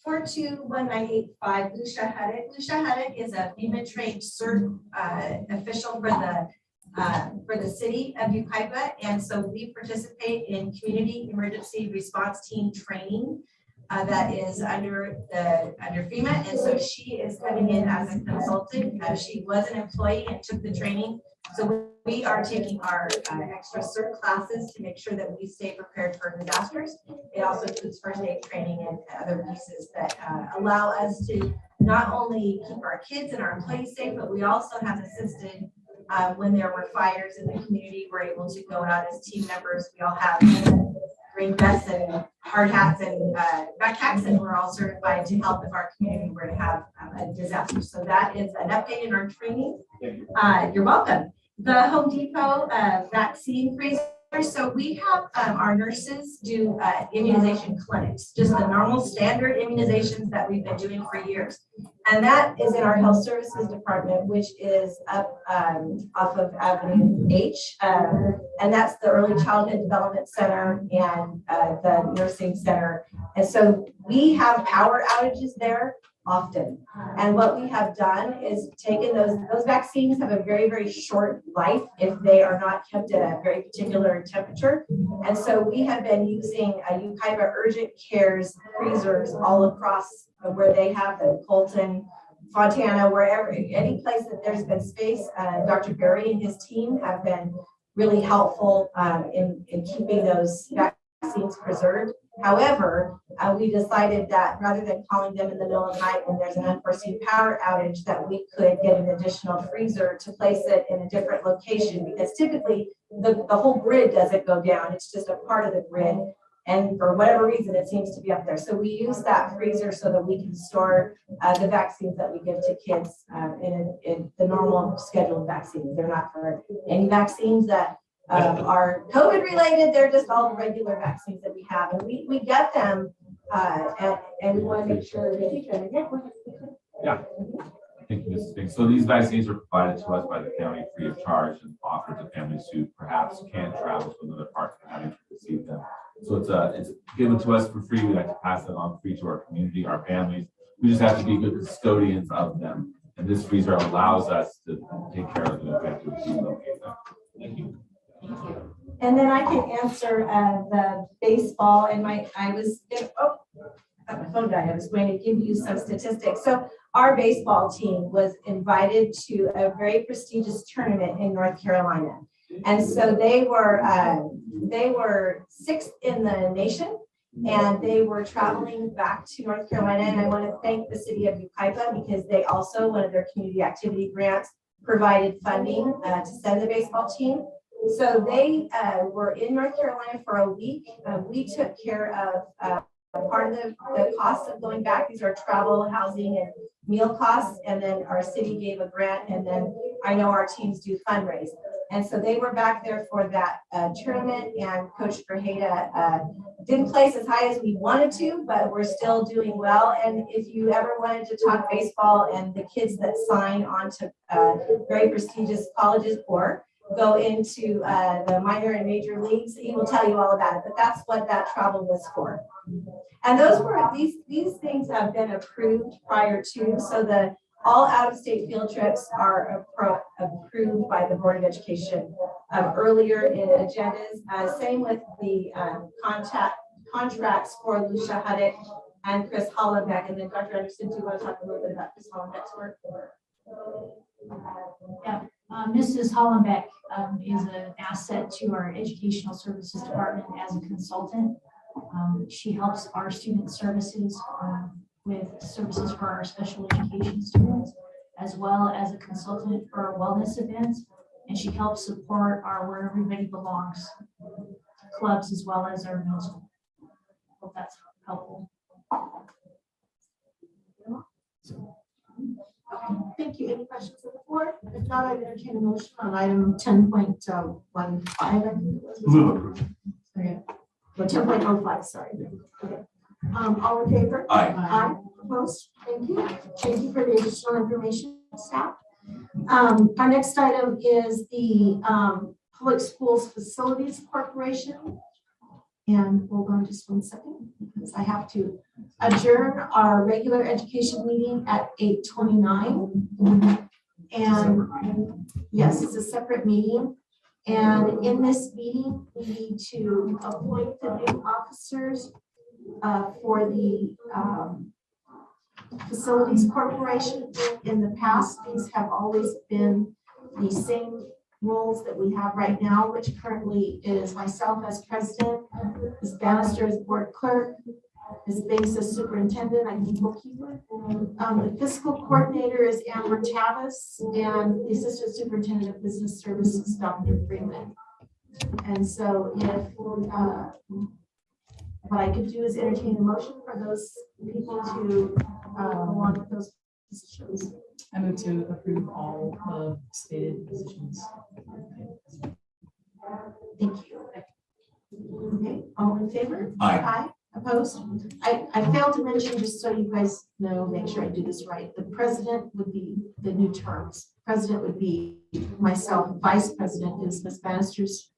421985 Lucia Huddick. Lucia Huddick is a FEMA trained CERT official for the city of Yucaipa. And so we participate in community emergency response team training that is under FEMA. And so she is coming in as a consultant. She was an employee and took the training. So we are taking our extra CERT classes to make sure that we stay prepared for disasters. It also includes first aid training and other pieces that allow us to not only keep our kids and our employees safe, but we also have assisted when there were fires in the community. We're able to go out as team members. We all have green vests and hard hats and backpacks, and we're all certified to help if our community were to have a disaster. So that is an update in our training. You're welcome. The Home Depot vaccine freezer. So we have our nurses do immunization clinics, just the normal standard immunizations that we've been doing for years. And that is in our health services department, which is up off of Avenue H. And that's the Early Childhood Development Center and the Nursing Center. And so we have power outages there often. And what we have done is taken those vaccines have a very, very short life if they are not kept at a very particular temperature. And so we have been using Yucaipa Urgent Cares freezers all across where they have the Colton, Fontana, wherever, any place that there's been space. Dr. Berry and his team have been really helpful in keeping those vaccines preserved. However, we decided that rather than calling them in the middle of the night when there's an unforeseen power outage, that we could get an additional freezer to place it in a different location, because typically the whole grid doesn't go down. It's just a part of the grid. And for whatever reason, it seems to be up there. So we use that freezer so that we can store the vaccines that we give to kids in the normal scheduled vaccines. They're not for any vaccines that are COVID related. They're just all regular vaccines that we have. And we get them and we want to make sure that we can. Yeah. Thank you, Mrs. Bing. So these vaccines are provided to us by the county free of charge and offered to families who perhaps can't travel to another part of the county to receive them. So it's given to us for free. We like to pass that on free to our community, our families. We just have to be good custodians of them. And this freezer allows us to take care of them if we have to relocate them. Thank you. Thank you. And then I can answer the baseball and my phone died. I was going to give you some statistics. So our baseball team was invited to a very prestigious tournament in North Carolina. And so they were 6th in the nation, and they were traveling back to North Carolina. And I want to thank the city of Yucaipa because they also, one of their community activity grants, provided funding to send the baseball team. So they were in North Carolina for a week. We took care of part of the costs of going back. These are travel, housing, and meal costs. And then our city gave a grant. And then I know our teams do fundraise. And so they were back there for that tournament. And Coach Grajeda didn't place as high as we wanted to, but we're still doing well. And if you ever wanted to talk baseball and the kids that sign on to very prestigious colleges or go into the minor and major leagues, he will tell you all about it, but that's what that travel was for. And those were, these things have been approved prior to, so all out-of-state field trips are approved by the Board of Education earlier in agendas. Same with the contracts for Lucia Huddick and Chris Hollenbeck. And then Dr. Anderson, do you want to talk a little bit about Chris Hollenbeck's work? Yeah. Mrs. Hollenbeck is an asset to our educational services department as a consultant. She helps our student services with services for our special education students, as well as a consultant for our wellness events. And she helps support our Where Everybody Belongs clubs, as well as our middle school. Hope that's helpful. Thank you. Any questions on the board? If not, I entertain a motion on item 10.15. I think it was. Move approval. Okay. Well, 10.05, sorry. Okay. All in favor? Aye. Aye. Opposed? Thank you. Thank you for the additional information, staff. Our next item is the Public Schools Facilities Corporation. And hold on just one second, because I have to adjourn our regular education meeting at 8:29. And yes, it's a separate meeting. And in this meeting, we need to appoint the new officers for the Facilities Corporation. In the past, these have always been the same roles that we have right now, which currently is myself as president, Ms. Bannister as board clerk, Ms. Banks as superintendent, I think bookkeeper. The fiscal coordinator is Amber Tavis, and the assistant superintendent of business services, Dr. Freeman. And so if what I could do is entertain a motion for those people to want those positions. I move to approve all of stated positions. Thank you. Okay, all in favor? Aye. Aye. Opposed? I failed to mention, just so you guys know, make sure I do this right. The president would be the new terms. President would be myself. Vice president is Ms. Bannister's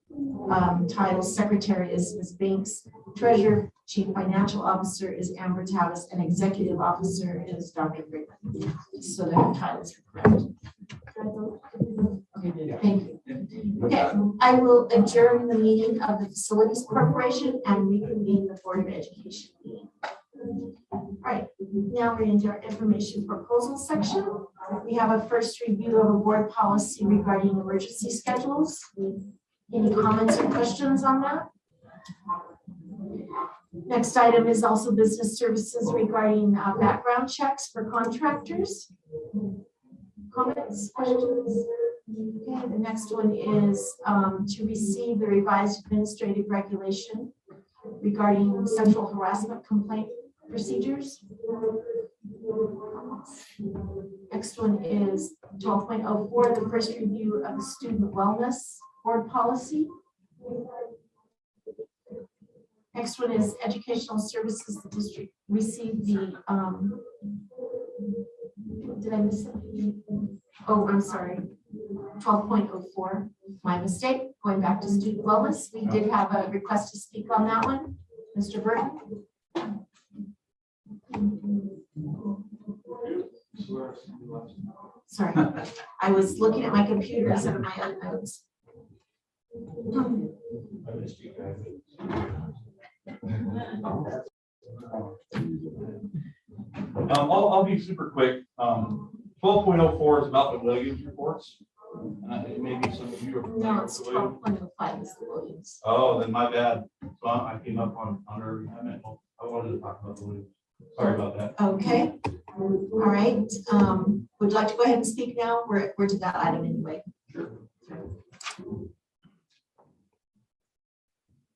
title. Secretary is Ms. Banks. Treasurer, chief financial officer is Amber Tavis, and executive officer is Dr. Freeman. So their titles are correct. Thank you. Okay, I will adjourn the meeting of the Facilities Corporation and reconvene the Board of Education meeting. All right, now we're into our information proposal section. We have a first review of a board policy regarding emergency schedules. Any comments or questions on that? Next item is also business services regarding background checks for contractors. Comments, questions? Okay, the next one is to receive the revised administrative regulation regarding sexual harassment complaint procedures. Next one is 12.04, the first review of the student wellness board policy. Next one is educational services. The district received the, did I miss something? Oh, I'm sorry. 12.04, my mistake. Going back to student wellness, we did have a request to speak on that one. Mr. Burton. Sorry, I was looking at my computer instead of my own notes. I'll be super quick. 12.04 is about the Williams reports. Maybe some of you are familiar No, with it's the Williams. 12.05 is the Williams. Oh, then my bad. So I came up on early. I wanted to talk about the Williams. Sorry about that. Okay, all right. Would you like to go ahead and speak now? We're to that item anyway.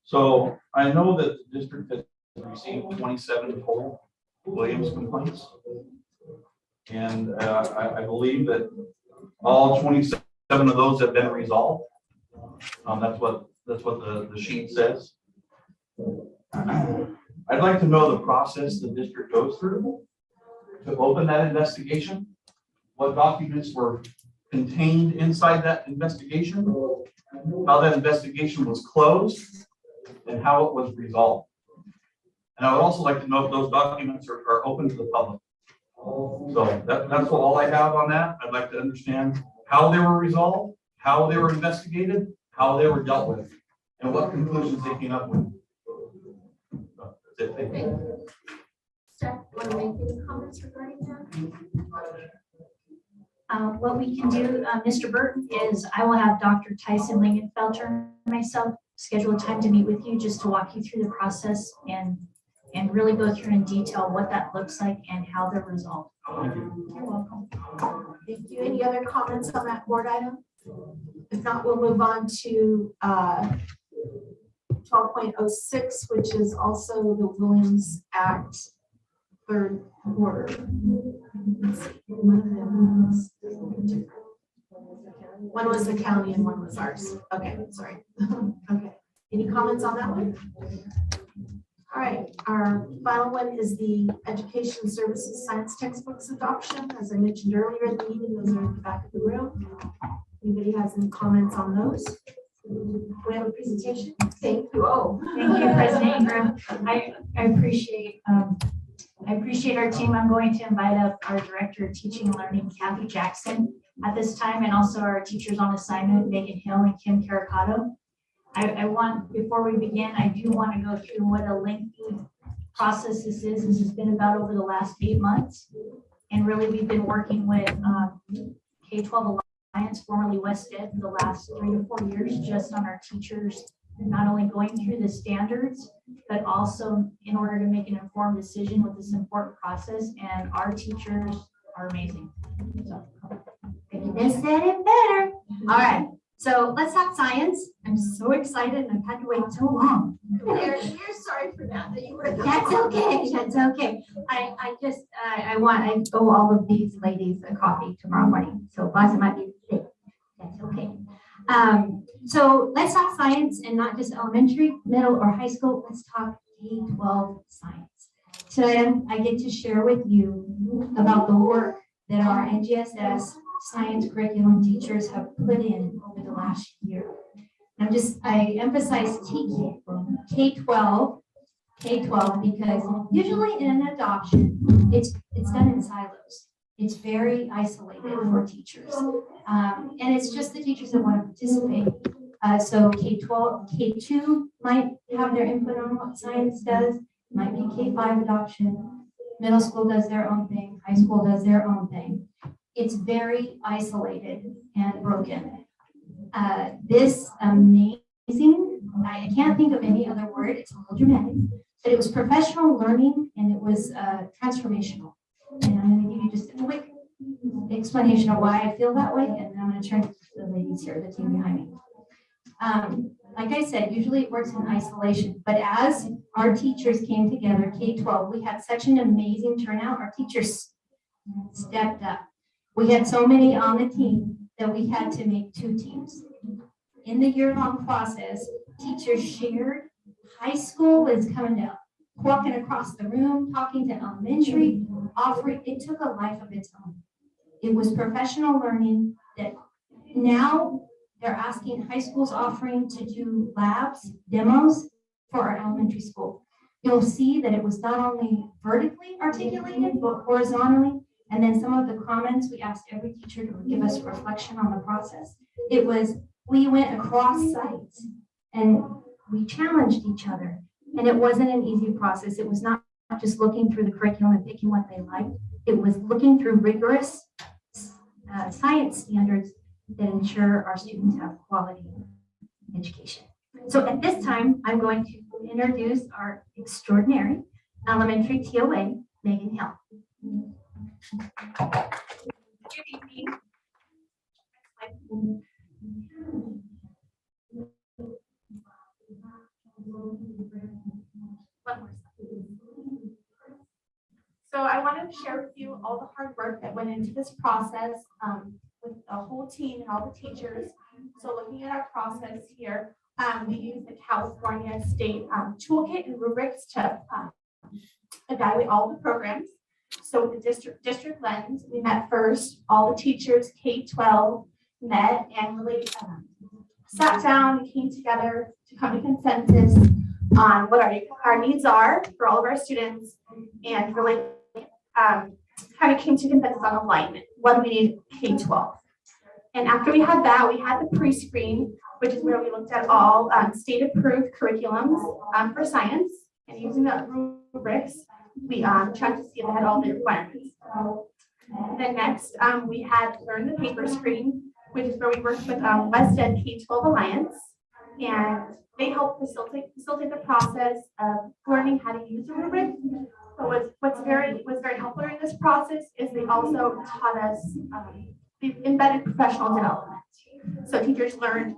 So I know that the district has received 27 total Williams complaints. And I believe that all 27 of those have been resolved. That's what the sheet says. I'd like to know the process the district goes through to open that investigation, what documents were contained inside that investigation, how that investigation was closed, and how it was resolved. And I would also like to know if those documents are open to the public. So that's all I have on that. I'd like to understand how they were resolved, how they were investigated, how they were dealt with, and what conclusions they came up with. That's it. Thank you. Steph, want to make any comments regarding that? What we can do, Mr. Burton, is I will have Dr. Tyson Lingenfelter and myself schedule a time to meet with you just to walk you through the process and really go through in detail what that looks like and how they're resolved. You're welcome. Thank you. Any other comments on that board item? If not, we'll move on to 12.06, which is also the Williams Act third order. One was the county and one was ours. Okay, sorry. Okay. Any comments on that one? All right, our final one is the Education Services Science Textbooks adoption. As I mentioned earlier in the meeting, those are in the back of the room. Anybody has any comments on those? We have a presentation. Thank you. Oh, Thank you, President Ingram. I appreciate our team. I'm going to invite up our Director of Teaching and Learning, Kathy Jackson, at this time, and also our teachers on assignment, Megan Hill and Kim Caricato. I want, before we begin, I do want to go through what a lengthy process this is. This has been about over the last 8 months. And really, we've been working with K-12 Alliance, formerly WestEd, for the last 3 to 4 years, just on our teachers, not only going through the standards, but also in order to make an informed decision with this important process. And our teachers are amazing. So, They said it better. All right. So let's talk science. I'm so excited and I've had to wait so long. We're sorry for that you were. That's okay. That's okay. I owe all of these ladies a coffee tomorrow morning. So Boss might be sick. That's okay. So let's talk science and not just elementary, middle, or high school. Let's talk K-12 science. Today I get to share with you about the work that our NGSS science curriculum teachers have put in over the last year. I emphasize K-12 because usually in an adoption, it's done in silos. It's very isolated for teachers. And it's just the teachers that want to participate. So K-12, K2 might have their input on what science does, might be K-5 adoption, middle school does their own thing, high school does their own thing. It's very isolated and broken. This amazing, I can't think of any other word, it's a little dramatic, but it was professional learning and it was transformational. And I'm going to give you just a quick explanation of why I feel that way, and then I'm going to turn to the ladies here, the team behind me. Like I said, usually it works in isolation, but as our teachers came together, K-12, we had such an amazing turnout. Our teachers stepped up. We had so many on the team that we had to make 2 teams. In the year-long process, teachers shared. High school is coming down, walking across the room, talking to elementary, offering. It took a life of its own. It was professional learning that now they're asking high schools offering to do labs, demos for our elementary school. You'll see that it was not only vertically articulated, but horizontally. And then some of the comments, we asked every teacher to give us reflection on the process. It was, we went across sites and we challenged each other. And it wasn't an easy process. It was not just looking through the curriculum and picking what they liked. It was looking through rigorous science standards that ensure our students have quality education. So at this time, I'm going to introduce our extraordinary elementary TOA, Megan Hill. Good evening. So I wanted to share with you all the hard work that went into this process with the whole team and all the teachers. So looking at our process here, we use the California State toolkit and rubrics to evaluate all the programs. So with the district lens, we met first, all the teachers, K-12 met and really sat down and came together to come to consensus on what our needs are for all of our students, and really kind of came to consensus on alignment. What do we need K-12? And after we had that, we had the pre-screen, which is where we looked at all state-approved curriculums for science, and using the rubrics, we tried to see if it had all the requirements. Then next, we had Learn the Paper Screen, which is where we worked with WestEd K-12 Alliance. And they help facilitate the process of learning how to use the rubric. So what's very helpful during this process is they also taught us the embedded professional development. So teachers learned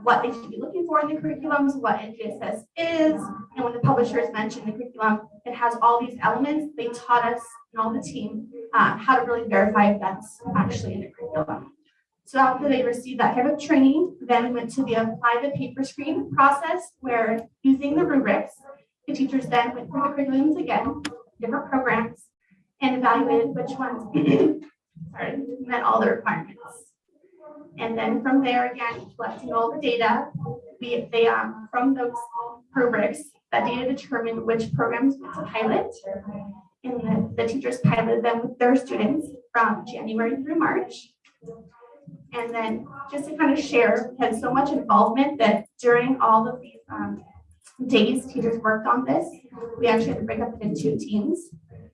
what they should be looking for in the curriculums, what NGSS is, and when the publishers mentioned the curriculum, it has all these elements. They taught us and all the team how to really verify if that's actually in the curriculum. So after they received that type of training, then we went to the apply the paper screen process, where using the rubrics, the teachers then went through the curriculums again, different programs, and evaluated which ones met all the requirements. And then from there, again, collecting all the data, from those rubrics, that data determined which programs went to pilot. And the teachers piloted them with their students from January through March. And then just to kind of share, we had so much involvement that during all of these days teachers worked on this, we actually had to break up into 2 teams.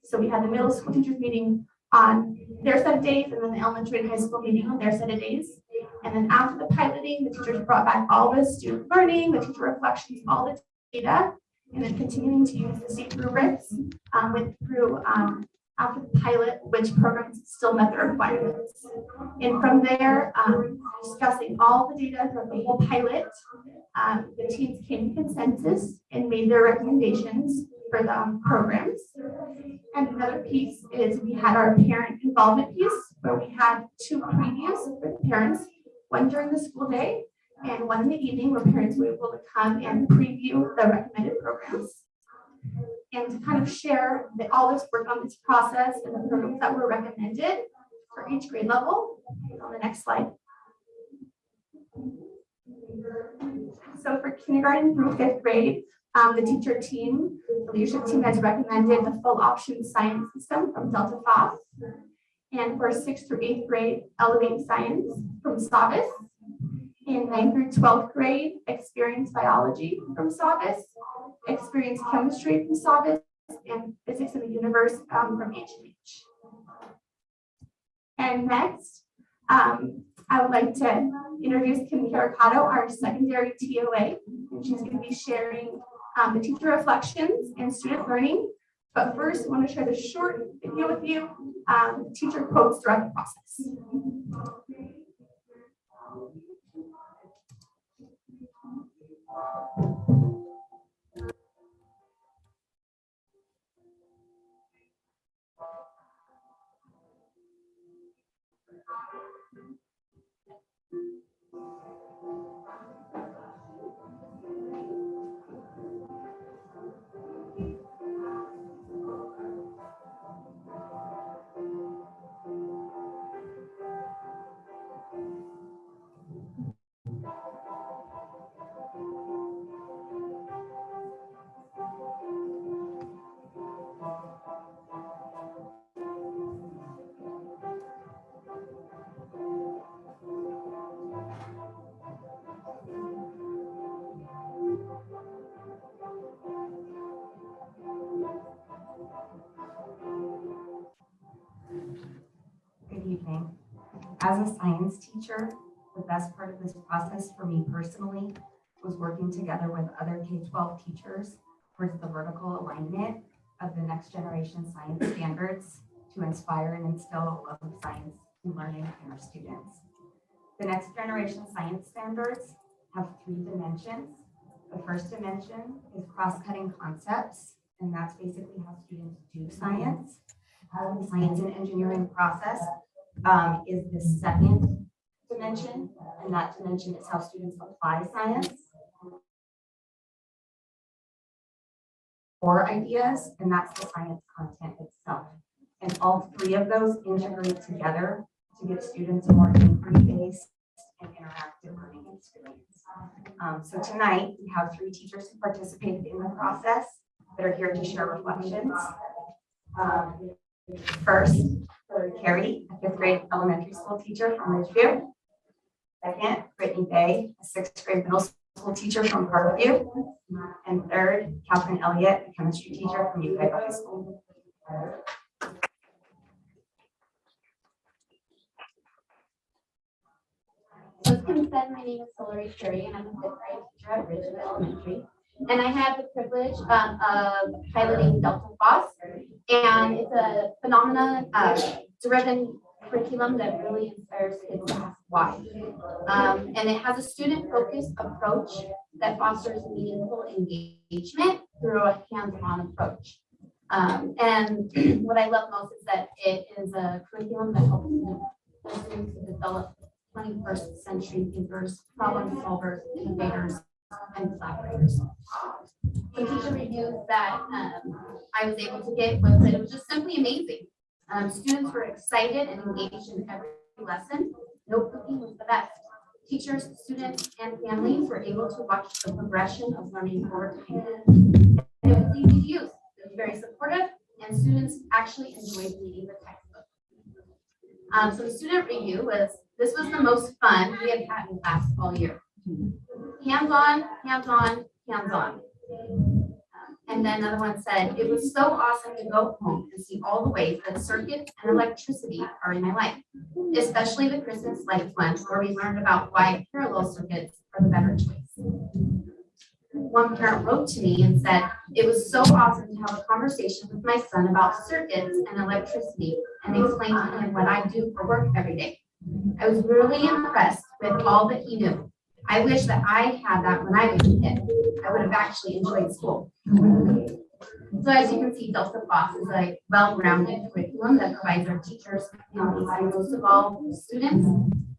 So we had the middle school teachers meeting on their set of days, and then the elementary and high school meeting on their set of days. And then after the piloting, the teachers brought back all the student learning, the teacher reflections, all the data, and then continuing to use the state rubrics, went through after the pilot, which programs still met the requirements. And from there, discussing all the data from the whole pilot, the teams came to consensus and made their recommendations for the programs. And another piece is we had our parent involvement piece, where we had 2 previews for the parents, one during the school day and one in the evening, where parents were able to come and preview the recommended programs. And to kind of share all this work on this process and the programs that were recommended for each grade level. On the next slide. So for kindergarten through 5th grade, the teacher team, the leadership team has recommended the full option science system from Delta Phi. And for 6th through 8th grade, Elevate Science from Savvis. In 9th through 12th grade, Experience Biology from Savvis, Experience Chemistry from Savvis, and Physics in the Universe from H&H. And next, I would like to introduce Kim Caricato, our secondary TOA, and she's going to be sharing the teacher reflections and student learning. But first, I want to share this short video with you, teacher quotes throughout the process. Good evening. As a science teacher, the best part of this process for me personally was working together with other K-12 teachers towards the vertical alignment of the next generation science standards to inspire and instill a love of science and learning in our students. The next generation science standards have 3 dimensions. The first dimension is cross-cutting concepts, and that's basically how students do science. The science and engineering process is the second dimension, and that dimension is how students apply science or ideas, and that's the science content itself. And all 3 of those integrate together to give students a more inquiry-based and interactive learning experience. So tonight, we have 3 teachers who participated in the process that are here to share reflections. First, Carrie, a 5th grade elementary school teacher from Ridgeview. Second, Brittany Bay, a 6th grade middle school teacher from Parkview. And third, Catherine Elliott, a chemistry teacher from Ukaiba High School. So as Kim said, my name is Hillary Curry, and I'm a fifth grade teacher at Ridgeville Elementary. And I have the privilege of piloting Delta FOSS, and it's a phenomena-driven curriculum that really inspires kids to ask why. And it has a student-focused approach that fosters meaningful engagement through a hands-on approach. And what I love most is that it is a curriculum that helps students to develop 21st century thinkers, problem solvers, innovators, and collaborators. The teacher reviews that I was able to get was that it was just simply amazing. Students were excited and engaged in every lesson. Notebooking was the best. Teachers, students, and families were able to watch the progression of learning over time. And it was easy to use. It was very supportive, and students actually enjoyed reading the textbook. So the student review was, this was the most fun we have had in class all year. Hands-on, hands-on, hands-on. And then another one said, it was so awesome to go home and see all the ways that circuits and electricity are in my life, especially the Christmas lights one, where we learned about why parallel circuits are the better choice. One parent wrote to me and said, it was so awesome to have a conversation with my son about circuits and electricity and explain to him what I do for work every day. I was really impressed with all that he knew. I wish that I had that when I was a kid. I would have actually enjoyed school. So as you can see, Delta FOSS is a well-rounded curriculum that provides our teachers, families, and most of all, students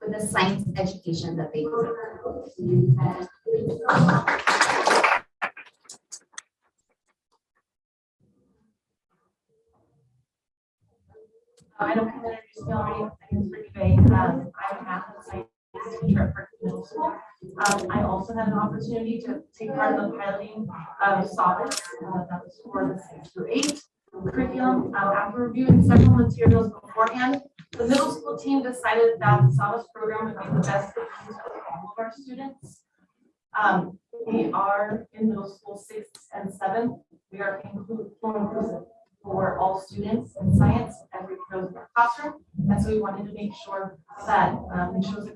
with the science education that they deserve. I don't think that introduced me already. My name is Ricky Bay. I'm a math and science teacher at Park Middle School. I also had an opportunity to take part in the piloting of Solids. That was for the 6 through 8 curriculum. After reviewing several materials beforehand, the middle school team decided that the Solids program would be the best fit for all of our students. We are in middle school 6th and 7th. We are inclusive for all students in science every goes in our classroom. And so we wanted to make sure that we chose a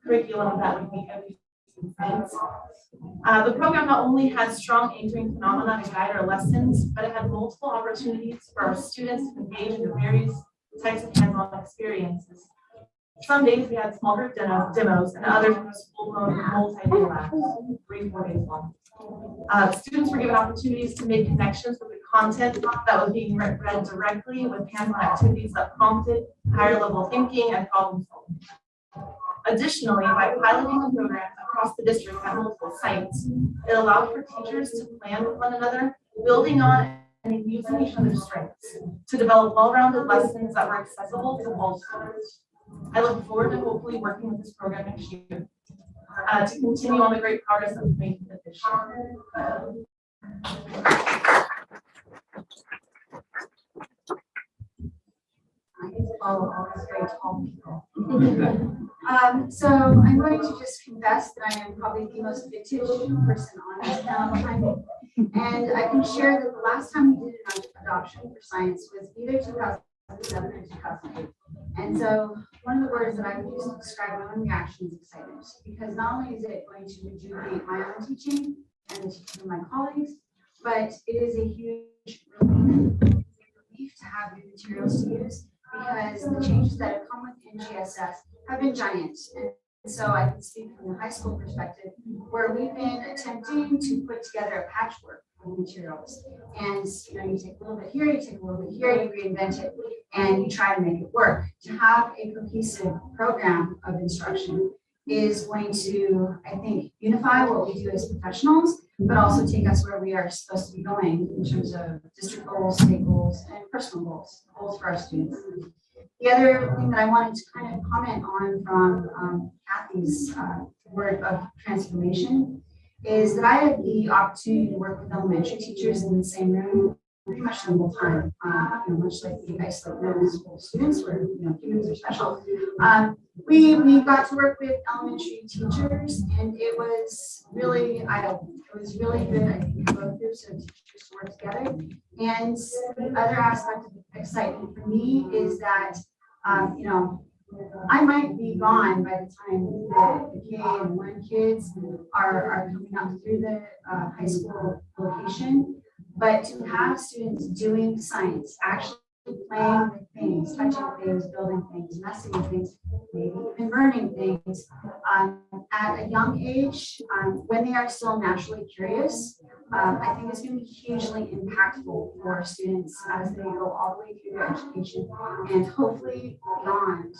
curriculum that would meet every student's needs. The program not only had strong anchoring phenomena to guide our lessons, but it had multiple opportunities for our students to engage in the various types of hands-on experiences. Some days we had small group demos, and others was full-blown multi-day labs, 3-4 days long. Students were given opportunities to make connections with the content that was being read directly with hands-on activities that prompted higher level thinking and problem solving. Additionally, by piloting the program across the district at multiple sites, it allowed for teachers to plan with one another, building on and using each other's strengths to develop well-rounded lessons that were accessible to all students. I look forward to hopefully working with this program next year to continue on the great progress that we've made this year. I get to follow all these great tall people. So I'm going to just confess that I am probably the most vintage person on this panel behind me. And I can share that the last time we did an adoption for science was either 2007 or 2008. And so one of the words that I would use to describe my own reaction is excitement, because not only is it going to rejuvenate my own teaching and the teaching of my colleagues, but it is a huge relief to have new materials to use, because the changes that have come with NGSS have been giant. And so I can speak from the high school perspective, where we've been attempting to put together a patchwork of materials. And you take a little bit here, you take a little bit here, you reinvent it, and you try to make it work. To have a cohesive program of instruction is going to, I think, unify what we do as professionals, but also take us where we are supposed to be going in terms of district goals, state goals, and personal goals for our students. The other thing that I wanted to kind of comment on from Kathy's word of transformation is that I had the opportunity to work with elementary teachers in the same room pretty much the whole time, much like the isolate middle school students where humans are special. We got to work with elementary teachers, and it was really eye-opening. It was really good, I think, for both groups of teachers to work together. And the other aspect of excitement for me is that, I might be gone by the time the K and 1 kids are coming up through the high school location. But to have students doing science, actually playing with things, touching things, building things, messing with things, maybe even burning things, at a young age, when they are still naturally curious, I think it's going to be hugely impactful for students as they go all the way through their education and hopefully beyond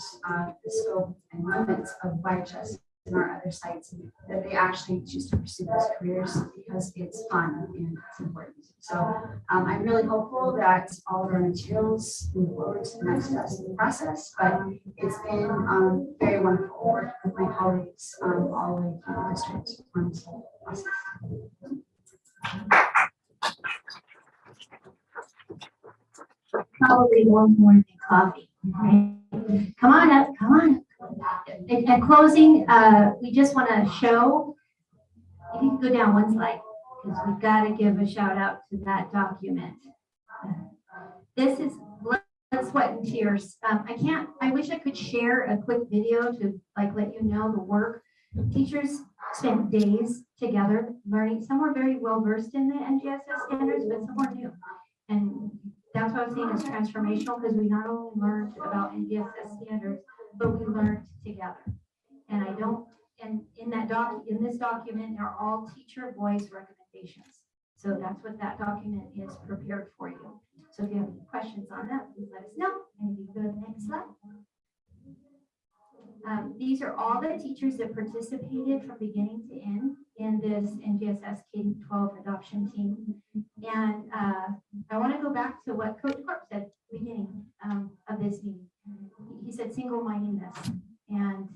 the scope and limits of YCHUSD and our other sites, that they actually choose to pursue those careers because it's fun and it's important. So I'm really hopeful that all of our materials move forward to the next steps in the process, but it's been very wonderful working with my colleagues all the way through the district on this whole process. Probably more than coffee. Right? Come on up, come on. At closing, we just want to show, if you can go down one slide, because we've got to give a shout out to that document. This is blood, sweat, and tears. I wish I could share a quick video to let you know the work. Teachers spent days together learning. Some were very well versed in the NGSS standards, but some were new. And that's what I'm saying is transformational, because we not only learned about NGSS standards, but we learned together. And in this document are all teacher voice recommendations. So that's what that document is prepared for you. So if you have any questions on that, please let us know. And if you go to the next slide. These are all the teachers that participated from beginning to end in this NGSS K-12 adoption team. And I want to go back to what Coach Corp said at the beginning of this meeting. He said single-mindedness and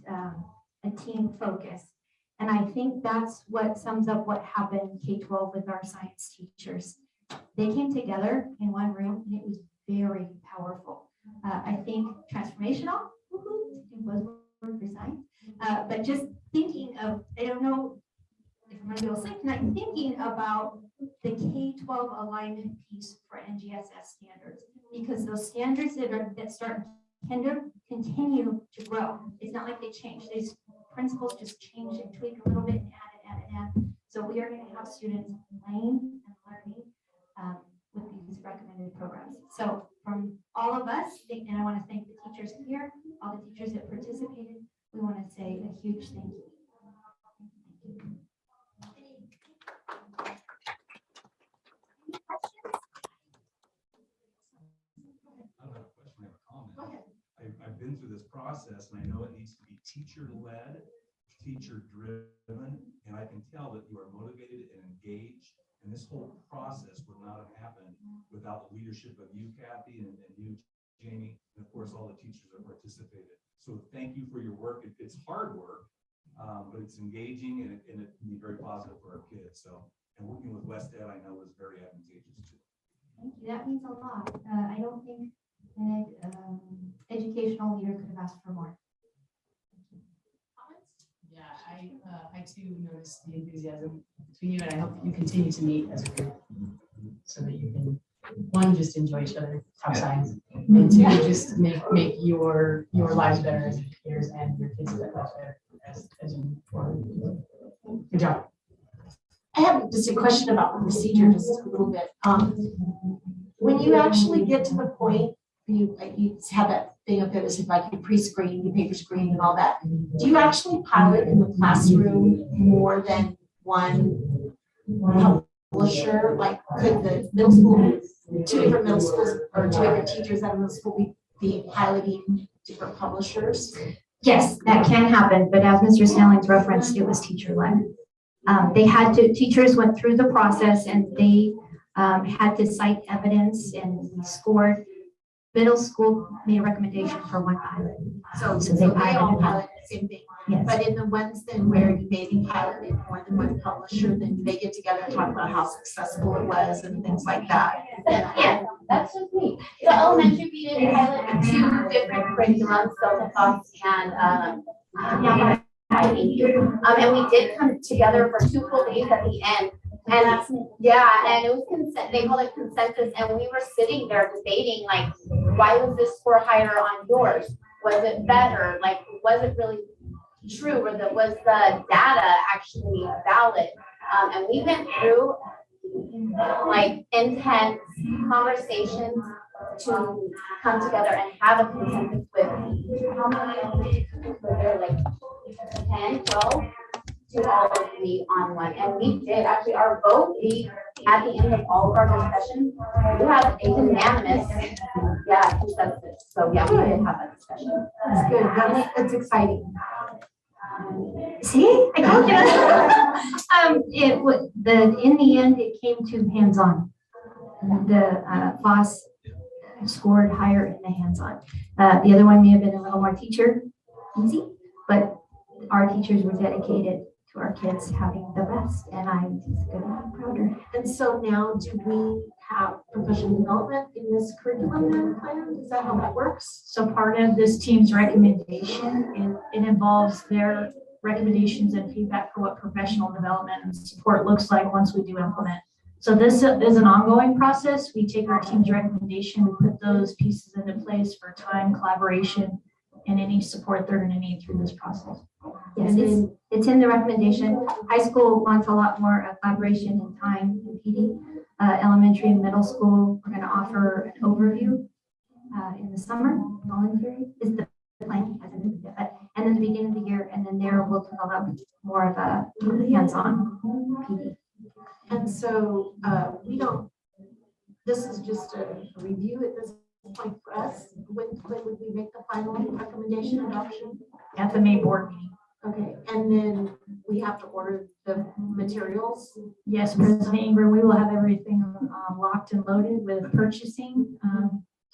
a team focus. And I think that's what sums up what happened in K-12 with our science teachers. They came together in one room and it was very powerful. I think transformational, buzzword for science, but just thinking of, I don't know if I'm gonna be able to say tonight, thinking about the K-12 alignment piece for NGSS standards, because those standards tend to continue to grow. It's not like they change. These principles just change and tweak a little bit and add. So we are going to have students playing and learning with these recommended programs. So from all of us, and I want to thank the teachers here, all the teachers that participated, we want to say a huge thank you. I've been through this process and I know it needs to be teacher-led, teacher-driven, and I can tell that you are motivated and engaged. And this whole process would not have happened without the leadership of you, Kathy, and you, Jamie, and of course, all the teachers that participated. So thank you for your work. It's hard work, but it's engaging and it can be very positive for our kids. So, and working with West Ed, I know was very advantageous too. Thank you. That means a lot. I don't think an educational leader could have asked for more. Yeah, I too noticed the enthusiasm between you, and I hope you continue to meet as a group so that you can, one, just enjoy each other, talk science, and two, just make your lives better as educators and your kids' lives better as you move forward. Good job. I have just a question about the procedure, just a little bit. When you actually get to the point, you have that thing up there that says like you pre-screen, you paper screen and all that. Do you actually pilot in the classroom more than one publisher? Like could the middle school, two different middle schools or two different teachers at a middle school be piloting different publishers? Yes, that can happen, but as Mr. Snelling's referenced, it was teacher-led. Teachers went through the process and they had to cite evidence and we scored. Middle school made a recommendation for one pilot. So they all pilot the same thing. Yes. But in the ones then where you maybe piloted more than one publisher, then they get together and talk about how successful it was and things like that. Yeah, that's just me. So elementary, we did pilot two different curriculums, social thoughts and and we did come together for 2 full days at the end. And yeah, and it was they call it consensus, and we were sitting there debating like, why was this score higher on yours? Was it better? Like, was it really true? Or was the data actually valid? And we went through like intense conversations to come together and have a consensus with how many were there, like 10, 12, to all agree on one. And we did actually, our vote, at the end of all of our discussions, we had a unanimous, consensus. So yeah, we did have that discussion. That's good. That's exciting. See, I told you. In the end, it came to hands-on. The FOSS scored higher in the hands-on. The other one may have been a little more teacher easy, but our teachers were dedicated to our kids having the best, and I'm just gonna be prouder. And so now, do we have professional development in this curriculum then plan? Is that how that works? So part of this team's recommendation, it involves their recommendations and feedback for what professional development and support looks like once we do implement. So this is an ongoing process. We take our team's recommendation, we put those pieces into place for time, collaboration, and any support they're going to need through this process. Yes, it's in the recommendation. High school wants a lot more collaboration and time in PD. Elementary and middle school, we're going to offer an overview in the summer. Voluntary is the plan, and then the beginning of the year, and then there we'll develop more of a hands-on PD. And so this is just a review at this point for us. When would we make the final recommendation adoption? At the May board meeting. Okay, and then we have to order the materials? Yes, President Ingram, we will have everything locked and loaded with purchasing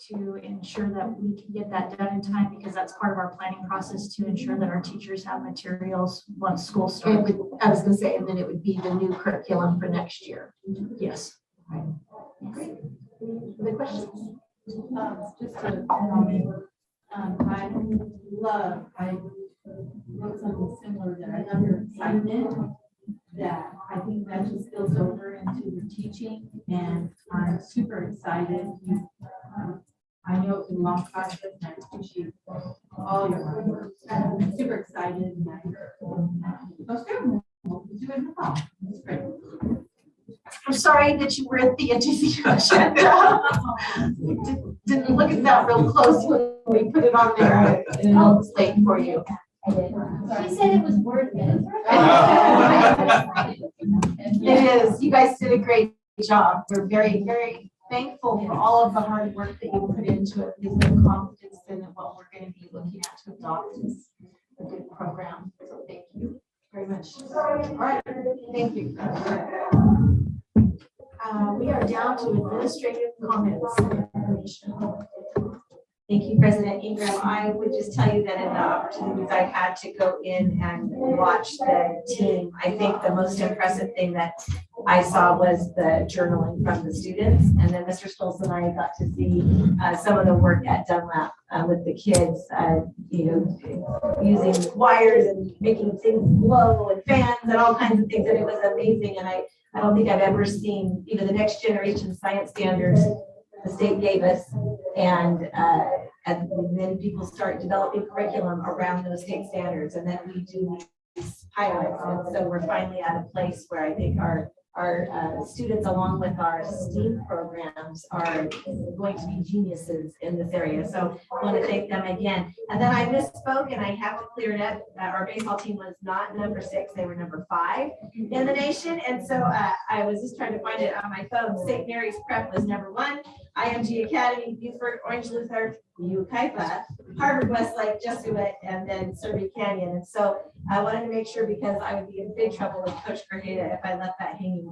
to ensure that we can get that done in time, because that's part of our planning process to ensure that our teachers have materials once school starts. I was going to say, and then it would be the new curriculum for next year. Yes. Right. Great. Any other questions? Just to comment, I wrote something similar that I love your excitement, that I think that just spills over into your teaching, and I'm super excited. I know it's a long process, and I appreciate all your hard work. I'm super excited, and we'll do it in the fall. It's great. I'm sorry that you were at the interview agenda. Didn't look at that real close when we put it on there. It was late for you. She said it was worth it. It is. You guys did a great job. We're very, very thankful for all of the hard work that you put into it. There's no confidence in what we're going to be looking at to adopt is a good program. So thank you very much. All right. Thank you. We are down to administrative comments and information. Thank you, President Ingram. I would just tell you that in the opportunities I've had to go in and watch the team, I think the most impressive thing that I saw was the journaling from the students. And then Mr. Stolz and I got to see some of the work at Dunlap with the kids, using wires and making things blow and fans and all kinds of things. And it was amazing. And I don't think I've ever seen even the next generation science standards the state gave us, and then people start developing curriculum around those state standards, and then we do these pilots, and so we're finally at a place where I think our students, along with our STEAM programs, are going to be geniuses in this area. So I want to thank them again. And then I misspoke, and I have to clear it up. Our baseball team was not number 6; they were number 5 in the nation. And so I was just trying to find it on my phone. St. Mary's Prep was number 1. IMG Academy, Buford, Orange Luther, Yucaipa, Harvard Westlake, Jesuit, and then Surrey Canyon. And so I wanted to make sure, because I would be in big trouble with Coach Grajeda if I left that hanging.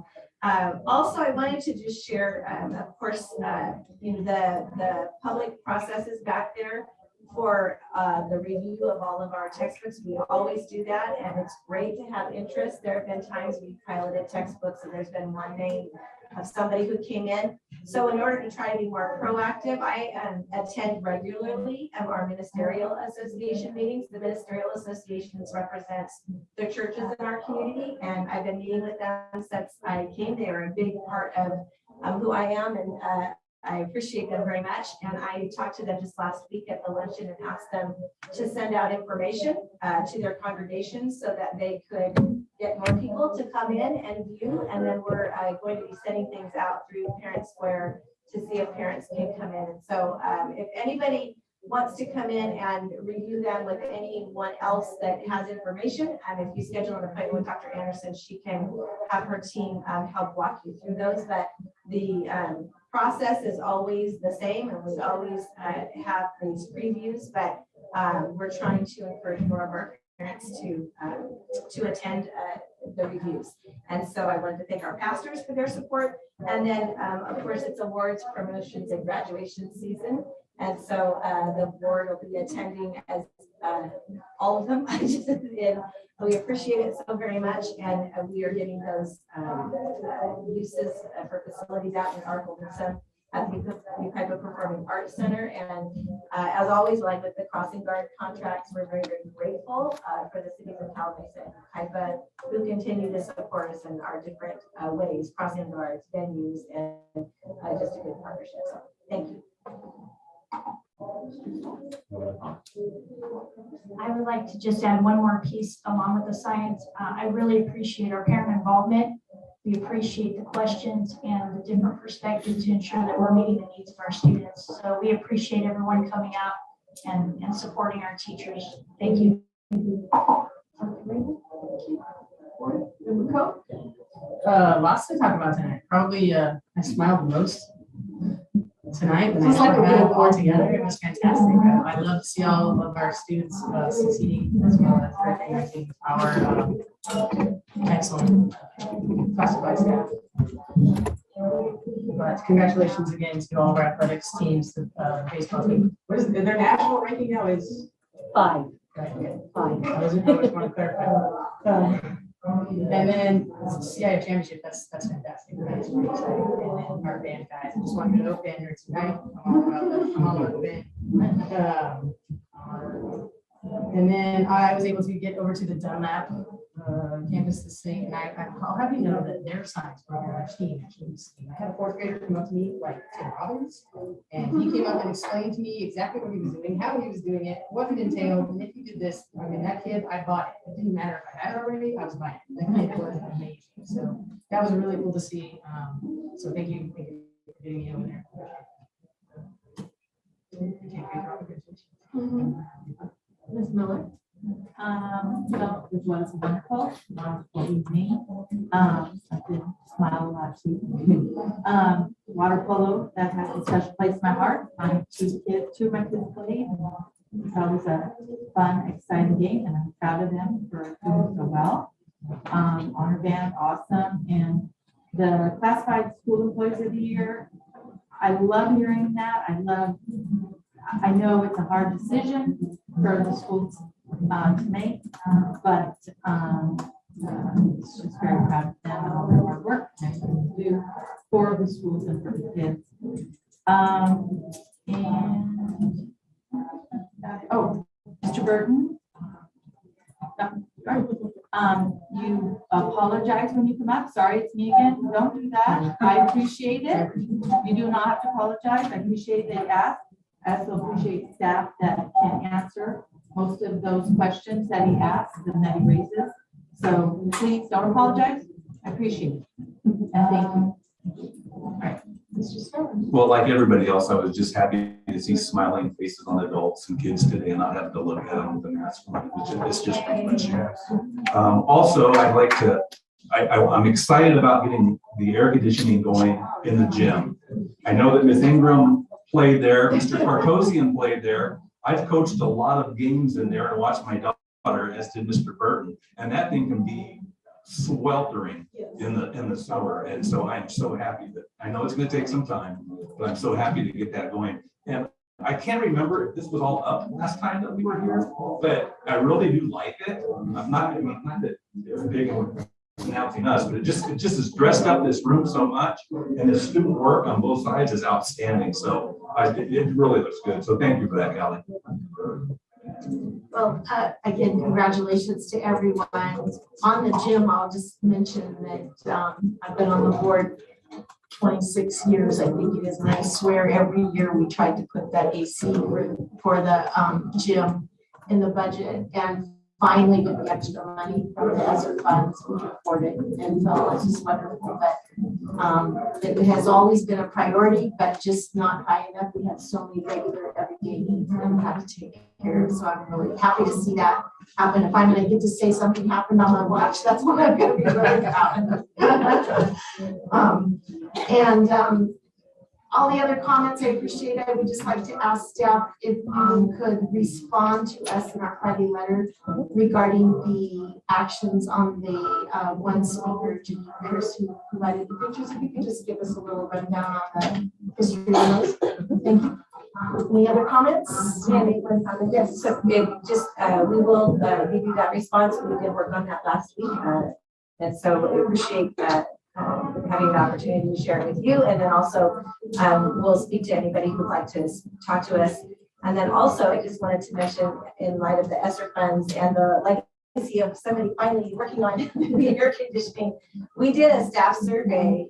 Also, I wanted to just share, of course, the public process is back there for the review of all of our textbooks. We always do that, and it's great to have interest. There have been times we've piloted textbooks and there's been one name of somebody who came in. So in order to try to be more proactive, I attend regularly of our ministerial association meetings. The ministerial associations represents the churches in our community, and I've been meeting with them since I came. They are a big part of who I am, and I appreciate them very much. And I talked to them just last week at the luncheon and asked them to send out information to their congregations so that they could get more people to come in and view. And then we're going to be sending things out through Parent Square to see if parents can come in. And so if anybody wants to come in and review them with anyone else that has information, and if you schedule an appointment with Dr. Anderson, she can have her team help walk you through those. But the process is always the same, and we always have these previews, but we're trying to encourage more of our parents to attend the reviews. And so I wanted to thank our pastors for their support. And then, of course, it's awards, promotions, and graduation season. And so the board will be attending as all of them. We appreciate it so very much. And we are getting those uses for facilities out in Arkansas at the Ukaipa Performing Arts Center. And as always, like with the crossing guard contracts, we're very, very grateful for the cities of Calumet and Ukaipa who continue to support us in our different ways, crossing guards, venues, and just a good partnership. So thank you. I would like to just add one more piece along with the science. I really appreciate our parent involvement. We appreciate the questions and the different perspectives to ensure that we're meeting the needs of our students. So we appreciate everyone coming out and supporting our teachers. Thank you. Lots to talk about tonight. Probably I smiled the most tonight when Sounds I like a saw real it all board. together. It was fantastic. I love to see all of our students succeeding as well as recognizing our excellent classified staff. But congratulations again to all of our athletics teams, the baseball team. What is their national ranking now is 5. Okay, 5. I just want to clarify. And then CIF championship, that's fantastic. That's really exciting. And then our band guys, I just wanted to know band here tonight. I'm all about the band. And then I was able to get over to the Dunlap campus this thing, and I'll have you know that their science program team actually was. I had a 4th grader come up to me, like Tim Robbins, and he came up and explained to me exactly what he was doing, how he was doing it, what it entailed, and if he did this, I mean, that kid, I bought it. It didn't matter if I had it already, I was buying it. That kid was amazing. So that was really cool to see. So thank you for getting me over there. Ms. Miller. So it was wonderful, evening. I did smile a lot too. Water polo, that has a special place in my heart. Two of my kids played. It's always a fun, exciting game, and I'm proud of them for doing so well. Honor band, awesome. And the classified school employees of the year, I love hearing that. I know it's a hard decision for the schools to make, but it's just very proud of them and all their hard work and they do for the schools and for the kids. And Mr. Burton, you apologize when you come up. Sorry, it's me again. Don't do that. I appreciate it. You do not have to apologize. I appreciate that you asked. I also appreciate staff that can answer most of those questions that he asks and that he raises. So please don't apologize. I appreciate it. And thank you. All right. Well, like everybody else, I was just happy to see smiling faces on adults and kids today and not having to look at them with a mask on. It's just refreshing. Also, I'd like to, I'm excited about getting the air conditioning going in the gym. I know that Ms. Ingram played there, Mr. Cartosian played there. I've coached a lot of games in there and watched my daughter, as did Mr. Burton, and that thing can be sweltering in the summer. And so I'm so happy that, I know it's going to take some time, but I'm so happy to get that going. And I can't remember if this was all up last time that we were here, but I really do like it. I'm not that it's big and announcing us, but it just has dressed up this room so much, and the student work on both sides is outstanding. So it really looks good. So thank you for that, Callie. Well, again, congratulations to everyone. On the gym, I'll just mention that I've been on the board 26 years, I think it is, and I swear every year we tried to put that AC for the gym in the budget, and finally with the extra money from the ESSER funds, we could afford it, and so it's just wonderful. But it has always been a priority, but just not high enough. We have so many regular everyday needs that we have to take care of, so I'm really happy to see that happen. If I'm gonna get to say something happened on my watch, that's what I'm gonna be really about. All the other comments I appreciate. I would just like to ask staff if you could respond to us in our Friday letter regarding the actions on the one speaker, Jimmy Pierce, who provided the pictures. If you could just give us a little rundown on the history of those. Thank you. Any other comments? Yes, so it just, we will give you that response. We did work on that last week. And so we appreciate that. Having the opportunity to share it with you, and then also we'll speak to anybody who'd like to talk to us. And then also I just wanted to mention, in light of the ESSER funds and the legacy of somebody finally working on the air conditioning, we did a staff survey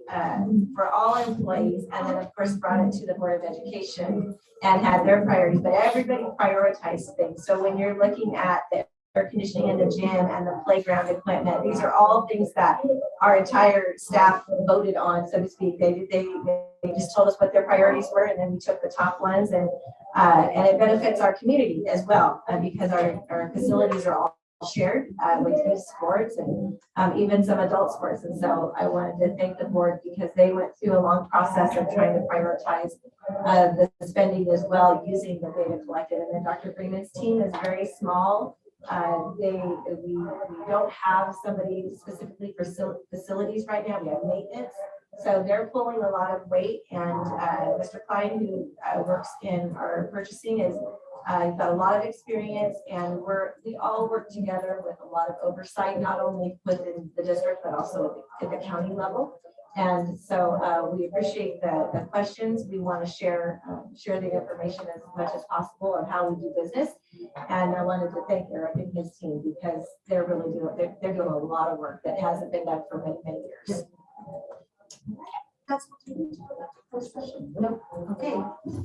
for all employees, and then of course brought it to the Board of Education and had their priorities, but everybody prioritized things. So when you're looking at the air conditioning in the gym and the playground equipment, these are all things that our entire staff voted on, so to speak. They just told us what their priorities were, and then we took the top ones, and it benefits our community as well, because our facilities are all shared with youth sports and even some adult sports. And so I wanted to thank the board because they went through a long process of trying to prioritize the spending as well, using the data collected. And then Dr. Freeman's team is very small. We don't have somebody specifically for facilities right now. We have maintenance, so they're pulling a lot of weight. And Mr. Klein, who works in our purchasing, is got a lot of experience, and we all work together with a lot of oversight, not only within the district but also at the county level. And so we appreciate the questions. We want to share the information as much as possible on how we do business. And I wanted to thank Eric and his team because they're really they're doing a lot of work that hasn't been done for many, many years. That's no. Okay.